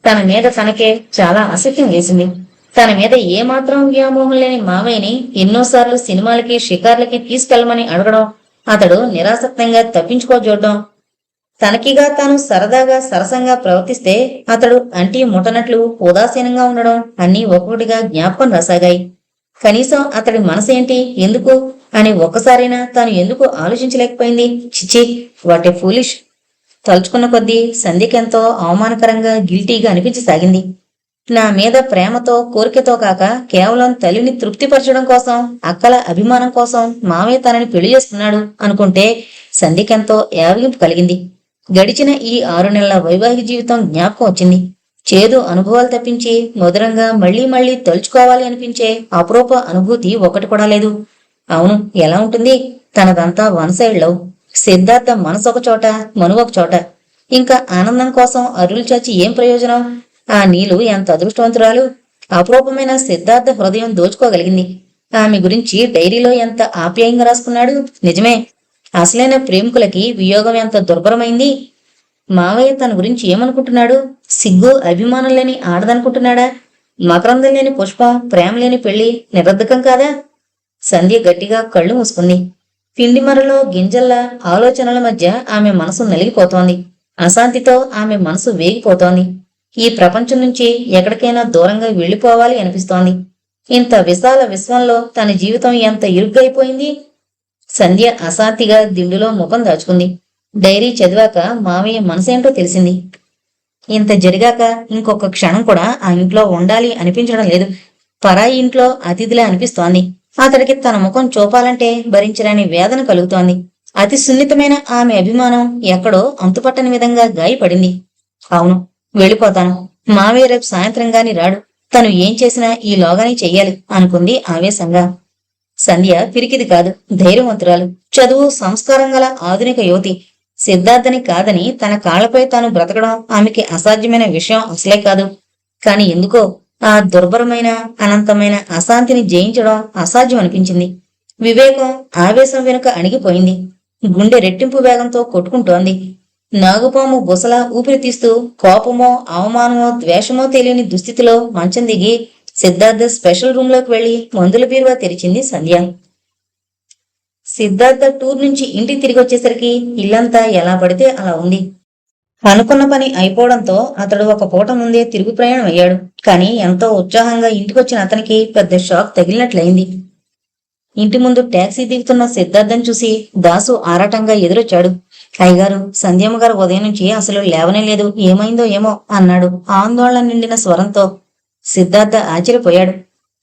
S1: తన మీద తనకే చాలా అసహ్యం వేసింది. తన మీద ఏమాత్రం వ్యామోహం లేని మావయ్యని ఎన్నోసార్లు సినిమాలకి షికార్లకి తీసుకెళ్లమని అడగడం, అతడు నిరాసక్తంగా తప్పించుకోజూడడం, తనకిగా తాను సరదాగా సరసంగా ప్రవర్తిస్తే అతడు అంటీ ముట్టనట్లు ఉదాసీనంగా ఉండడం అన్నీ ఒక్కొక్కటిగా జ్ఞాపకం రాసాగాయి. కనీసం అతడి మనసేంటి, ఎందుకు అని ఒక్కసారైనా తాను ఎందుకు ఆలోచించలేకపోయింది? చిచి, వాట్ ఏ ఫూలిష్. తలుచుకున్న కొద్దీ సంధ్యకెంతో అవమానకరంగా గిల్టీగా అనిపించసాగింది. నా మీద ప్రేమతో కోరికతో కాక కేవలం తల్లిని తృప్తిపరచడం కోసం, అక్కల అభిమానం కోసం మావయ్య తనని పెళ్లి చేస్తున్నాడు అనుకుంటే సంధ్యకెంతో యావగింపు కలిగింది. గడిచిన ఈ 6 నెలల వైవాహిక జీవితం జ్ఞాపకం వచ్చింది. చేదు అనుభవాలు తప్పించి మధురంగా మళ్లీ మళ్లీ తలుచుకోవాలి అనిపించే అపరూప అనుభూతి ఒకటి కూడా లేదు. అవును, ఎలా ఉంటుంది? తనదంతా వన్ సైడ్ లవ్. సిద్ధార్థ మనసు ఒక చోట, మను ఒక చోట. ఇంకా ఆనందం కోసం అరులు చాచి ఏం ప్రయోజనం? ఆ నీలు ఎంత అదృష్టవంతురాలు. అపరూపమైన సిద్ధార్థ హృదయం దోచుకోగలిగింది. ఆమె గురించి డైరీలో ఎంత ఆప్యాయంగా రాసుకున్నాడు. నిజమే, అసలైన ప్రేమికులకి వియోగం ఎంత దుర్భరమైంది. మావయ్య తన గురించి ఏమనుకుంటున్నాడు? సిగ్గు అభిమానం లేని ఆడదనుకుంటున్నాడా? మకరందం లేని పుష్పం, ప్రేమ లేని పెళ్లి నిరర్ధకం కాదా? సంధ్య గట్టిగా కళ్ళు మూసుకుంది. పిండి మరలో గింజల్లా ఆలోచనల మధ్య ఆమె మనసు నలిగిపోతోంది. అశాంతితో ఆమె మనసు వేగిపోతోంది. ఈ ప్రపంచం నుంచి ఎక్కడికైనా దూరంగా వెళ్లిపోవాలి అనిపిస్తోంది. ఇంత విశాల విశ్వంలో తన జీవితం ఎంత ఇరుగ్గైపోయింది. సంధ్య అశాంతిగా దిండులో ముఖం దాచుకుంది. డైరీ చదివాక మావయ్య మనసేంటో తెలిసింది. ఇంత జరిగాక ఇంకొక క్షణం కూడా ఆ ఇంట్లో ఉండాలి అనిపించడం లేదు. పరాయి ఇంట్లో అతిథిలా అనిపిస్తోంది. అతడికి తన ముఖం చూపాలంటే భరించలేని వేదన కలుగుతోంది. అతి సున్నితమైన ఆమె అభిమానం ఎక్కడో అంతుపట్టని విధంగా గాయపడింది. అవును, వెళ్ళిపోతాను. మావయ్య రేపు సాయంత్రం గాని రాడు. తను ఏం చేసినా ఈలోగానే చెయ్యాలి అనుకుంది ఆవేశంగా. సంధ్య పిరికిది కాదు, ధైర్యవంతురాలు, చదువు సంస్కారం గల ఆధునిక యువతి. సిద్ధార్థని కాదని తన కాళ్లపై తాను బ్రతకడం ఆమెకి అసాధ్యమైన విషయం అసలే కాదు. కాని ఎందుకో ఆ దుర్భరమైన అనంతమైన అశాంతిని జయించడం అసాధ్యం అనిపించింది. వివేకం ఆవేశం వెనుక అణిగిపోయింది. గుండె రెట్టింపు వేగంతో కొట్టుకుంటోంది. నాగుపాము బుసలా ఊపిరి తీస్తూ కోపమో అవమానమో ద్వేషమో తెలియని దుస్థితిలో మంచం దిగి సిద్ధార్థ స్పెషల్ రూమ్ లోకి వెళ్లి మందుల బీరువా తెరిచింది సంధ్య. సిద్ధార్థ టూర్ నుంచి ఇంటికి తిరిగి వచ్చేసరికి ఇల్లంతా ఎలా పడితే అలా ఉంది. అనుకున్న పని అయిపోవడంతో అతడు ఒక పూట ముందే తిరుగు ప్రయాణం అయ్యాడు. కానీ ఎంతో ఉత్సాహంగా ఇంటికొచ్చిన అతనికి పెద్ద షాక్ తగిలినట్లయింది. ఇంటి ముందు టాక్సీ దిగుతున్న సిద్ధార్థం చూసి దాసు ఆరాటంగా ఎదురొచ్చాడు. అయ్యగారు, సంధ్యమ్మ గారు ఉదయం నుంచి అసలు లేవనే లేదు, ఏమైందో ఏమో అన్నాడు ఆందోళన నిండిన స్వరంతో. సిద్ధార్థ ఆశ్చర్యపోయాడు.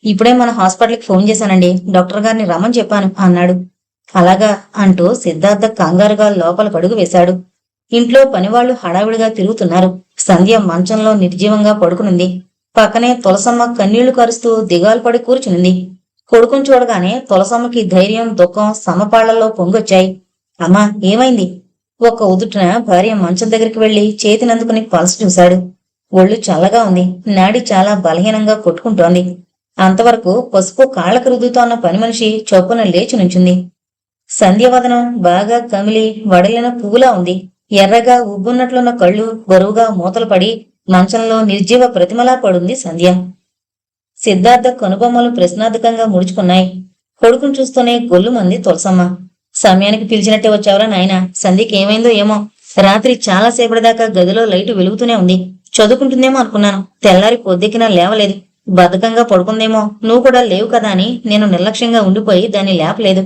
S1: ఇప్పుడే మన హాస్పిటల్కి ఫోన్ చేశానండి, డాక్టర్ గారిని రమ్మని చెప్పాను అన్నాడు. అలాగా అంటూ సిద్ధార్థ కంగారుగా లోపలికి అడుగు వేశాడు. ఇంట్లో పనివాళ్లు హడావిడిగా తిరుగుతున్నారు. సంధ్య మంచంలో నిర్జీవంగా పడుకునుంది. పక్కనే తులసమ్మ కన్నీళ్లు కరుస్తూ దిగాలు పడి కూర్చునింది. కొడుకుని చూడగానే తులసమ్మకి ధైర్యం దుఃఖం సమపాళ్లలో పొంగొచ్చాయి. అమ్మా, ఏమైంది? ఒక్క ఉదుటిన భార్య మంచం దగ్గరికి వెళ్లి చేతినందుకుని పల్స్ చూశాడు. ఒళ్ళు చల్లగా ఉంది. నాడి చాలా బలహీనంగా కొట్టుకుంటోంది. అంతవరకు పసుపు కాళ్లకు రుద్దుతోన్న పని మనిషి చొప్పున లేచి నుంచుంది. సంధ్యవదనం బాగా కమిలి వడలిన పువ్వులా ఉంది. ఎర్రగా ఉబ్బున్నట్లున్న కళ్ళు బరువుగా మూతలు పడి మంచంలో నిర్జీవ ప్రతిమలా పడుంది సంధ్య. సిద్ధార్థ కనుబొమ్మలు ప్రశ్నార్థకంగా ముడుచుకున్నాయి. కొడుకును చూస్తూనే గొల్లుమంది తులసమ్మ. సమయానికి పిలిచినట్టే వచ్చావురా నాయనా. సంధ్యకి ఏమైందో ఏమో. రాత్రి చాలాసేపటిదాకా గదిలో లైటు వెలుగుతూనే ఉంది. చదువుకుంటుందేమో అనుకున్నాను. తెల్లారి పొద్దెక్కినా లేవలేదు. బద్ధకంగా పడుకుందేమో. నువ్వు కూడా లేవు కదా అని నేను నిర్లక్ష్యంగా ఉండిపోయి దాన్ని లేపలేదు.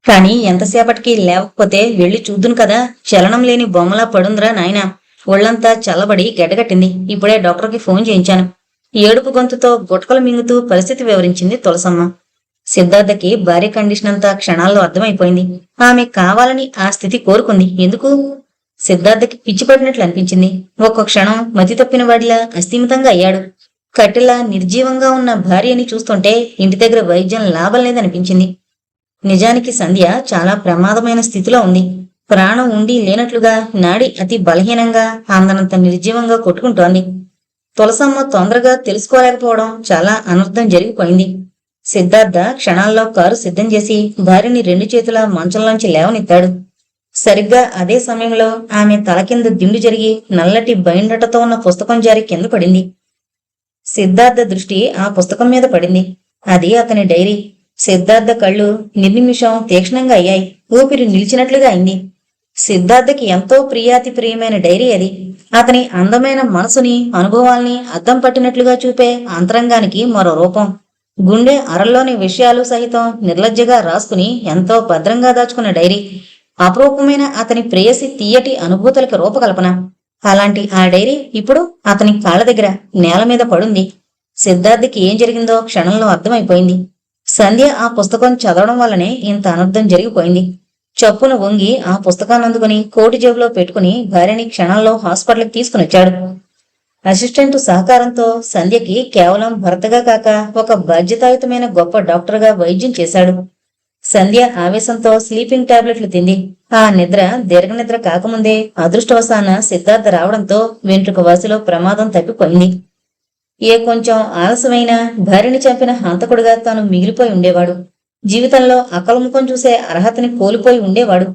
S1: కాని ఎంతసేపటికి లేవకపోతే వెళ్లి చూద్దును కదా. చలనం లేని బొమ్మలా పడుందిరా నాయనా. ఒళ్లంతా చల్లబడి గడ్డగట్టింది. ఇప్పుడే డాక్టర్కి ఫోన్ చేయించాను. ఏడుపు గొంతుతో గుటకలు మింగుతూ పరిస్థితి వివరించింది తులసమ్మ. సిద్ధార్థకి భార్య కండిషన్ అంతా క్షణాల్లో అర్థమైపోయింది. ఆమె కావాలని ఆ స్థితి కోరుకుంది. ఎందుకు? సిద్ధార్థకి పిచ్చిపడినట్లు అనిపించింది. ఒక్క క్షణం మతి తప్పిన వాడిలా అస్థిమితంగా అయ్యాడు. కట్టెలా నిర్జీవంగా ఉన్న భార్యని చూస్తుంటే ఇంటి దగ్గర వైద్యం లాభం లేదనిపించింది. నిజానికి సంధ్య చాలా ప్రమాదమైన స్థితిలో ఉంది. ప్రాణం ఉండి లేనట్లుగా నాడి అతి బలహీనంగా అందనంత నిర్జీవంగా కొట్టుకుంటోంది. తులసమ్మ తొందరగా తెలుసుకోలేకపోవడం చాలా అనర్థం జరిగిపోయింది. సిద్ధార్థ క్షణాల్లో కారు సిద్ధం చేసి భార్యని 2 చేతుల మంచంలోంచి లేవనెత్తాడు. సరిగ్గా అదే సమయంలో ఆమె తల కింద దిండు జరిగి నల్లటి బైండటతో ఉన్న పుస్తకం జారి కింద పడింది. సిద్ధార్థ దృష్టి ఆ పుస్తకం మీద పడింది. అది అతని డైరీ. సిద్ధార్థ కళ్ళు నిర్నిమిషం తీక్ష్ణంగా అయ్యాయి. ఊపిరి నిలిచినట్లుగా అయింది. సిద్ధార్థకి ఎంతో ప్రియాతి ప్రియమైన డైరీ అది. అతని అందమైన మనసుని, అనుభవాల్ని అద్దం పట్టినట్లుగా చూపే అంతరంగానికి మరో రూపం. గుండె అరల్లోని విషయాలు సహితం నిర్లజ్జగా రాసుకుని ఎంతో భద్రంగా దాచుకున్న డైరీ. అపరూపమైన అతని ప్రేయసి తీయటి అనుభూతులకి రూపకల్పన. అలాంటి ఆ డైరీ ఇప్పుడు అతని కాళ్ళ దగ్గర నేల మీద పడుంది. సిద్ధార్థకి ఏం జరిగిందో క్షణంలో అర్థమైపోయింది. సంధ్య ఆ పుస్తకం చదవడం వల్లనే ఇంత అనర్థం జరిగిపోయింది. చప్పున వంగి ఆ పుస్తకాన్ని అందుకుని కోటి జేబులో పెట్టుకుని భార్యని క్షణంలో హాస్పిటల్కి తీసుకునొచ్చాడు. అసిస్టెంట్ సహకారంతో సంధ్యకి కేవలం భర్తగా కాక ఒక బాధ్యతాయుతమైన గొప్ప డాక్టర్గా వైద్యం చేశాడు. సంధ్య ఆవేశంతో స్లీపింగ్ టాబ్లెట్లు తింది. ఆ నిద్ర దీర్ఘనిద్ర కాకముందే అదృష్టవశాన సిద్ధార్థ రావడంతో వెంట్రుక వాసిలో ప్రమాదం తప్పిపోయింది. ఏ కొంచెం ఆలస్యమైనా భార్యని చంపిన హంతకుడిగా తాను మిగిలిపోయి ఉండేవాడు. జీవితంలో అకల్ముఖం చూసే అర్హతని కోల్పోయి ఉండేవాడు.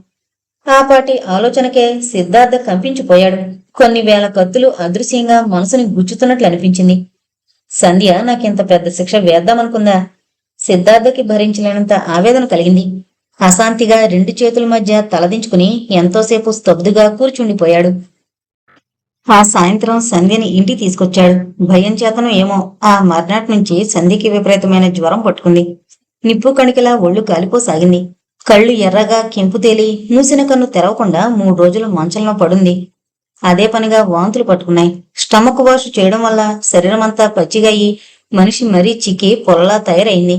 S1: ఆపాటి ఆలోచనకే సిద్ధార్థ కంపించిపోయాడు. కొన్ని వేల కత్తులు అదృశ్యంగా మనసుని గుచ్చుతున్నట్లు అనిపించింది. సంధ్య నాకింత పెద్ద శిక్ష వేద్దామనుకుందా? సిద్ధార్థకి భరించలేనంత ఆవేదన కలిగింది. అశాంతిగా 2 చేతుల మధ్య తలదించుకుని ఎంతోసేపు స్తబ్దుగా కూర్చుండిపోయాడు. ఆ సాయంత్రం సంధ్యని ఇంటికి తీసుకొచ్చాడు. భయం చేతనో ఏమో ఆ మర్నాటి నుంచి సంధ్యకి విపరీతమైన జ్వరం పట్టుకుంది. నిప్పు కణికలా ఒళ్ళు కాలిపోసాగింది. కళ్ళు ఎర్రగా కెంపు తేలి మూసిన కన్ను తెరవకుండా 3 రోజులు మంచంలో పడుంది. అదే పనిగా వాంతులు పట్టుకున్నాయి. స్టమక్ వాష్ చేయడం వల్ల శరీరమంతా పచ్చిగయ్యి మనిషి మరీ చిక్కి పొలలా తయారైంది.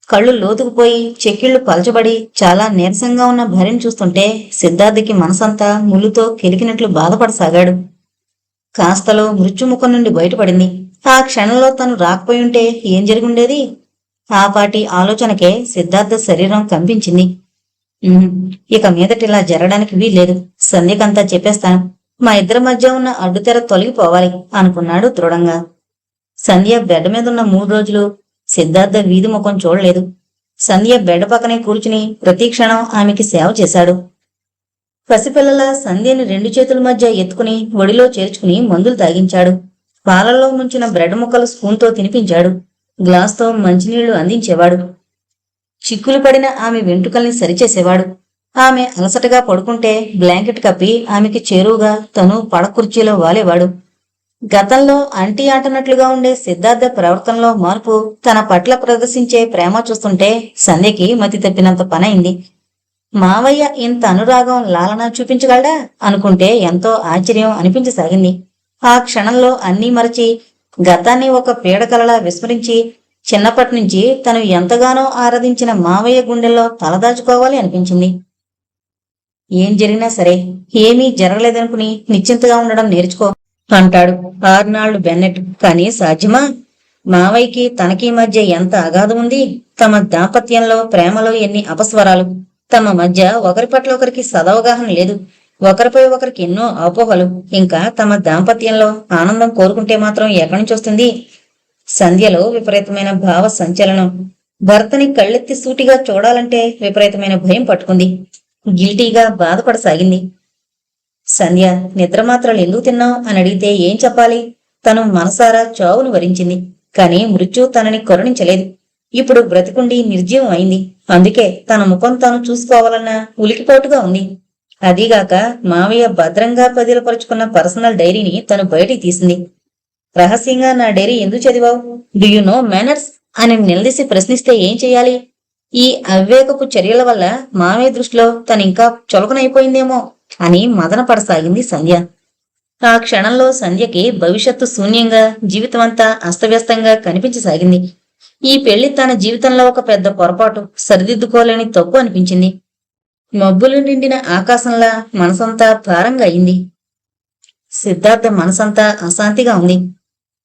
S1: కళ్ళు లోతుకుపోయి చెక్కిళ్లు పలచబడి చాలా నీరసంగా ఉన్న భార్యను చూస్తుంటే సిద్ధార్థకి మనసంతా ముళ్ళుతో కెలికినట్లు బాధపడసాగాడు. కాస్తలో మృత్యుముఖం నుండి బయటపడింది. ఆ క్షణంలో తను రాకపోయుంటే ఏం జరిగుండేది? ఆపాటి ఆలోచనకే సిద్ధార్థ శరీరం కంపించింది. ఇక మీదటిలా జరగడానికి వీల్లేదు. సంధ్యకంతా చెప్పేస్తాను. మా ఇద్దరి మధ్య ఉన్న అడ్డుతెర తొలగిపోవాలి అనుకున్నాడు దృఢంగా. సంధ్య బెడ్ మీద ఉన్న 3 రోజులు సిద్ధార్థ వీధి ముఖం చూడలేదు. సంధ్య బెడ్ పక్కనే కూర్చుని ప్రతి క్షణం ఆమెకి సేవ చేశాడు. పసిపిల్లల సంధ్యని 2 చేతుల మధ్య ఎత్తుకుని ఒడిలో చేర్చుకుని మందులు తాగించాడు. పాలల్లో ముంచిన బ్రెడ్ ముక్కలు స్పూన్తో తినిపించాడు. గ్లాస్తో మంచినీళ్లు అందించేవాడు. చిక్కులు పడిన ఆమె వెంట్రుకల్ని సరిచేసేవాడు. ఆమె అలసటగా పడుకుంటే బ్లాంకెట్ కప్పి ఆమెకి చేరువుగా తను పడకుర్చీలో వాలేవాడు. గతంలో అంటీ ఆటనట్లుగా ఉండే సిద్ధార్థ ప్రవర్తనలో మార్పు, తన పట్ల ప్రదర్శించే ప్రేమ చూస్తుంటే సంధ్యకి మతి తప్పినంత పనైంది. మావయ్య ఇంత అనురాగం లాలన చూపించగలడా అనుకుంటే ఎంతో ఆశ్చర్యం అనిపించసాగింది. ఆ క్షణంలో అన్నీ మరచి గతాన్ని ఒక పీడకలలా విస్మరించి చిన్నప్పటి నుంచి తను ఎంతగానో ఆరాధించిన మావయ్య గుండెల్లో తలదాచుకోవాలి అనిపించింది. ఏం జరిగినా సరే ఏమీ జరగలేదనుకుని నిశ్చింతగా ఉండడం నేర్చుకో అంటాడు ఆర్నాల్డ్ బెన్నెట్. కానీ సాధ్యమా? మావయ్యకి తనకి మధ్య ఎంత అగాధం ఉంది. తమ దాంపత్యంలో ప్రేమలో ఎన్ని అపస్వరాలు. తమ మధ్య ఒకరి పట్ల ఒకరికి సదవగాహన లేదు. ఒకరిపై ఒకరికి ఎన్నో అపోహలు. ఇంకా తమ దాంపత్యంలో ఆనందం కోరుకుంటే మాత్రం ఎక్కడి నుంచి వస్తుంది? సంధ్యలో విపరీతమైన భావ సంచలనం. భర్తని కళ్ళెత్తి సూటిగా చూడాలంటే విపరీతమైన భయం పట్టుకుంది. గిల్టీగా బాధపడసాగింది. సంధ్య, నిద్రమాత్రలు ఎందుకు తిన్నావు అని అడిగితే ఏం చెప్పాలి? తను మనసారా చావును వరించింది. కాని మృత్యు తనని కరుణించలేదు. ఇప్పుడు బ్రతికుండి నిర్జీవం అయింది. అందుకే తన ముఖం తాను చూసుకోవాలన్న ఉలికిపోటుగా ఉంది. అదీగాక మావయ్య భద్రంగా పదిలపరుచుకున్న పర్సనల్ డైరీని తను బయటికి తీసింది. రహస్యంగా నా డైరీ ఎందుకు చదివావు? డూ యు నో మేనర్స్ అని నిలదీసి ప్రశ్నిస్తే ఏం చెయ్యాలి? ఈ అవివేకపు చర్యల వల్ల మావయ్య దృష్టిలో తనింకా చులకనైపోయిందేమో అని మదన పడసాగింది సంధ్య. ఆ క్షణంలో సంధ్యకి భవిష్యత్తు శూన్యంగా, జీవితమంతా అస్తవ్యస్తంగా కనిపించసాగింది. ఈ పెళ్లి తన జీవితంలో ఒక పెద్ద పొరపాటు, సరిదిద్దుకోలేని తప్పు అనిపించింది. మబ్బులు నిండిన ఆకాశంలా మనసంతా భారంగా అయింది. సిద్ధార్థ మనసంతా అశాంతిగా ఉంది.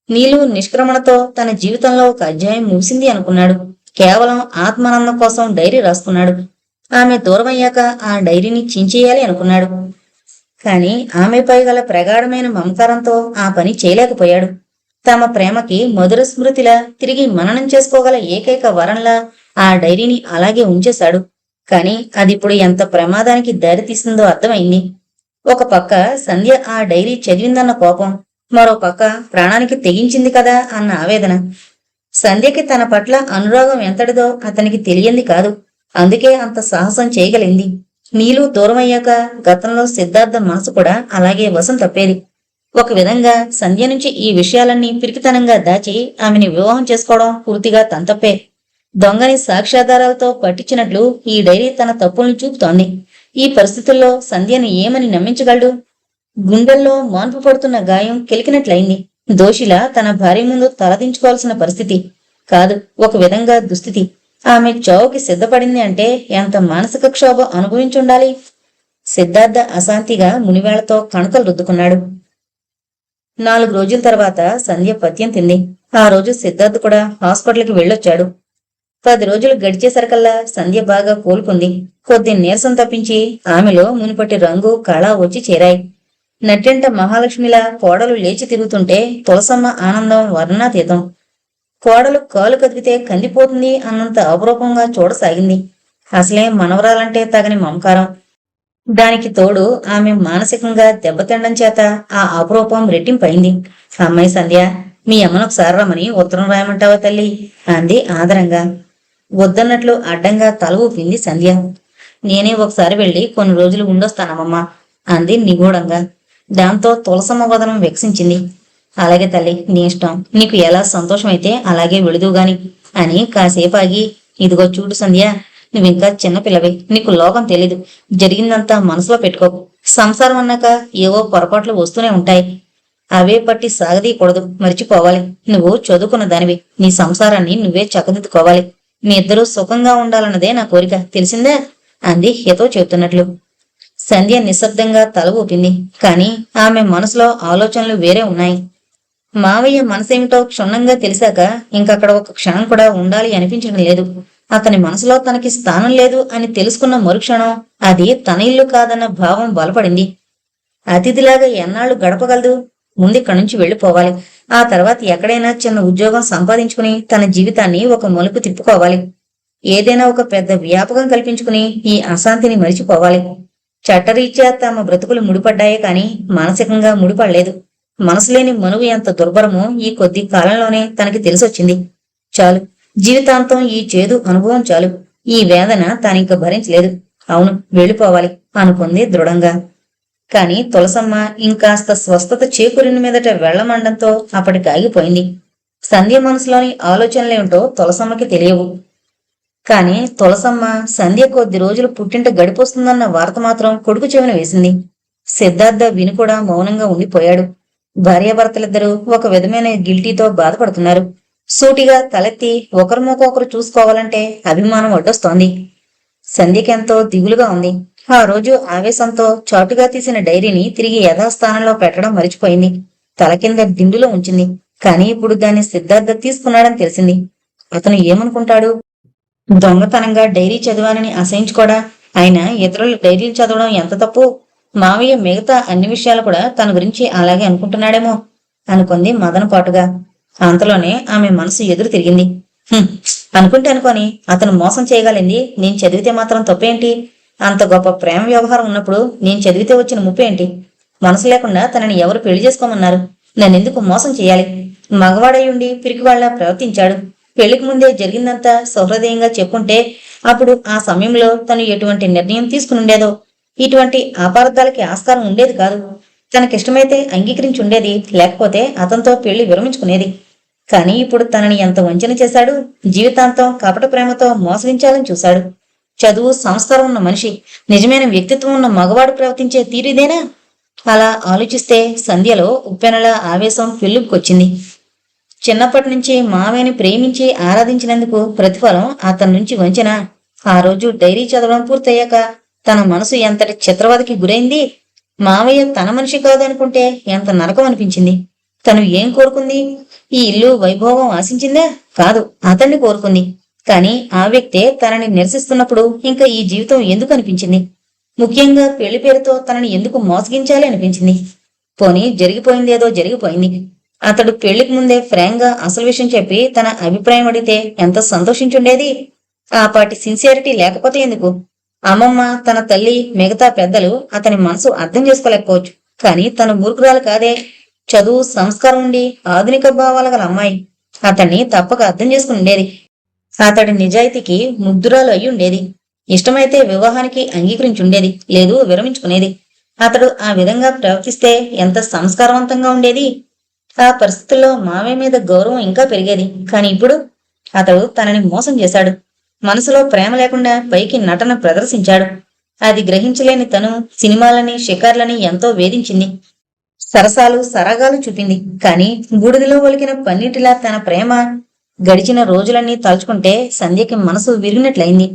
S1: నీలు నిష్క్రమణతో తన జీవితంలో ఒక అధ్యాయం ముగిసింది అనుకున్నాడు. కేవలం ఆత్మానందం కోసం డైరీ రాసుకున్నాడు. ఆమె దూరమయ్యాక ఆ డైరీని చించేయాలి అనుకున్నాడు. కాని ఆమెపై గల ప్రగాఢమైన మమకారంతో ఆ పని చేయలేకపోయాడు. తమ ప్రేమకి మధుర స్మృతిలా తిరిగి మననం చేసుకోగల ఏకైక వరంలా ఆ డైరీని అలాగే ఉంచేశాడు. కాని అదిప్పుడు ఎంత ప్రమాదానికి దారితీసిందో అర్థమైంది. ఒక పక్క సంధ్య ఆ డైరీ చదివిందన్న కోపం, మరో పక్క ప్రాణానికి తెగించింది కదా అన్న ఆవేదన. సంధ్యకి తన పట్ల అనురాగం ఎంతటిదో అతనికి తెలియంది కాదు. అందుకే అంత సాహసం చేయగలిగింది. నీలు దూరమయ్యాక గతంలో సిద్ధార్థ మనసు కూడా అలాగే వశం తప్పేది. ఒక విధంగా సంధ్య నుంచి ఈ విషయాలన్నీ పిరికితనంగా దాచి ఆమెని వివాహం చేసుకోవడం పూర్తిగా తప్పే. దొంగని సాక్ష్యాధారాలతో పట్టించినట్లు ఈ డైరీ తన తప్పుల్ని చూపుతోంది. ఈ పరిస్థితుల్లో సంధ్యను ఏమని నమ్మించగలడు? గుండెల్లో మాన్పు పడుతున్న గాయం కెలికినట్లయింది. దోషిలా తన భార్య ముందు తలదించుకోవాల్సిన పరిస్థితి కాదు, ఒక విధంగా దుస్థితి. ఆమె చావుకి సిద్ధపడింది అంటే ఎంత మానసిక క్షోభ అనుభవించుండాలి? సిద్ధార్థ అశాంతిగా మునివేళ్లతో కణకలు రుద్దుకున్నాడు. 4 రోజుల తర్వాత సంధ్య పత్యం తింది. ఆ రోజు సిద్ధార్థ్ కూడా హాస్పిటల్కి వెళ్ళొచ్చాడు. 10 రోజులు గడిచేసరికల్లా సంధ్య బాగా కోలుకుంది. కొద్ది నీరసం తప్పించి ఆమెలో మునిపటి రంగు కళ వచ్చి చేరాయి. నట్టెంట మహాలక్ష్మిలా కోడలు లేచి తిరుగుతుంటే తులసమ్మ ఆనందం వర్ణాతీతం. కోడలు కాలు కదిపితే కందిపోతుంది అన్నంత అపురూపంగా చూడసాగింది. అసలే మనవరాలంటే తగని మమకారం. దానికి తోడు ఆమె మానసికంగా దెబ్బతిండం చేత ఆ అపురూపం రెట్టింపైంది. అమ్మాయి సంధ్య, మీ అమ్మను ఒకసారి రమ్మని ఉత్తరం రాయమంటావా తల్లి అంది ఆదరంగా. వద్దన్నట్లు అడ్డంగా తల ఊపింది సంధ్య. నేనే ఒకసారి వెళ్ళి కొన్ని రోజులు ఉండొస్తానమ్మమ్మా అంది నిగూఢంగా. దాంతో తులసమ్మ వదనం వికసించింది. అలాగే తల్లి, నీ ఇష్టం, నీకు ఎలా సంతోషమైతే అలాగే వెళుదువుగాని అని కాసేపు ఆగి, ఇదిగో చూడు సంధ్య, నువ్వింకా చిన్నపిల్లవే, నీకు లోకం తెలీదు. జరిగిందంతా మనసులో పెట్టుకోకు. సంసారం అన్నాక ఏవో పొరపాట్లు వస్తూనే ఉంటాయి. అవే పట్టి సాగదీయకూడదు, మర్చిపోవాలి. నువ్వు చదువుకున్న దానివి, నీ సంసారాన్ని నువ్వే చక్కదిద్దుకోవాలి. మీ ఇద్దరూ సుఖంగా ఉండాలన్నదే నా కోరిక, తెలిసిందే అంది హితో చెబుతున్నట్లు. సంధ్య నిశ్శబ్దంగా తల ఊపింది. కాని ఆమె మనసులో ఆలోచనలు వేరే ఉన్నాయి. మావయ్య మనసేమిటో క్షుణ్ణంగా తెలిసాక ఇంకక్కడ ఒక క్షణం కూడా ఉండాలి అనిపించడం లేదు. అతని మనసులో తనకి స్థానం లేదు అని తెలుసుకున్న మరుక్షణం అది తన ఇల్లు కాదన్న భావం బలపడింది. అతిథిలాగా ఎన్నాళ్లు గడపగలదు? ముందిక్కడి నుంచి వెళ్లిపోవాలి. ఆ తర్వాత ఎక్కడైనా చిన్న ఉద్యోగం సంపాదించుకుని తన జీవితాన్ని ఒక మలుపు తిప్పుకోవాలి. ఏదైనా ఒక పెద్ద వ్యాపకం కల్పించుకుని ఈ అశాంతిని మరిచిపోవాలి. చట్టరీత్యా తమ బ్రతుకులు ముడిపడ్డాయే కాని మానసికంగా ముడిపడలేదు. మనసులేని మనువు ఎంత దుర్భరమో ఈ కొద్ది కాలంలోనే తనకి తెలిసొచ్చింది. చాలు, జీవితాంతం ఈ చేదు అనుభవం చాలు. ఈ వేదన తానింక భరించలేదు. అవును, వెళ్ళిపోవాలి అనుకుంది దృఢంగా. కాని తులసమ్మ ఇంకాస్త స్వస్థత చేకూరిన మీదట వెళ్లమండంతో అప్పటికి ఆగిపోయింది. సంధ్య మనసులోని ఆలోచనలేమిటో తులసమ్మకి తెలియవు. కాని తులసమ్మ సంధ్య కొద్ది రోజులు పుట్టింట గడిపొస్తుందన్న వార్త మాత్రం కొడుకు చెవిన వేసింది. సిద్ధార్థ విని కూడా మౌనంగా ఉండిపోయాడు. భార్యాభర్తలిద్దరూ ఒక విధమైన గిల్టీతో బాధపడుతున్నారు. సూటిగా తలెత్తి ఒకరిమొకొకరు చూసుకోవాలంటే అభిమానం అడ్డొస్తోంది. సంధ్యకెంతో దిగులుగా ఉంది. ఆ రోజు ఆవేశంతో చాటుగా తీసిన డైరీని తిరిగి యథాస్థానంలో పెట్టడం మరిచిపోయింది. తల కింద దిండులో ఉంచింది. కాని ఇప్పుడు దాన్ని సిద్ధార్థ తీసుకున్నాడని తెలిసింది. అతను ఏమనుకుంటాడు? దొంగతనంగా డైరీ చదివానని అసహించుకోడా? ఆయన ఇతరుల డైరీలు చదవడం ఎంత తప్పు? మావయ్య మిగతా అన్ని విషయాలు కూడా తన గురించి అలాగే అనుకుంటున్నాడేమో అనుకుంది మదనపాటుగా. అంతలోనే ఆమె మనసు ఎదురు తిరిగింది. "హుం, అనుకుంటే అనుకోని అతను మోసం చేయగలింది నేను చదివితే మాత్రం తప్పేంటి? అంత గొప్ప ప్రేమ వ్యవహారం ఉన్నప్పుడు నేను చదివితే వచ్చిన ముప్పేంటి? మనసు లేకుండా తనని ఎవరు పెళ్లి చేసుకోమన్నారు? నన్నెందుకు మోసం చేయాలి? మగవాడయుండి పిరికివాళ్ల ప్రవర్తించాడు. పెళ్లికి ముందే జరిగిందంతా సహృదయంగా చెప్పుంటే అప్పుడు ఆ సమయంలో తను ఎటువంటి నిర్ణయం తీసుకునుండేదో. ఇటువంటి అపార్థాలకి ఆస్కారం ఉండేది కాదు. తనకిష్టమైతే అంగీకరించి ఉండేది, లేకపోతే అతనితో పెళ్లి విరమించుకునేది. కానీ ఇప్పుడు తనని ఎంత వంచన చేశాడు? జీవితాంతం కపట ప్రేమతో మోసగించాలని చూశాడు. చదువు, సంస్కారం ఉన్న మనిషి, నిజమైన వ్యక్తిత్వం ఉన్న మగవాడు ప్రవర్తించే తీరిదేనా? అలా ఆలోచిస్తే సంధ్యలో ఉప్పెనలా ఆవేశం పెళ్ళుకొచ్చింది. చిన్నప్పటి నుంచి మావయ్యని ప్రేమించి ఆరాధించినందుకు ప్రతిఫలం అతని నుంచి వంచన. ఆ రోజు డైరీ చదవడం పూర్తయ్యాక తన మనసు ఎంతటి చిత్రవదకి గురైంది. మావయ్య తన మనిషి కాదనుకుంటే ఎంత నరకం అనిపించింది. తను ఏం కోరుకుంది? ఈ ఇల్లు వైభోగం ఆశించిందా? కాదు, అతన్ని కోరుకుంది. కాని ఆ వ్యక్తే తనని నిరసిస్తున్నప్పుడు ఇంకా ఈ జీవితం ఎందుకు అనిపించింది? ముఖ్యంగా పెళ్లి పేరుతో తనని ఎందుకు మోసగించాలి అనిపించింది. పోనీ జరిగిపోయిందేదో జరిగిపోయింది. అతడు పెళ్లికి ముందే ఫ్రాంక్ గా అసలు విషయం చెప్పి తన అభిప్రాయం అడిగితే ఎంత సంతోషించుండేది. ఆ పాటి సిన్సియారిటీ లేకపోతే ఎందుకు? అమ్మమ్మ, తన తల్లి, మిగతా పెద్దలు అతని మనసు అర్థం చేసుకోలేకపోవచ్చు. కాని తను మూర్ఖురాలు కాదే. చదువు, సంస్కారం ఉండి ఆధునిక భావాల గల అమ్మాయి. అతన్ని తప్పక అర్థం చేసుకుని ఉండేది. అతడి నిజాయితీకి ముగ్ధురాలు అయి ఉండేది. ఇష్టమైతే వివాహానికి అంగీకరించి ఉండేది, లేదు విరమించుకునేది. అతడు ఆ విధంగా ప్రవర్తిస్తే ఎంత సంస్కారవంతంగా ఉండేది. ఆ పరిస్థితుల్లో మావయ్య మీద గౌరవం ఇంకా పెరిగేది. కాని ఇప్పుడు అతడు తనని మోసం చేశాడు. మనసులో ప్రేమ లేకుండా పైకి నటన ప్రదర్శించాడు. అది గ్రహించలేని తను సినిమాలని, షికార్లని ఎంతో వేధించింది. సరసాలు, సరాగాలు చూపింది. కాని బూడిదలో ఒలికిన పన్నీటిలా తన ప్రేమ. గడిచిన రోజులన్నీ తలుచుకుంటే సంధ్యకి మనసు విరిగినట్లయింది.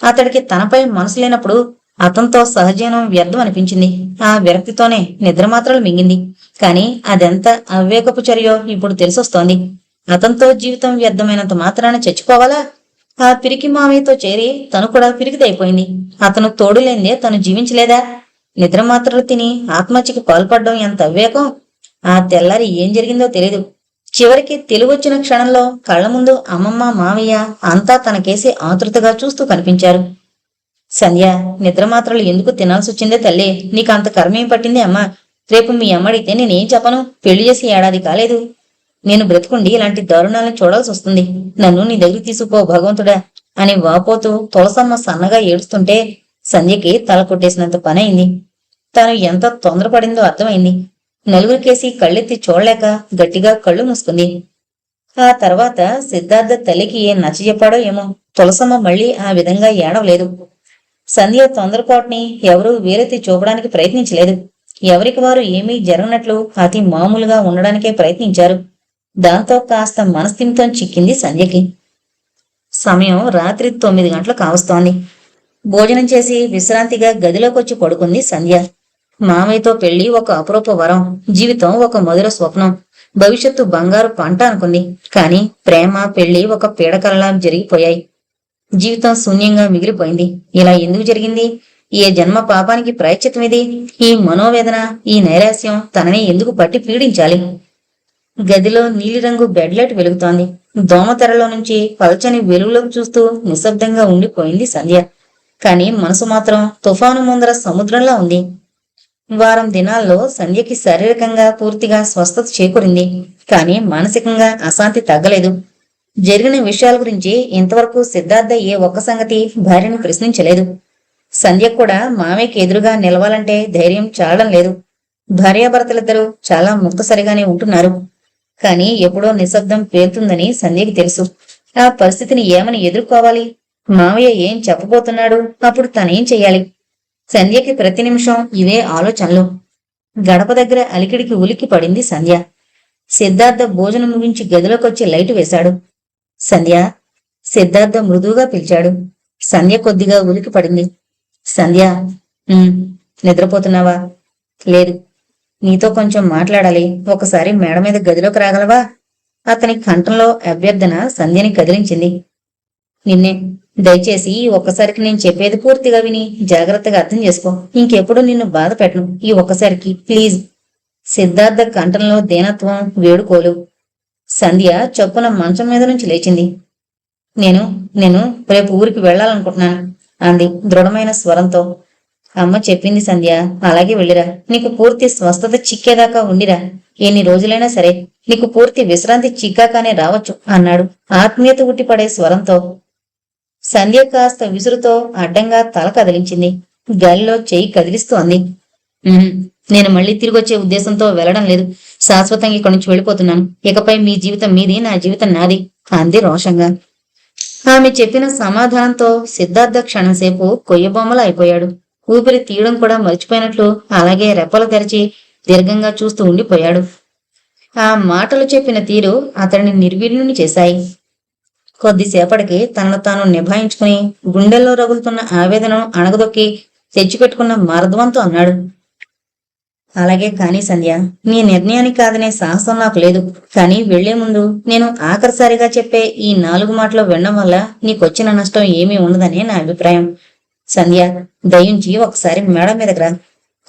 S1: అతడికి తనపై మనసు లేనప్పుడు అతనితో సహజీవనం వ్యర్థం అనిపించింది. ఆ విరక్తితోనే నిద్రమాత్రలు మింగింది. కాని అదెంత అవివేకపు చర్యో ఇప్పుడు తెలిసొస్తోంది. అతనితో జీవితం వ్యర్థమైనంత మాత్రాన చచ్చిపోవాలా? ఆ పిరికి మామయ్యతో చేరి తను కూడా పిరికిదైపోయింది. అతను తోడులేందే తను జీవించలేదా? నిద్రమాత్రలు తిని ఆత్మహత్యకి పాల్పడడం ఎంత అవివేకం! ఆ తెల్లారి ఏం జరిగిందో తెలీదు. చివరికి తెలివొచ్చిన క్షణంలో కళ్ల ముందు అమ్మమ్మ, మావయ్య అంతా తనకేసి ఆతృతగా చూస్తూ కనిపించారు. సంధ్య, నిద్రమాత్రలు ఎందుకు తినాల్సి వచ్చిందే తల్లి? నీకు అంత కర్మేం పట్టింది అమ్మా? రేపు మీ అమ్మడితే నేనేం చెప్పను? పెళ్లి చేసి ఏడాది కాలేదు. నేను బ్రతుకుండి ఇలాంటి దారుణాలను చూడాల్సి వస్తుంది. నన్ను నీ దగ్గరికి తీసుకుపో భగవంతుడా అని వాపోతూ తులసమ్మ సన్నగా ఏడుస్తుంటే సంధ్యకి తల కొట్టేసినంత పనైంది. తాను ఎంత తొందరపడిందో అర్థమైంది. నలుగురికేసి కళ్ళెత్తి చూడలేక గట్టిగా కళ్ళు మూసుకుంది. ఆ తర్వాత సిద్ధార్థ తల్లికి ఏం నచ్చజెప్పాడో ఏమో, తులసమ్మ మళ్లీ ఆ విధంగా ఏడవలేదు. సంధ్య తొందరపాటుని ఎవరూ వేలెత్తి చూపడానికి ప్రయత్నించలేదు. ఎవరికి వారు ఏమీ జరగనట్లు అతి మామూలుగా ఉండడానికే ప్రయత్నించారు. దాంతో కాస్త మనస్థిమితం చిక్కింది సంధ్యకి. సమయం రాత్రి 9 గంటలు కావస్తోంది. భోజనం చేసి విశ్రాంతిగా గదిలోకొచ్చి పడుకుంది సంధ్య. మామయ్యతో పెళ్లి ఒక అపురూప వరం, జీవితం ఒక మధుర స్వప్నం, భవిష్యత్తు బంగారు పంట అనుకుంది. కాని ప్రేమ, పెళ్లి ఒక పీడకలలా జరిగిపోయాయి. జీవితం శూన్యంగా మిగిలిపోయింది. ఇలా ఎందుకు జరిగింది? ఏ జన్మ పాపానికి ప్రాయశ్చిత్తం ఇది? ఈ మనోవేదన, ఈ నైరాస్యం తనని ఎందుకు పట్టి పీడించాలి? గదిలో నీలిరంగు బెడ్లైట్ వెలుగుతోంది. దోమతెరలో నుంచి పల్చని వెలుగులోకి చూస్తూ నిశ్శబ్దంగా ఉండిపోయింది సంధ్య. కాని మనసు మాత్రం తుఫాను ముందర సముద్రంలా ఉంది. వారం దినాల్లో సంధ్యకి శారీరకంగా పూర్తిగా స్వస్థత చేకూరింది. కాని మానసికంగా అశాంతి తగ్గలేదు. జరిగిన విషయాల గురించి ఇంతవరకు సిద్ధార్థ ఏ ఒక్క సంగతి భార్యను ప్రశ్నించలేదు. సంధ్య కూడా మామయ్యకి ఎదురుగా నిలవాలంటే ధైర్యం చాలడం లేదు. భార్యాభర్తలిద్దరూ చాలా ముక్తసరిగానే ఉంటున్నారు. కాని ఎప్పుడో నిశ్శబ్దం పేలుతుందని సంధ్యకి తెలుసు. ఆ పరిస్థితిని ఏమని ఎదుర్కోవాలి? మామయ్య ఏం చెప్పబోతున్నాడు? అప్పుడు తనేం చెయ్యాలి? సంధ్యకి ప్రతి నిమిషం ఇవే ఆలోచనలు. గడప దగ్గర అలికిడికి ఉలిక్కి పడింది సంధ్య. సిద్ధార్థ భోజనం ముగించి గదిలోకొచ్చి లైటు వేశాడు. సంధ్య, సిద్ధార్థ మృదువుగా పిలిచాడు. సంధ్య కొద్దిగా ఉలికి పడింది. సంధ్య, నిద్రపోతున్నావా? లేదు, నీతో కొంచెం మాట్లాడాలి. ఒకసారి మేడ మీద గదిలోకి రాగలవా? అతని కంఠంలో అభ్యర్థన సంధ్యని కదిలించింది. నిన్నే. దయచేసి ఈ ఒక్కసారికి నేను చెప్పేది పూర్తిగా విని జాగ్రత్తగా అర్థం చేసుకో. ఇంకెప్పుడు నిన్ను బాధ పెట్టను. ఈ ఒక్కసారికి ప్లీజ్. సిద్ధార్థ కంఠంలో దీనత్వం, వేడుకోలు. సంధ్య చొప్పున మంచం మీద నుంచి లేచింది. నేను నేను రేపు ఊరికి వెళ్ళాలనుకుంటున్నాను అంది దృఢమైన స్వరంతో. అమ్మ చెప్పింది సంధ్య, అలాగే వెళ్ళిరా. నీకు పూర్తి స్వస్థత చిక్కేదాకా ఉండిరా. ఎన్ని రోజులైనా సరే నీకు పూర్తి విశ్రాంతి చిక్కాకానే రావచ్చు అన్నాడు ఆత్మీయత ఉట్టిపడే స్వరంతో. సంధ్య కాస్త విసురుతో అడ్డంగా తల కదిలించింది. గాలిలో చెయ్యి కదిలిస్తూ అంది, నేను మళ్ళీ తిరిగొచ్చే ఉద్దేశంతో వెళ్లడం లేదు. శాశ్వతంగా ఇక్కడి నుంచి వెళ్ళిపోతున్నాను. ఇకపై మీ జీవితం మీది, నా జీవితం నాది అంది రోషంగా. ఆమె చెప్పిన సమాధానంతో సిద్ధార్థ క్షణంసేపు కొయ్యబొమ్మలు అయిపోయాడు. ఊపిరి తీయడం కూడా మర్చిపోయినట్లు అలాగే రెప్పలు తెరిచి దీర్ఘంగా చూస్తూ ఉండిపోయాడు. ఆ మాటలు చెప్పిన తీరు అతడిని నిర్వీర్యుని చేశాయి. కొద్దిసేపటికి తనను తాను నిభాయించుకుని గుండెల్లో రగులుతున్న ఆవేదనను అణగదొక్కి తెచ్చిపెట్టుకున్న మార్ధవంతో అన్నాడు, అలాగే కాని సంధ్య, నీ నిర్ణయాన్ని కాదనే సాహసం నాకు లేదు. కానీ వెళ్లే ముందు నేను ఆఖరిసారిగా చెప్పే ఈ 4 మాటలు వినడం వల్ల నీకొచ్చిన నష్టం ఏమీ ఉండదనే నా అభిప్రాయం. సంధ్య, దయించి ఒకసారి మేడ మీదకి రా.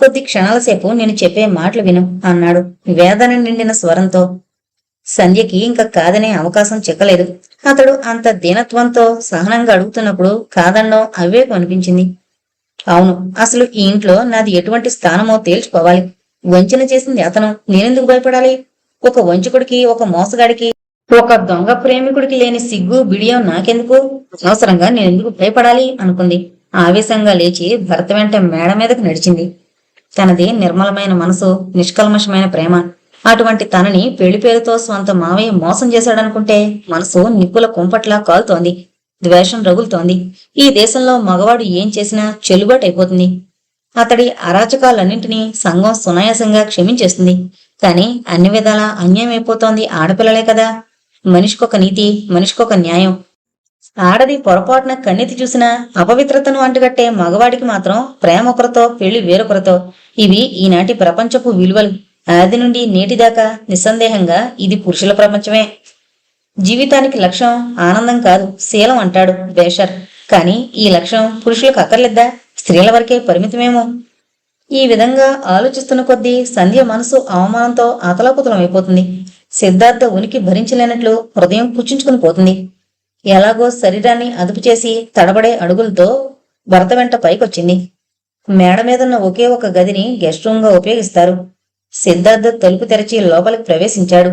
S1: కొద్ది క్షణాల సేపు నేను చెప్పే మాటలు విను అన్నాడు వేదన నిండిన స్వరంతో. సంధ్యకి ఇంకా కాదనే అవకాశం చిక్కలేదు. అతడు అంత దీనత్వంతో సహనంగా అడుగుతున్నప్పుడు కాదనడం అవివేకం అనిపించింది. అవును, అసలు ఈ ఇంట్లో నాది ఎటువంటి స్థానమో తేల్చుకోవాలి. వంచన చేసింది అతను, నేనెందుకు భయపడాలి? ఒక వంచకుడికి, ఒక మోసగాడికి, ఒక దొంగ ప్రేమికుడికి లేని సిగ్గు బిడియం నాకెందుకు? అనవసరంగా నేనెందుకు భయపడాలి అనుకుంది. ఆవేశంగా లేచి భర్త వెంట మేడ మీదకు నడిచింది. తనది నిర్మలమైన మనసు, నిష్కల్మషమైన ప్రేమ. అటువంటి తనని పెళ్లి పేరుతో స్వంత మావయ్య మోసం చేశాడనుకుంటే మనసు నిప్పుల కుంపట్లా కాలుతోంది. ద్వేషం రగులుతోంది. ఈ దేశంలో మగవాడు ఏం చేసినా చెల్లుబాటు అయిపోతుంది. అతడి అరాచకాలన్నింటినీ సంఘం సునాయాసంగా క్షమించేస్తుంది. కాని అన్ని విధాలా అన్యాయం అయిపోతోంది ఆడపిల్లలే కదా. మనిషికొక నీతి, మనిషికొక న్యాయం. ఆడది పొరపాటున కన్నెత్తి చూసినా అపవిత్రతను అంటుగట్టే మగవాడికి మాత్రం ప్రేమ ఒకరితో, పెళ్లి వేరొకరితో. ఇవి ఈనాటి ప్రపంచపు విలువలు. ఆది నుండి నేటిదాకా నిస్సందేహంగా ఇది పురుషుల ప్రపంచమే. జీవితానికి లక్ష్యం ఆనందం కాదు, శీలం అంటాడు బేషర్. కాని ఈ లక్ష్యం పురుషులకు అక్కర్లేద్దా? స్త్రీల వరకే పరిమితమేమో. ఈ విధంగా ఆలోచిస్తున్న కొద్దీ సంధ్య మనసు అవమానంతో అతలాకుతలం అయిపోతుంది. సిద్ధార్థ ఉనికి భరించలేనట్లు హృదయం పుచ్చుకుని పోతుంది. ఎలాగో శరీరాన్ని అదుపు చేసి తడబడే అడుగులతో భర్త వెంట పైకొచ్చింది. మేడ మీదున్న ఒకే ఒక గదిని గెస్ట్ రూమ్ గా ఉపయోగిస్తారు. సిద్ధార్థ తలుపు తెరచి లోపలికి ప్రవేశించాడు.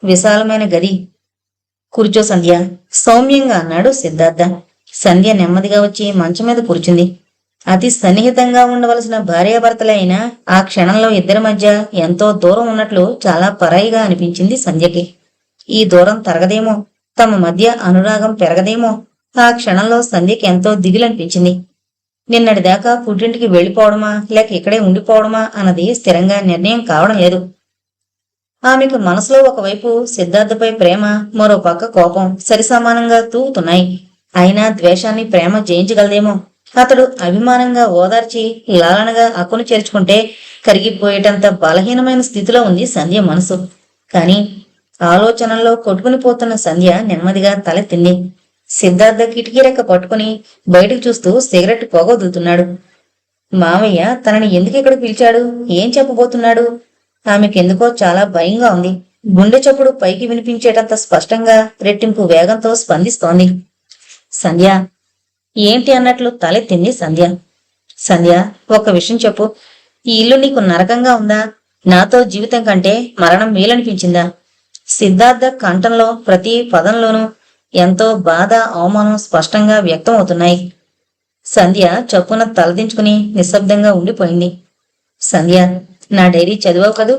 S1: విశాలమైన గది. కూర్చో సంధ్య, సౌమ్యంగా అన్నాడు సిద్ధార్థ. సంధ్య నెమ్మదిగా వచ్చి మంచం మీద కూర్చుంది. అతి సన్నిహితంగా ఉండవలసిన భార్యాభర్తలే అయినా ఆ క్షణంలో ఇద్దరి మధ్య ఎంతో దూరం ఉన్నట్లు చాలా పరాయిగా అనిపించింది సంధ్యకి. ఈ దూరం తరగదేమో, తమ మధ్య అనురాగం పెరగదేమో. ఆ క్షణంలో సంధ్యకి ఎంతో దిగులనిపించింది. నిన్నటిదాకా పుట్టింటికి వెళ్లిపోవడమా లేక ఇక్కడే ఉండిపోవడమా అన్నది స్థిరంగా నిర్ణయం కావడం లేదు. ఆమెకు మనసులో ఒకవైపు సిద్ధార్థపై ప్రేమ, మరో పక్క కోపం సరిసమానంగా తూగుతున్నాయి. అయినా ద్వేషాన్ని ప్రేమ జయించగలదేమో. అతడు అభిమానంగా ఓదార్చి లాలనగా అక్కును చేర్చుకుంటే కరిగిపోయేటంత బలహీనమైన స్థితిలో ఉంది సంధ్య మనసు. కాని ఆలోచనల్లో కొట్టుకుని పోతున్న సంధ్య నెమ్మదిగా తలెత్తింది. సిద్ధార్థ కిటికీ రెక్క పట్టుకుని బయటకు చూస్తూ సిగరెట్ పొగొదులుతున్నాడు. మామయ్య తనని ఎందుకు ఇక్కడ పిలిచాడు? ఏం చెప్పబోతున్నాడు? ఆమెకెందుకో చాలా భయంగా ఉంది. గుండె చప్పుడు పైకి వినిపించేటంత స్పష్టంగా రెట్టింపు వేగంతో స్పందిస్తోంది. సంధ్య, ఏంటి అన్నట్లు తలెత్తింది సంధ్య. సంధ్య, ఒక్క విషయం చెప్పు. ఈ ఇల్లు నీకు నరకంగా ఉందా? నాతో జీవితం కంటే మరణం మేలనిపించిందా? సిద్ధార్థ కంఠంలో ప్రతి పదంలోనూ ఎంతో బాధ, అవమానం స్పష్టంగా వ్యక్తం అవుతున్నాయి. సంధ్య చప్పున తలదించుకుని నిశ్శబ్దంగా ఉండిపోయింది. సంధ్య, నా డైరీ చదివావు కదూ?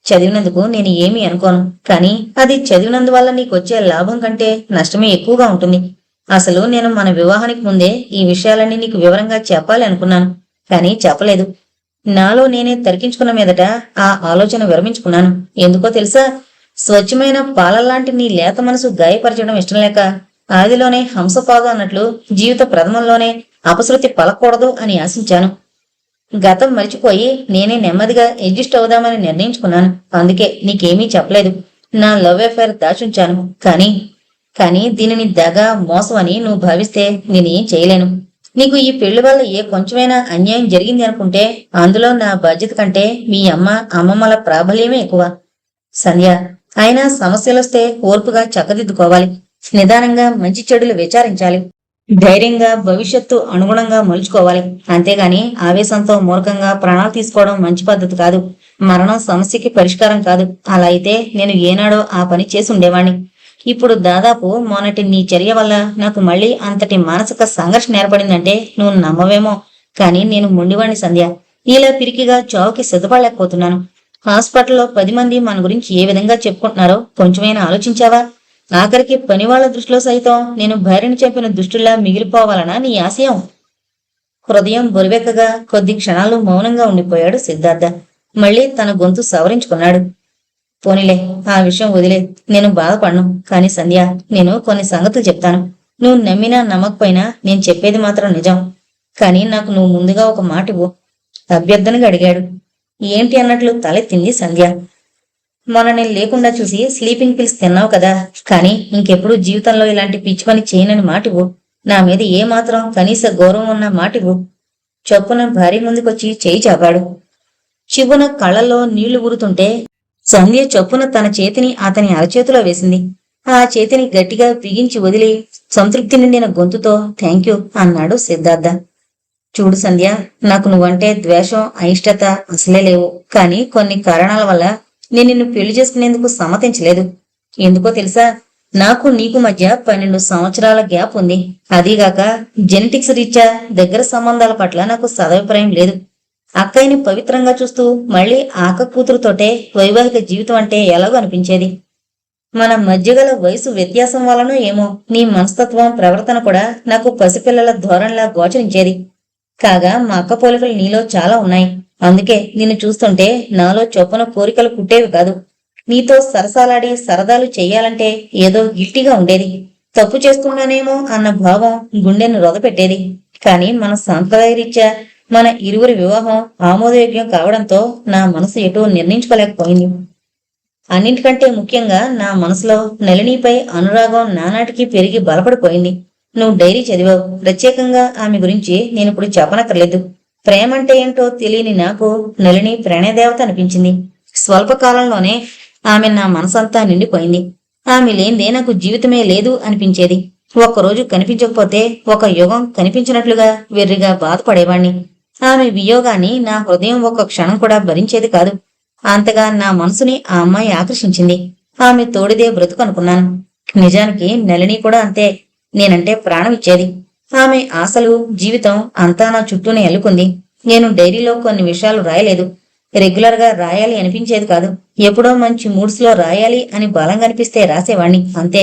S1: చదివినందుకు నేను ఏమీ అనుకోను. కానీ అది చదివినందువల్ల నీకొచ్చే లాభం కంటే నష్టమే ఎక్కువగా ఉంటుంది. అసలు నేను మన వివాహానికి ముందే ఈ విషయాలన్నీ నీకు వివరంగా చెప్పాలి అనుకున్నాను. కానీ చెప్పలేదు. నాలో నేనే తరికించుకున్న మీదట ఆ ఆలోచన విరమించుకున్నాను. ఎందుకో తెలుసా? స్వచ్ఛమైన పాలల్లాంటి నీ లేత మనసు గాయపరచడం ఇష్టం లేక, ఆదిలోనే హంసపాదు అన్నట్లు జీవిత ప్రథమంలోనే అపశృతి పలకూడదు అని ఆశించాను. గతం మరిచిపోయి నేనే నెమ్మదిగా అడ్జస్ట్ అవుదామని నిర్ణయించుకున్నాను. అందుకే నీకేమీ చెప్పలేదు. నా లవ్ అఫైర్ దాచుంచాను. కానీ దీనిని దగ మోసం అని నువ్వు భావిస్తే నేనేం చేయలేను. నీకు ఈ పెళ్లి వల్ల ఏ కొంచెమైనా అన్యాయం జరిగింది అనుకుంటే అందులో నా బాధ్యత కంటే మీ అమ్మమ్మల ప్రాబల్యమే ఎక్కువ. సంధ్య, అయినా సమస్యలొస్తే ఓర్పుగా చక్కదిద్దుకోవాలి. నిదానంగా మంచి చెడులు విచారించాలి. ధైర్యంగా భవిష్యత్తు అనుగుణంగా మలుచుకోవాలి. అంతేగాని ఆవేశంతో మూర్ఖంగా ప్రాణాలు తీసుకోవడం మంచి పద్ధతి కాదు. మరణం సమస్యకి పరిష్కారం కాదు. అలా అయితే నేను ఏనాడో ఆ పని చేసి ఉండేవాణ్ణి. ఇప్పుడు దాదాపు మొన్నటి నీ చర్య వల్ల నాకు మళ్ళీ అంతటి మానసిక సంఘర్షణ ఏర్పడిందంటే నువ్వు నమ్మవేమో, కానీ నేను మొండివాణ్ణి సంధ్య. ఇలా పిరికిగా చావుకి సిద్ధపడలేకపోతున్నాను. హాస్పిటల్లో 10 మంది మన గురించి ఏ విధంగా చెప్పుకుంటున్నారో కొంచెమైనా ఆలోచించావా? ఆఖరికి పనివాళ్ల దృష్టిలో సైతం నేను భార్యను చంపిన దుష్టుల్లా మిగిలిపోవాలనా నీ ఆశయం? హృదయం బొరివెక్కగా కొద్ది క్షణాలు మౌనంగా ఉండిపోయాడు సిద్ధార్థ. మళ్ళీ తన గొంతు సవరించుకున్నాడు. పోనీలే, ఆ విషయం వదిలే. నేను బాధపడను. కాని సంధ్య, నేను కొన్ని సంగతులు చెప్తాను. నువ్వు నమ్మినా నమ్మకపోయినా నేను చెప్పేది మాత్రం నిజం. కాని నాకు నువ్వు ముందుగా ఒక మాట ఇవ్వు, అభ్యర్థనగా అడిగాడు. ఏంటి అన్నట్లు తలెత్తింది సంధ్య. మొన్న నేను లేకుండా చూసి స్లీపింగ్ పిల్స్ తిన్నావు కదా, కానీ ఇంకెప్పుడు జీవితంలో ఇలాంటి పిచ్చి పని చేయనని మాటివ్వు. నా మీద ఏ మాత్రం కనీస గౌరవం ఉన్న మాటివ్వు. చొప్పున భార్య ముందుకొచ్చి చేయి చాపాడు. చివున కళ్ళల్లో నీళ్లు ఊరుతుంటే సంధ్య చొప్పున తన చేతిని అతని అరచేతిలో వేసింది. ఆ చేతిని గట్టిగా బిగించి వదిలి సంతృప్తి నిండిన గొంతుతో థ్యాంక్ యూ అన్నాడు సిద్ధార్థ. చూడు సంధ్య, నాకు నువ్వంటే ద్వేషం అయిష్టత అసలే లేవు. కానీ కొన్ని కారణాల వల్ల నేను నిన్ను పెళ్లి చేసుకునేందుకు సమ్మతించలేదు. ఎందుకో తెలుసా? నాకు నీకు మధ్య 12 సంవత్సరాల గ్యాప్ ఉంది. అదీగాక జెనెటిక్స్ రీత్యా దగ్గర సంబంధాల పట్ల నాకు సదభిప్రాయం లేదు. అక్కయ్యని పవిత్రంగా చూస్తూ మళ్ళీ ఆక కూతురుతోటే వైవాహిక జీవితం అంటే ఎలాగో అనిపించేది. మన మధ్యగల వయసు వ్యత్యాసం వలనో ఏమో నీ మనస్తత్వం ప్రవర్తన కూడా నాకు పసిపిల్లల ధోరణిలా గోచరించేది. కాగా మా అక్క పోలికలు నీలో చాలా ఉన్నాయి. అందుకే నిన్ను చూస్తుంటే నాలో చొప్పున కోరికలు పుట్టేవి కాదు. నీతో సరసాలాడి సరదాలు చెయ్యాలంటే ఏదో గిల్టీగా ఉండేది. తప్పు చేస్తున్నానేమో అన్న భావం గుండెను రొదపెట్టేది. కాని మన సాంప్రదాయ రీత్యా మన ఇరువురి వివాహం ఆమోదయోగ్యం కావడంతో నా మనసు ఎటూ నిర్ణయించుకోలేకపోయింది. అన్నింటికంటే ముఖ్యంగా నా మనసులో నళినిపై అనురాగం నానాటికి పెరిగి బలపడిపోయింది. నువ్వు డైరీ చదివావు. ప్రత్యేకంగా ఆమె గురించి నేనిప్పుడు చెప్పనక్కర్లేదు. ప్రేమంటే ఏంటో తెలియని నాకు నళిని ప్రణయదేవత అనిపించింది. స్వల్పకాలంలోనే ఆమె నా మనసంతా నిండిపోయింది. ఆమె లేనిదే నాకు జీవితమే లేదు అనిపించేది. ఒక్కరోజు కనిపించకపోతే ఒక యుగం కనిపించినట్లుగా వెర్రిగా బాధపడేవాణ్ణి. ఆమె వియోగాన్ని నా హృదయం ఒక్క క్షణం కూడా భరించేది కాదు. అంతగా నా మనసుని ఆ అమ్మాయి ఆకర్షించింది. ఆమె తోడిదే బ్రతుకు అనుకున్నాను. నిజానికి నళిని కూడా అంతే. నేనంటే ప్రాణం ఇచ్చేది. ఆమె ఆశలు జీవితం అంతా నా చుట్టూనే అల్లుకుంది. నేను డైరీలో కొన్ని విషయాలు రాయలేదు. రెగ్యులర్ గా రాయాలి అనిపించేది కాదు. ఎప్పుడో మంచి మూడ్స్ లో రాయాలి అని బలంగా అనిపిస్తే రాసేవాణ్ణి, అంతే.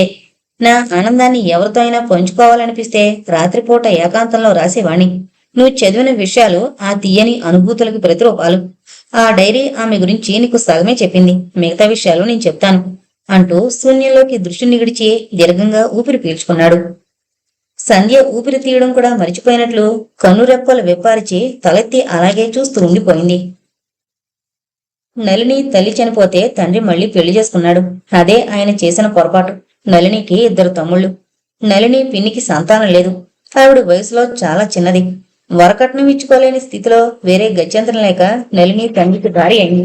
S1: నా ఆనందాన్ని ఎవరితో అయినా పంచుకోవాలనిపిస్తే రాత్రిపూట ఏకాంతంలో రాసేవాణ్ణి. నువ్వు చదివిన విషయాలు ఆ తీయని అనుభూతులకు ప్రతిరూపాలు. ఆ డైరీ ఆమె గురించి నీకు సగమే చెప్పింది. మిగతా విషయాలు నేను చెప్తాను అంటూ శూన్యంలోకి దృష్టి నిగిడిచి దీర్ఘంగా ఊపిరి పీల్చుకున్నాడు. సంధ్య ఊపిరి తీయడం కూడా మరిచిపోయినట్లు కన్నురెప్పలు వెప్పారిచి తలెత్తి అలాగే చూస్తూ ఉండిపోయింది. నళిని తల్లి చనిపోతే తండ్రి మళ్లీ పెళ్లి చేసుకున్నాడు. అదే ఆయన చేసిన పొరపాటు. నళినికి 2 తమ్ముళ్ళు. నళిని పిన్నికి సంతానం లేదు. ఆవిడ వయసులో చాలా చిన్నది. వరకట్నం ఇచ్చుకోలేని స్థితిలో వేరే గత్యంతరం లేక నళిని తండ్రికి దారి అయింది.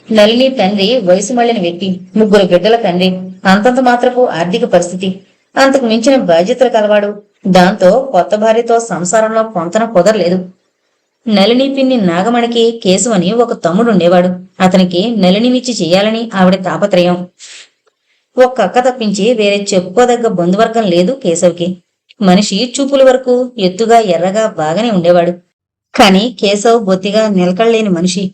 S1: నళిని తండ్రి వయసు మళ్లిన వ్యక్తి, 3 బిడ్డల తండ్రి. అంతంత మాత్రపు ఆర్థిక పరిస్థితి, అంతకు మించిన బాధ్యతలు కలవాడు. దాంతో కొత్త భార్యతో సంసారంలో పొంతన కుదరలేదు. నళిని పిన్ని నాగమణికి కేశవని ఒక తమ్ముడుండేవాడు. అతనికి నళినినిచ్చి చెయ్యాలని ఆవిడ తాపత్రయం. ఒక్క అక్క తప్పించి వేరే చెప్పుకోదగ్గ బంధువర్గం లేదు కేశవ్కి. మనిషి చూపుల వరకు ఎత్తుగా ఎర్రగా బాగానే ఉండేవాడు. కాని కేశవ్ బొత్తిగా నిలకడలేని మనిషి.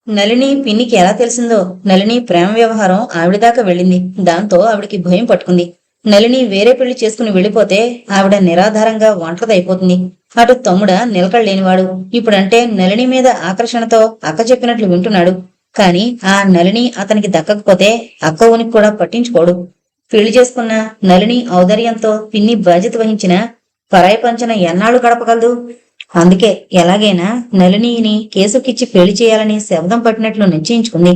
S1: నళిని పిన్నికి ఎలా తెలిసిందో నళిని ప్రేమ వ్యవహారం ఆవిడదాకా వెళ్ళింది. దాంతో ఆవిడికి భయం పట్టుకుంది. నళిని వేరే పెళ్లి చేసుకుని వెళ్లిపోతే ఆవిడ నిరాధారంగా ఒంటరిదైపోతుంది. అటు తమ్ముడ నిలకడలేనివాడు. ఇప్పుడంటే నళిని మీద ఆకర్షణతో అక్క చెప్పినట్లు వింటున్నాడు. కాని ఆ నళిని అతనికి దక్కకపోతే అక్క ఉనికి కూడా పట్టించుకోడు. పెళ్లి చేసుకున్న నళిని ఔదార్యంతో పిన్ని బాధ్యత వహించిన పరాయి పంచన ఎన్నాళ్లు గడపగలదు? అందుకే ఎలాగైనా నళినిని కేశవ్కిచ్చి పెళ్లి చేయాలని శబ్దం పట్టినట్లు నిశ్చయించుకుంది.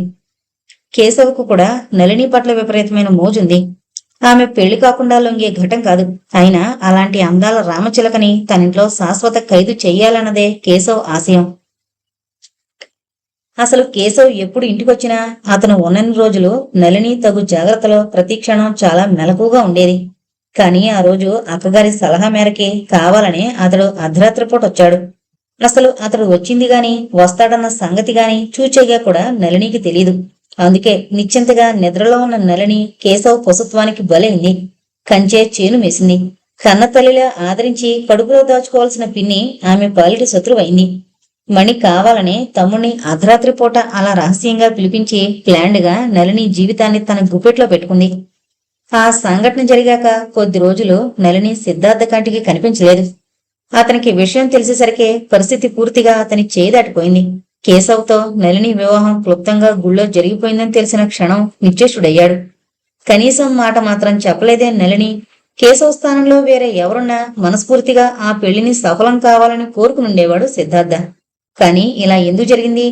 S1: కేశవ్కు కూడా నళిని పట్ల విపరీతమైన మోజుంది. ఆమె పెళ్లి కాకుండా లొంగే ఘటం కాదు. అయినా అలాంటి అందాల రామచిలకని తనింట్లో శాశ్వత ఖైదు చెయ్యాలన్నదే కేశవ్ ఆశయం. అసలు కేశవ్ ఎప్పుడు ఇంటికొచ్చినా అతను ఉన్నన్ని రోజులు నళిని తగు జాగ్రత్తలో ప్రతి క్షణం చాలా మెలకుగా ఉండేది. కాని ఆ రోజు అక్కగారి సలహా మేరకి కావాలని అతడు అర్ధరాత్రి పూట వచ్చాడు. అసలు అతడు వచ్చింది గాని వస్తాడన్న సంగతి గాని చూచేగా కూడా నళినికి తెలీదు. అందుకే నిశ్చింతగా నిద్రలో ఉన్న నళిని కేశవ్ పశుత్వానికి బలైంది. కంచే చేను మేసింది. కన్న తల్లిలా ఆదరించి కడుపులో దాచుకోవాల్సిన పిన్ని ఆమె పాలిటి శత్రువైంది. మణి కావాలని తమ్ముణ్ణి అర్ధరాత్రి పూట అలా రహస్యంగా పిలిపించి ప్లాండ్గా నళిని జీవితాన్ని తన గుప్పెట్లో పెట్టుకుంది. ఆ సంఘటన జరిగాక కొద్ది రోజులు నళిని సిద్ధార్థ కంటికి కనిపించలేదు. అతనికి విషయం తెలిసేసరికి పరిస్థితి పూర్తిగా అతని చేయి దాటిపోయింది. కేశవ్తో నళిని వివాహం క్లుప్తంగా గుళ్ళో జరిగిపోయిందని తెలిసిన క్షణం నిశ్చేషుడయ్యాడు. కనీసం మాట మాత్రం చెప్పలేదే నళిని. కేశవ్ స్థానంలో వేరే ఎవరున్నా మనస్ఫూర్తిగా ఆ పెళ్లిని సఫలం కావాలని కోరుకునుండేవాడు సిద్ధార్థ. కాని ఇలా ఎందుకు జరిగింది?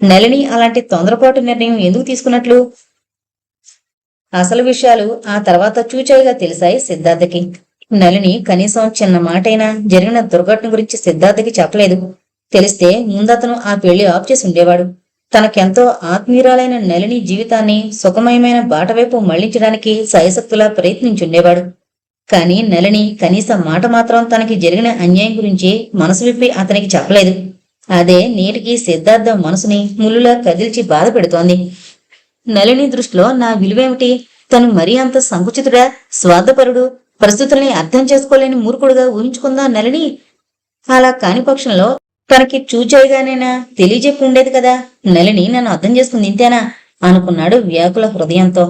S1: నళిని అలాంటి తొందరపాటు నిర్ణయం ఎందుకు తీసుకున్నట్లు? అసలు విషయాలు ఆ తర్వాత చూచాయిగా తెలిసాయి సిద్ధార్థకి. నళిని కనీసం చిన్న మాటైనా జరిగిన దుర్ఘటన గురించి సిద్ధార్థకి చెప్పలేదు. తెలిస్తే ముందతను ఆ పెళ్లి ఆఫ్ చేసి ఉండేవాడు. తనకెంతో ఆత్మీయురాలైన నళిని జీవితాన్ని సుఖమయమైన బాటవైపు మళ్లించడానికి సాయశక్తులా ప్రయత్నించుండేవాడు. కాని నళిని కనీసం మాట మాత్రం తనకి జరిగిన అన్యాయం గురించి మనసు విప్పి అతనికి చెప్పలేదు. అదే నేటికి సిద్ధార్థ మనసుని ముల్లులా కదిల్చి బాధ పెడుతోంది. నళిని దృష్టిలో నా విలువేమిటి? తను మరీ అంత సంకుచితుడా, స్వార్థపరుడు, పరిస్థితుల్ని అర్థం చేసుకోలేని మూర్ఖుడుగా ఊహించుకుందా నళిని? అలా కాని పక్షంలో తనకి చూచాయిగానైనా తెలియజెప్పి ఉండేది కదా. నళిని నన్ను అర్థం చేసుకుంది ఇంతేనా అనుకున్నాడు వ్యాకుల హృదయంతో.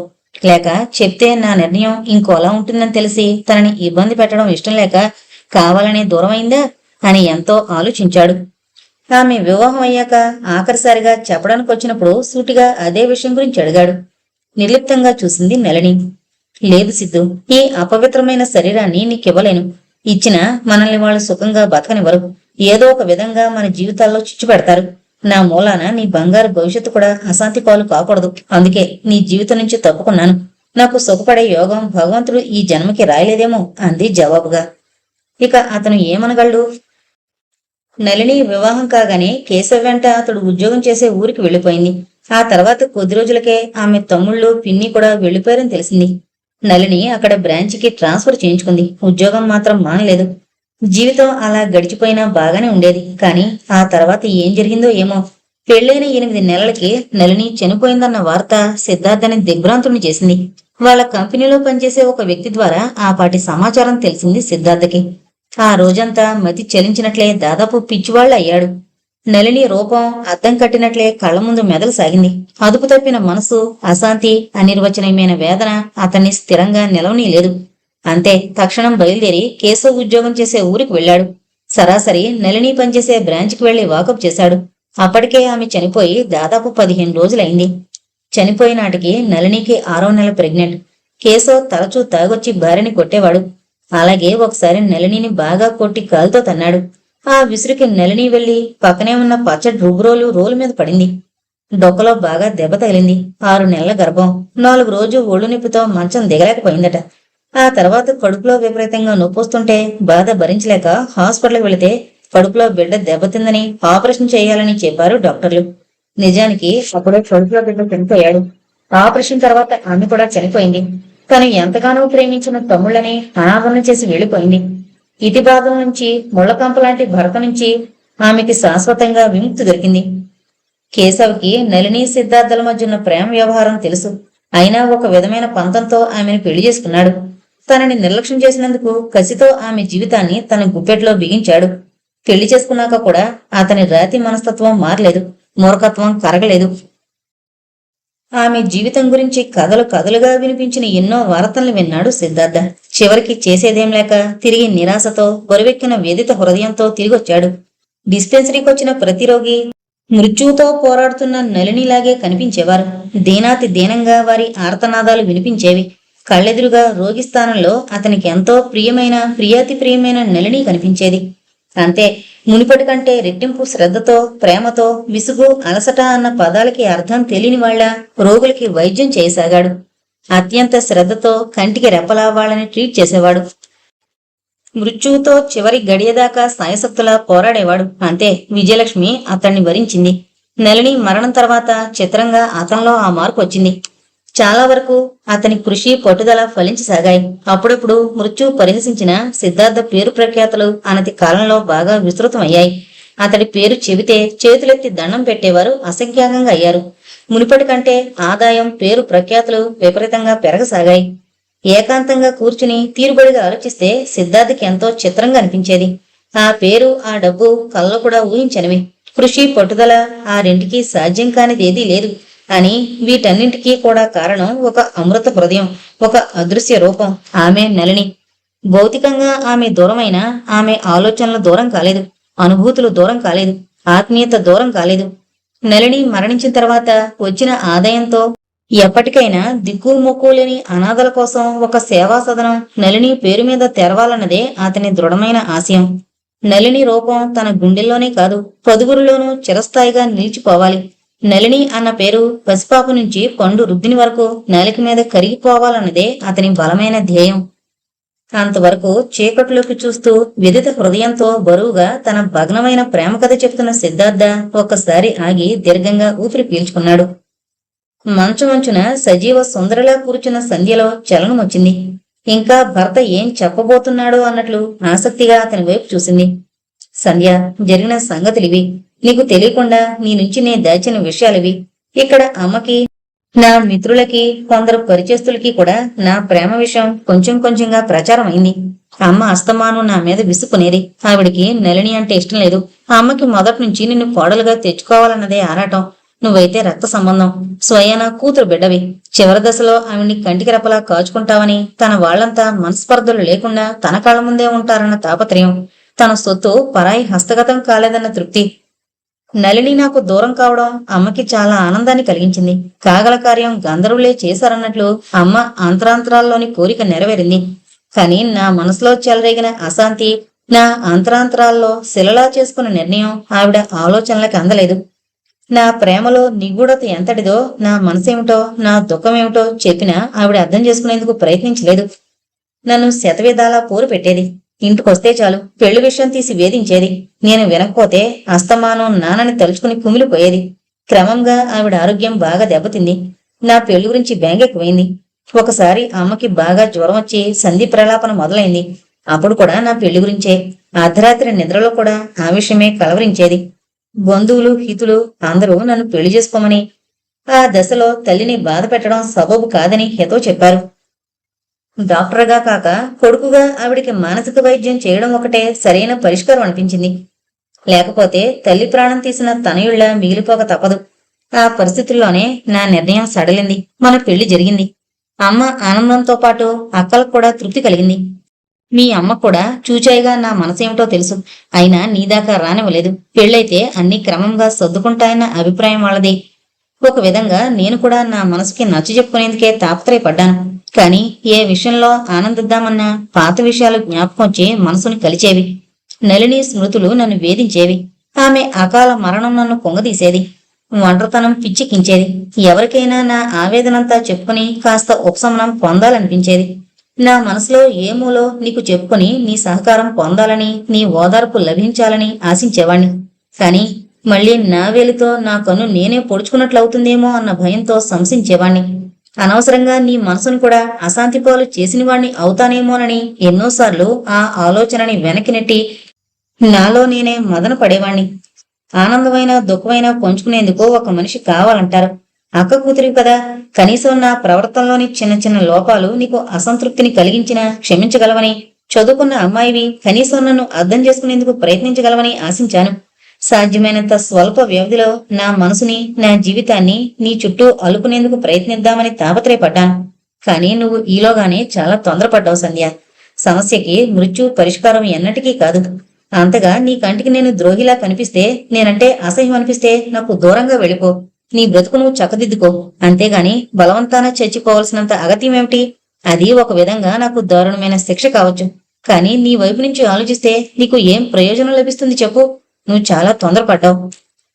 S1: లేక చెప్తే నా నిర్ణయం ఇంకోలా ఉంటుందని తెలిసి తనని ఇబ్బంది పెట్టడం ఇష్టం లేక కావాలనే దూరమైందా అని ఎంతో ఆలోచించాడు. ఆమె వివాహం అయ్యాక ఆఖరిసారిగా చెప్పడానికి వచ్చినప్పుడు సూటిగా అదే విషయం గురించి అడిగాడు. నిర్లిప్తంగా చూసింది నళిని. లేదు సిద్ధు, ఈ అపవిత్రమైన శరీరాన్ని నీకివ్వలేను. ఇచ్చినా మనల్ని వాళ్ళు సుఖంగా బతకనివ్వరు. ఏదో ఒక విధంగా మన జీవితాల్లో చిచ్చు పెడతారు. నా మూలాన నీ బంగారు భవిష్యత్తు కూడా అశాంతి పాలు కాకూడదు. అందుకే నీ జీవితం నుంచి తప్పుకున్నాను. నాకు సుఖపడే యోగం భగవంతుడు ఈ జన్మకి రాయలేదేమో అంది జవాబుగా. ఇక అతను ఏమనగలడు? నళిని వివాహం కాగానే కేశవ్ వెంట అతడు ఉద్యోగం చేసే ఊరికి వెళ్లిపోయింది. ఆ తర్వాత కొద్ది రోజులకే ఆమె తమ్ముళ్ళు పిన్ని కూడా వెళ్లిపోయారని తెలిసింది. నళిని అక్కడ బ్రాంచ్కి ట్రాన్స్ఫర్ చేయించుకుంది. ఉద్యోగం మాత్రం మానలేదు. జీవితం అలా గడిచిపోయినా బాగానే ఉండేది. కాని ఆ తర్వాత ఏం జరిగిందో ఏమో. పెళ్లైన 8 నెలలకి నళిని చనిపోయిందన్న వార్త సిద్ధార్థని దిగ్భ్రాంతుని చేసింది. వాళ్ళ కంపెనీలో పనిచేసే ఒక వ్యక్తి ద్వారా ఆ పాటి సమాచారం తెలిసింది సిద్ధార్థకి. ఆ రోజంతా మతి చలించినట్లే దాదాపు పిచ్చివాళ్ల అయ్యాడు. నళిని రూపం అద్దం కట్టినట్లే కళ్ల ముందు మెదలు సాగింది. అదుపు తప్పిన మనసు, అశాంతి, అనిర్వచనీయమైన వేదన అతన్ని స్థిరంగా నిలవనీలేదు. అంతే తక్షణం బయలుదేరి కేశవ్ ఉద్యోగం చేసే ఊరికి వెళ్లాడు. సరాసరి నళిని పనిచేసే బ్రాంచ్కి వెళ్లి వాకప్ చేశాడు. అప్పటికే ఆమె చనిపోయి దాదాపు 15 రోజులైంది. చనిపోయినాటికి నళినికి 6వ నెల ప్రెగ్నెంట్. కేశవ్ తరచూ తాగొచ్చి భార్యని కొట్టేవాడు. అలాగే ఒకసారి నళినిని బాగా కొట్టి కాలుతో తన్నాడు. ఆ విసురుకి నళిని వెళ్లి పక్కనే ఉన్న పచ్చడి రుబ్బురోలు రోలు మీద పడింది. డొక్కలో బాగా దెబ్బ తగిలింది. 6 నెలల గర్భం. 4 రోజు ఒళ్ళు నొప్పితో మంచం దిగలేకపోయిందట. ఆ తర్వాత కడుపులో విపరీతంగా నొప్పొస్తుంటే బాధ భరించలేక హాస్పిటల్కి వెళితే కడుపులో బిడ్డ దెబ్బతిందని ఆపరేషన్ చేయాలని చెప్పారు డాక్టర్లు. నిజానికి అప్పుడే కడుపులో బిడ్డ చనిపోయాడు. ఆపరేషన్ తర్వాత ఆమె కూడా చనిపోయింది. తను ఎంతగానో ప్రేమించిన తమ్ముళ్ళని అనాథనం చేసి వెళ్లిపోయింది. ఇతి భాగం నుంచి ముళ్లకంప లాంటి భర్త నుంచి ఆమెకి శాశ్వతంగా విముక్తి దొరికింది. కేశవ్కి నళిని సిద్ధార్థల మధ్య ఉన్న ప్రేమ వ్యవహారం తెలుసు. అయినా ఒక విధమైన పంతంతో ఆమెను పెళ్లి చేసుకున్నాడు. తనని నిర్లక్ష్యం చేసినందుకు కసితో ఆమె జీవితాన్ని తన గుప్పెట్లో బిగించాడు. పెళ్లి చేసుకున్నాక కూడా అతని రాతి మనస్తత్వం మారలేదు. మూర్ఖత్వం కరగలేదు. ఆమె జీవితం గురించి కథలు కథలుగా వినిపించిన ఎన్నో వార్తల్ని విన్నాడు సిద్ధార్థ. చివరికి చేసేదేం లేక తిరిగి నిరాశతో బరువెక్కిన వేదిత హృదయంతో తిరిగొచ్చాడు. డిస్పెన్సరీకి వచ్చిన ప్రతి రోగి మృత్యువుతో పోరాడుతున్న నళినిలాగే కనిపించేవారు. దీనాతి దీనంగా వారి ఆర్తనాదాలు వినిపించేవి. కళ్ళెదురుగా రోగి స్థానంలో అతనికి ఎంతో ప్రియాతి ప్రియమైన నళిని కనిపించేది. అంతే, మునిపటి కంటే రెట్టింపు శ్రద్ధతో, ప్రేమతో, విసుగు, అలసట అన్న పదాలకి అర్థం తెలియని వాళ్ళ రోగులకి వైద్యం చేయసాగాడు. అత్యంత శ్రద్ధతో కంటికి రెప్పలా వాళ్ళని ట్రీట్ చేసేవాడు. మృత్యువుతో చివరి గడియదాకా సాయశక్తులా పోరాడేవాడు. అంతే, విజయలక్ష్మి అతన్ని వరించింది. నళిని మరణం తర్వాత చిత్రంగా అతనిలో ఆ మార్పు వచ్చింది. చాలా వరకు అతని కృషి పట్టుదల ఫలించసాగాయి. అప్పుడప్పుడు మృత్యు పరిహసించిన సిద్ధార్థ పేరు ప్రఖ్యాతులు అనతి కాలంలో బాగా విస్తృతమయ్యాయి. అతడి పేరు చెబితే చేతులెత్తి దండం పెట్టేవారు అసంఖ్యాకంగా అయ్యారు. మునిపటి కంటే ఆదాయం, పేరు ప్రఖ్యాతులు విపరీతంగా పెరగసాగాయి. ఏకాంతంగా కూర్చుని తీరుబడిగా ఆలోచిస్తే సిద్ధార్థకి ఎంతో చిత్రంగా అనిపించేది. ఆ పేరు, ఆ డబ్బు కల్లో కూడా ఊహించనివి. కృషి పట్టుదల ఆ రెంటికి సాధ్యం కానిదేదీ లేదు అని వీటన్నింటికీ కూడా కారణం ఒక అమృత హృదయం, ఒక అదృశ్య రూపం, ఆమె నళిని. భౌతికంగా ఆమె దూరమైన ఆమె ఆలోచనలు దూరం కాలేదు, అనుభూతులు దూరం కాలేదు, ఆత్మీయత దూరం కాలేదు. నళిని మరణించిన తర్వాత వచ్చిన ఆదాయంతో ఎప్పటికైనా దిక్కుమొక్కు లేని అనాథల కోసం ఒక సేవా సదనం నళిని పేరు మీద తెరవాలన్నదే అతని దృఢమైన ఆశయం. నళిని రూపం తన గుండెల్లోనే కాదు, పదుగురిలోనూ చిరస్థాయిగా నిలిచిపోవాలి. నళిని అన్న పేరు పసిపాప నుంచి పండు రుద్దిని వరకు నాలిక మీద కరిగిపోవాలన్నదే అతని బలమైన ధ్యేయం. అంతవరకు చీకట్లోకి చూస్తూ విదిత హృదయంతో బరువుగా తన భగ్నమైన ప్రేమ కథ చెప్తున్న సిద్ధార్థ ఒక్కసారి ఆగి దీర్ఘంగా ఊపిరి పీల్చుకున్నాడు. మంచుమంచున సజీవ సుందరలా కూర్చున్న సంధ్యలో చలనం వచ్చింది. ఇంకా భర్త ఏం చెప్పబోతున్నాడో అన్నట్లు ఆసక్తిగా అతని వైపు చూసింది. సంధ్య, జరిగిన సంగతులివి. నీకు తెలియకుండా నీ నుంచి నే దాచిన విషయాలివి. ఇక్కడ అమ్మకి, నా మిత్రులకి, కొందరు పరిచయస్తులకి కూడా నా ప్రేమ విషయం కొంచెం కొంచెంగా ప్రచారం అయింది. అమ్మ అస్తమానం నా మీద విసుక్కునేది. ఆవిడికి నళిని అంటే ఇష్టం లేదు. ఆ అమ్మకి మొదటి నుంచి నిన్ను కోడలుగా తెచ్చుకోవాలన్నదే ఆరాటం. నువ్వైతే రక్త సంబంధం, స్వయాన కూతురు బిడ్డవి. చివరి దశలో ఆవిడ్ని కంటికి రెప్పలా కాచుకుంటావని, తన వాళ్లంతా మనస్పర్ధలు లేకుండా తన కాళ్ళ ముందే ఉంటారన్న తాపత్రయం, తన సొత్తు పరాయి హస్తగతం కాలేదన్న తృప్తి. నళిని నాకు దూరం కావడం అమ్మకి చాలా ఆనందాన్ని కలిగించింది. కాగల కార్యం గంధర్వులే చేశారన్నట్లు అమ్మ అంతరాంతరాల్లోని కోరిక నెరవేరింది. కాని నా మనసులో చెలరేగిన అశాంతి, నా అంతరాంతరాల్లో శిలలా చేసుకున్న నిర్ణయం ఆవిడ ఆలోచనలకు అందలేదు. నా ప్రేమలో నిగూఢత ఎంతటిదో, నా మనసేమిటో, నా దుఃఖమేమిటో చెప్పినా ఆవిడ అర్థం చేసుకునేందుకు ప్రయత్నించలేదు. నన్ను శతవిధాలా పోరు పెట్టేది. ఇంటికొస్తే చాలు పెళ్లి విషయం తీసి వేధించేది. నేను వినకపోతే అస్తమానం నాన్నని తలుచుకుని కుమిలిపోయేది. క్రమంగా ఆవిడ ఆరోగ్యం బాగా దెబ్బతింది. నా పెళ్లి గురించి బెంగెక్కువైంది. ఒకసారి అమ్మకి బాగా జ్వరం వచ్చి సంధి ప్రలాపన మొదలైంది. అప్పుడు కూడా నా పెళ్లి గురించే. అర్ధరాత్రి నిద్రలో కూడా ఆ విషయమే కలవరించేది. బంధువులు, హితులు అందరూ నన్ను పెళ్లి చేసుకోమని, ఆ దశలో తల్లిని బాధ పెట్టడం సబబు కాదని హితో చెప్పారు. డాక్టర్గా కాక కొడుకుగా ఆవిడికి మానసిక వైద్యం చేయడం ఒకటే సరైన పరిష్కారం అనిపించింది. లేకపోతే తల్లి ప్రాణం తీసిన తనయుళ్ళ మిగిలిపోక తప్పదు. ఆ పరిస్థితుల్లోనే నా నిర్ణయం సడలింది. మన పెళ్లి జరిగింది. అమ్మ ఆనందంతో పాటు అక్కలకు కూడా తృప్తి కలిగింది. మీ అమ్మ కూడా చూచాయిగా నా మనసేమిటో తెలుసు. అయినా నీదాకా రానివ్వలేదు. పెళ్ళైతే అన్ని క్రమంగా సర్దుకుంటాయన్న అభిప్రాయం వాళ్ళది. ఒక విధంగా నేను కూడా నా మనసుకి నచ్చ చెప్పుకునేందుకే తాపత్రయపడ్డాను. కాని ఏ విషయంలో ఆనందిద్దామన్నా పాత విషయాలు జ్ఞాపకం వచ్చి మనసుని కలిచేవి. నళిని స్మృతులు నన్ను వేధించేవి. ఆమె అకాల మరణం నన్ను పొంగదీసేది. ఒంటరితనం పిచ్చికించేది. ఎవరికైనా నా ఆవేదనంతా చెప్పుకుని కాస్త ఉపశమనం పొందాలనిపించేది. నా మనసులో ఏమూలో నీకు చెప్పుకుని నీ సహకారం పొందాలని, నీ ఓదార్పు లభించాలని ఆశించేవాణ్ణి. కాని మళ్లీ నా వేలితో నా కన్ను నేనే పొడుచుకున్నట్లవుతుందేమో అన్న భయంతో సంశించేవాణ్ణి. అనవసరంగా నీ మనసును కూడా అశాంతిపాలు చేసినవాణ్ణి అవుతానేమోనని ఎన్నోసార్లు ఆ ఆలోచనని వెనక్కి నెట్టి నాలో నేనే మదన పడేవాణ్ణి. ఆనందమైన దుఃఖమైనా పంచుకునేందుకు ఒక మనిషి కావాలంటారు. అక్క కూతురి కదా, కనీసం నా ప్రవర్తనలోని చిన్న చిన్న లోపాలు నీకు అసంతృప్తిని కలిగించినా క్షమించగలవని, చదువుకున్న అమ్మాయివి కనీసం నన్ను అర్థం చేసుకునేందుకు ప్రయత్నించగలవని ఆశించాను. సాధ్యమైనంత స్వల్ప వ్యవధిలో నా మనసుని, నా జీవితాన్ని నీ చుట్టూ అలుకునేందుకు ప్రయత్నిద్దామని తాపత్రయపడ్డాను. కానీ నువ్వు ఈలోగానే చాలా తొందరపడ్డావు సంధ్య. సమస్యకి మృత్యు పరిష్కారం ఎన్నటికీ కాదు. అంతగా నీ కంటికి నేను ద్రోహిలా కనిపిస్తే, నేనంటే అసహ్యం అనిపిస్తే నాకు దూరంగా వెళ్ళిపో. నీ బ్రతుకు నువ్వు చక్కదిద్దుకో. అంతేగాని బలవంతాన చచ్చిపోవలసినంత అగత్యమేమిటి? అది ఒక విధంగా నాకు దారుణమైన శిక్ష కావచ్చు. కానీ నీ వైపు నుంచి ఆలోచిస్తే నీకు ఏం ప్రయోజనం లభిస్తుంది చెప్పు? నువ్వు చాలా తొందరపడ్డావు.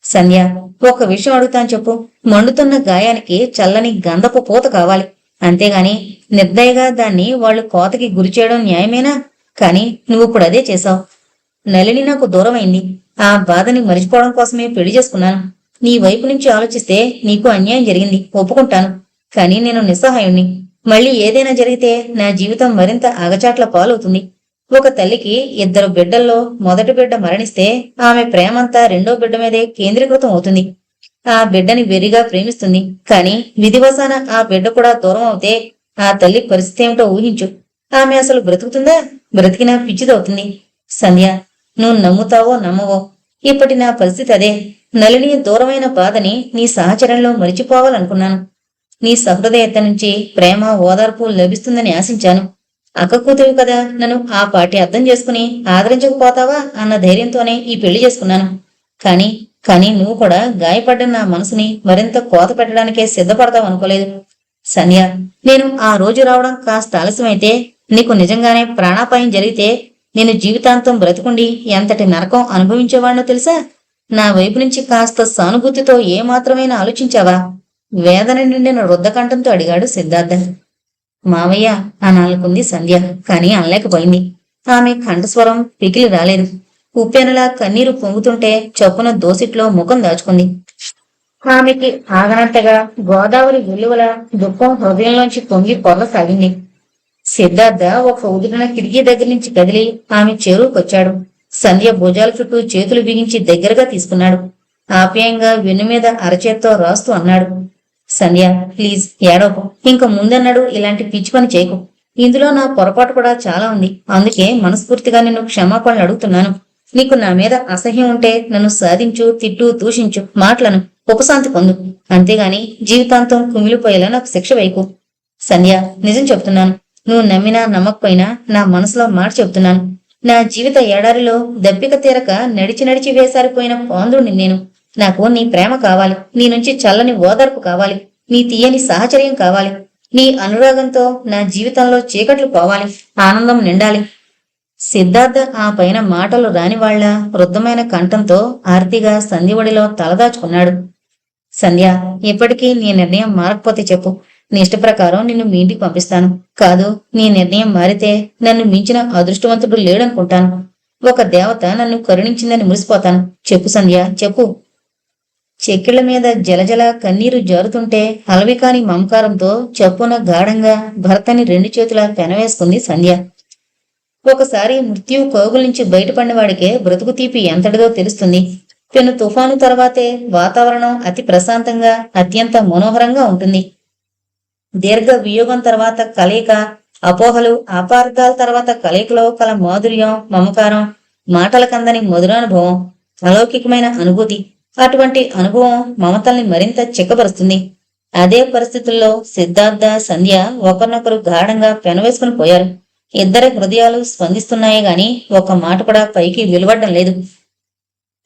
S1: సంధ్య, ఒక విషయం అడుగుతాను చెప్పు. మండుతున్న గాయానికి చల్లని గంధపు పూత కావాలి. అంతేగాని నిర్దయగా దాన్ని వాళ్ళు కోతకి గురి చేయడం న్యాయమేనా? కాని నువ్విప్పుడు అదే చేశావు. నళిని నాకు దూరమైంది. ఆ బాధని మరిచిపోవడం కోసమే పెళ్లి చేసుకున్నాను. నీ వైపు నుంచి ఆలోచిస్తే నీకు అన్యాయం జరిగింది, ఒప్పుకుంటాను. కాని నేను నిస్సహాయుణ్ణి. మళ్ళీ ఏదైనా జరిగితే నా జీవితం మరింత అగచాట్ల పాలవుతుంది. ఒక తల్లికి 2 బిడ్డల్లో మొదటి బిడ్డ మరణిస్తే ఆమె ప్రేమంతా రెండో బిడ్డ మీదే కేంద్రీకృతం అవుతుంది. ఆ బిడ్డని వెర్రిగా ప్రేమిస్తుంది. కాని విధివశాన ఆ బిడ్డ కూడా దూరం అవుతే ఆ తల్లి పరిస్థితి ఏమిటో ఊహించు. ఆమె అసలు బ్రతుకుతుందా? బ్రతికినా పిచ్చిదవుతుంది. సంధ్య, నువ్వు నమ్ముతావో నమ్మవో, ఇప్పటి నా పరిస్థితి అదే. నళిని దూరమైన బాధని నీ సహచరంలో మరిచిపోవాలనుకున్నాను. నీ సహృదయత నుంచి ప్రేమ ఓదార్పు లభిస్తుందని ఆశించాను. అక్క కూతురు కదా, నన్ను ఆ పాటి అర్థం చేసుకుని ఆదరించకపోతావా అన్న ధైర్యంతోనే ఈ పెళ్లి చేసుకున్నాను. కాని కాని నువ్వు కూడా గాయపడ్డ నా మనసుని మరింత కోత పెట్టడానికే సిద్ధపడతావు అనుకోలేదు. సంధ్య, నేను ఆ రోజు రావడం కాస్త ఆలస్యమైతే, నీకు నిజంగానే ప్రాణాపాయం జరిగితే నేను జీవితాంతం బ్రతుకుండి ఎంతటి నరకం అనుభవించేవాణ్ణో తెలుసా? నా వైపు నుంచి కాస్త సానుభూతితో ఏమాత్రమైనా ఆలోచించావా? వేదన నిండిన రుద్ధకంఠంతో అడిగాడు సిద్ధార్థ. మావయ్య అనాలకుంది సంధ్య, కాని అనలేకపోయింది. ఆమె కంఠస్వరం పికిలి రాలేదు. ఉప్పెనలా కన్నీరు పొంగుతుంటే చొప్పున దోసిట్లో ముఖం దాచుకుంది. ఆమెకి ఆగనంతగా గోదావరి వెల్లువల దుఃఖం హృదయంలోంచి పొంగి పొరలసాగింది. సిద్ధార్థ ఒక ఉదిరిన కిటికీ దగ్గర నుంచి కదిలి ఆమె చెరువుకొచ్చాడు. సంధ్య భుజాల చుట్టూ చేతులు బిగించి దగ్గరగా తీసుకున్నాడు. ఆప్యాయంగా వెన్ను మీద అరచేత్తో రాస్తూ అన్నాడు, సంధ్య, ప్లీజ్ ఏడవకు. ఇంక ముందన్నాడు ఇలాంటి పిచ్చి పని చేయకు. ఇందులో నా పొరపాటు కూడా చాలా ఉంది. అందుకే మనస్ఫూర్తిగా నిన్ను క్షమాపణలు అడుగుతున్నాను. నీకు నా మీద అసహ్యం ఉంటే నన్ను సాధించు, తిట్టు, దూషించు, మాటలను ఉపశాంతి పొందు. అంతేగాని జీవితాంతం కుమిలిపోయేలా నాకు శిక్ష వేయకు. సంధ్య, నిజం చెప్తున్నాను. నువ్వు నమ్మినా నమ్మకపోయినా నా మనసులో మాట చెప్తున్నాను. నా జీవిత ఎడారిలో దప్పిక తీరక నడిచి నడిచి వేసారిపోయిన పాందుని నేను. నాకు నీ ప్రేమ కావాలి. నీ నుంచి చల్లని ఓదార్పు కావాలి. నీ తీయని సాహచర్యం కావాలి. నీ అనురాగంతో నా జీవితంలో చీకట్లు పోవాలి, ఆనందం నిండాలి. సిద్ధార్థ ఆ పైన మాటలు రానివాళ్ల వృద్ధమైన కంఠంతో ఆర్తిగా సంధ్యవడిలో తలదాచుకున్నాడు. సంధ్య, ఇప్పటికీ నీ నిర్ణయం మారకపోతే చెప్పు. నీ ఇష్ట ప్రకారం నిన్ను మీ ఇంటికి పంపిస్తాను. కాదు, నీ నిర్ణయం మారితే నన్ను మించిన అదృష్టవంతుడు లేడనుకుంటాను. ఒక దేవత నన్ను కరుణించిందని మురిసిపోతాను. చెప్పు సంధ్య, చెప్పు. చెక్కిళ్ల మీద జలజల కన్నీరు జారుతుంటే అలవికాని మమకారంతో చప్పున గాఢంగా భర్తని 2 చేతులా పెనవేసుకుంది సంధ్య. ఒకసారి మృత్యువు కోగుల నుంచి బయటపడిన వాడికే బ్రతుకు తీపి ఎంతటిదో తెలుస్తుంది. పెను తుఫాను తర్వాతే వాతావరణం అతి ప్రశాంతంగా, అత్యంత మనోహరంగా ఉంటుంది. దీర్ఘ వియోగం తర్వాత కలయిక, అపోహలు, అపార్థాల తర్వాత కలయికలో కల మాధుర్యం, మమకారం, మాటలకందని మధురానుభవం, అలౌకికమైన అనుభూతి. అటువంటి అనుభవం మమతల్ని మరింత చిక్కబరుస్తుంది. అదే పరిస్థితుల్లో సిద్ధార్థ, సంధ్య ఒకరినొకరు గాఢంగా పెనవేసుకుని పోయారు. ఇద్దరి హృదయాలు స్పందిస్తున్నాయే గాని ఒక మాట కూడా పైకి వెలువడ్డం లేదు.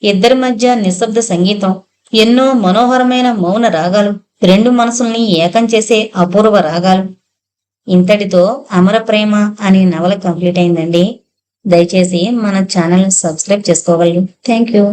S1: ఇద్దరి మధ్య నిశ్శబ్ద సంగీతం, ఎన్నో మనోహరమైన మౌన రాగాలు, 2 మనసుల్ని ఏకం చేసే అపూర్వ రాగాలు. ఇంతటితో అమర ప్రేమ అనే నవల కంప్లీట్ అయిందండి. దయచేసి మన ఛానల్ సబ్స్క్రైబ్ చేసుకోగలరు. Thank you.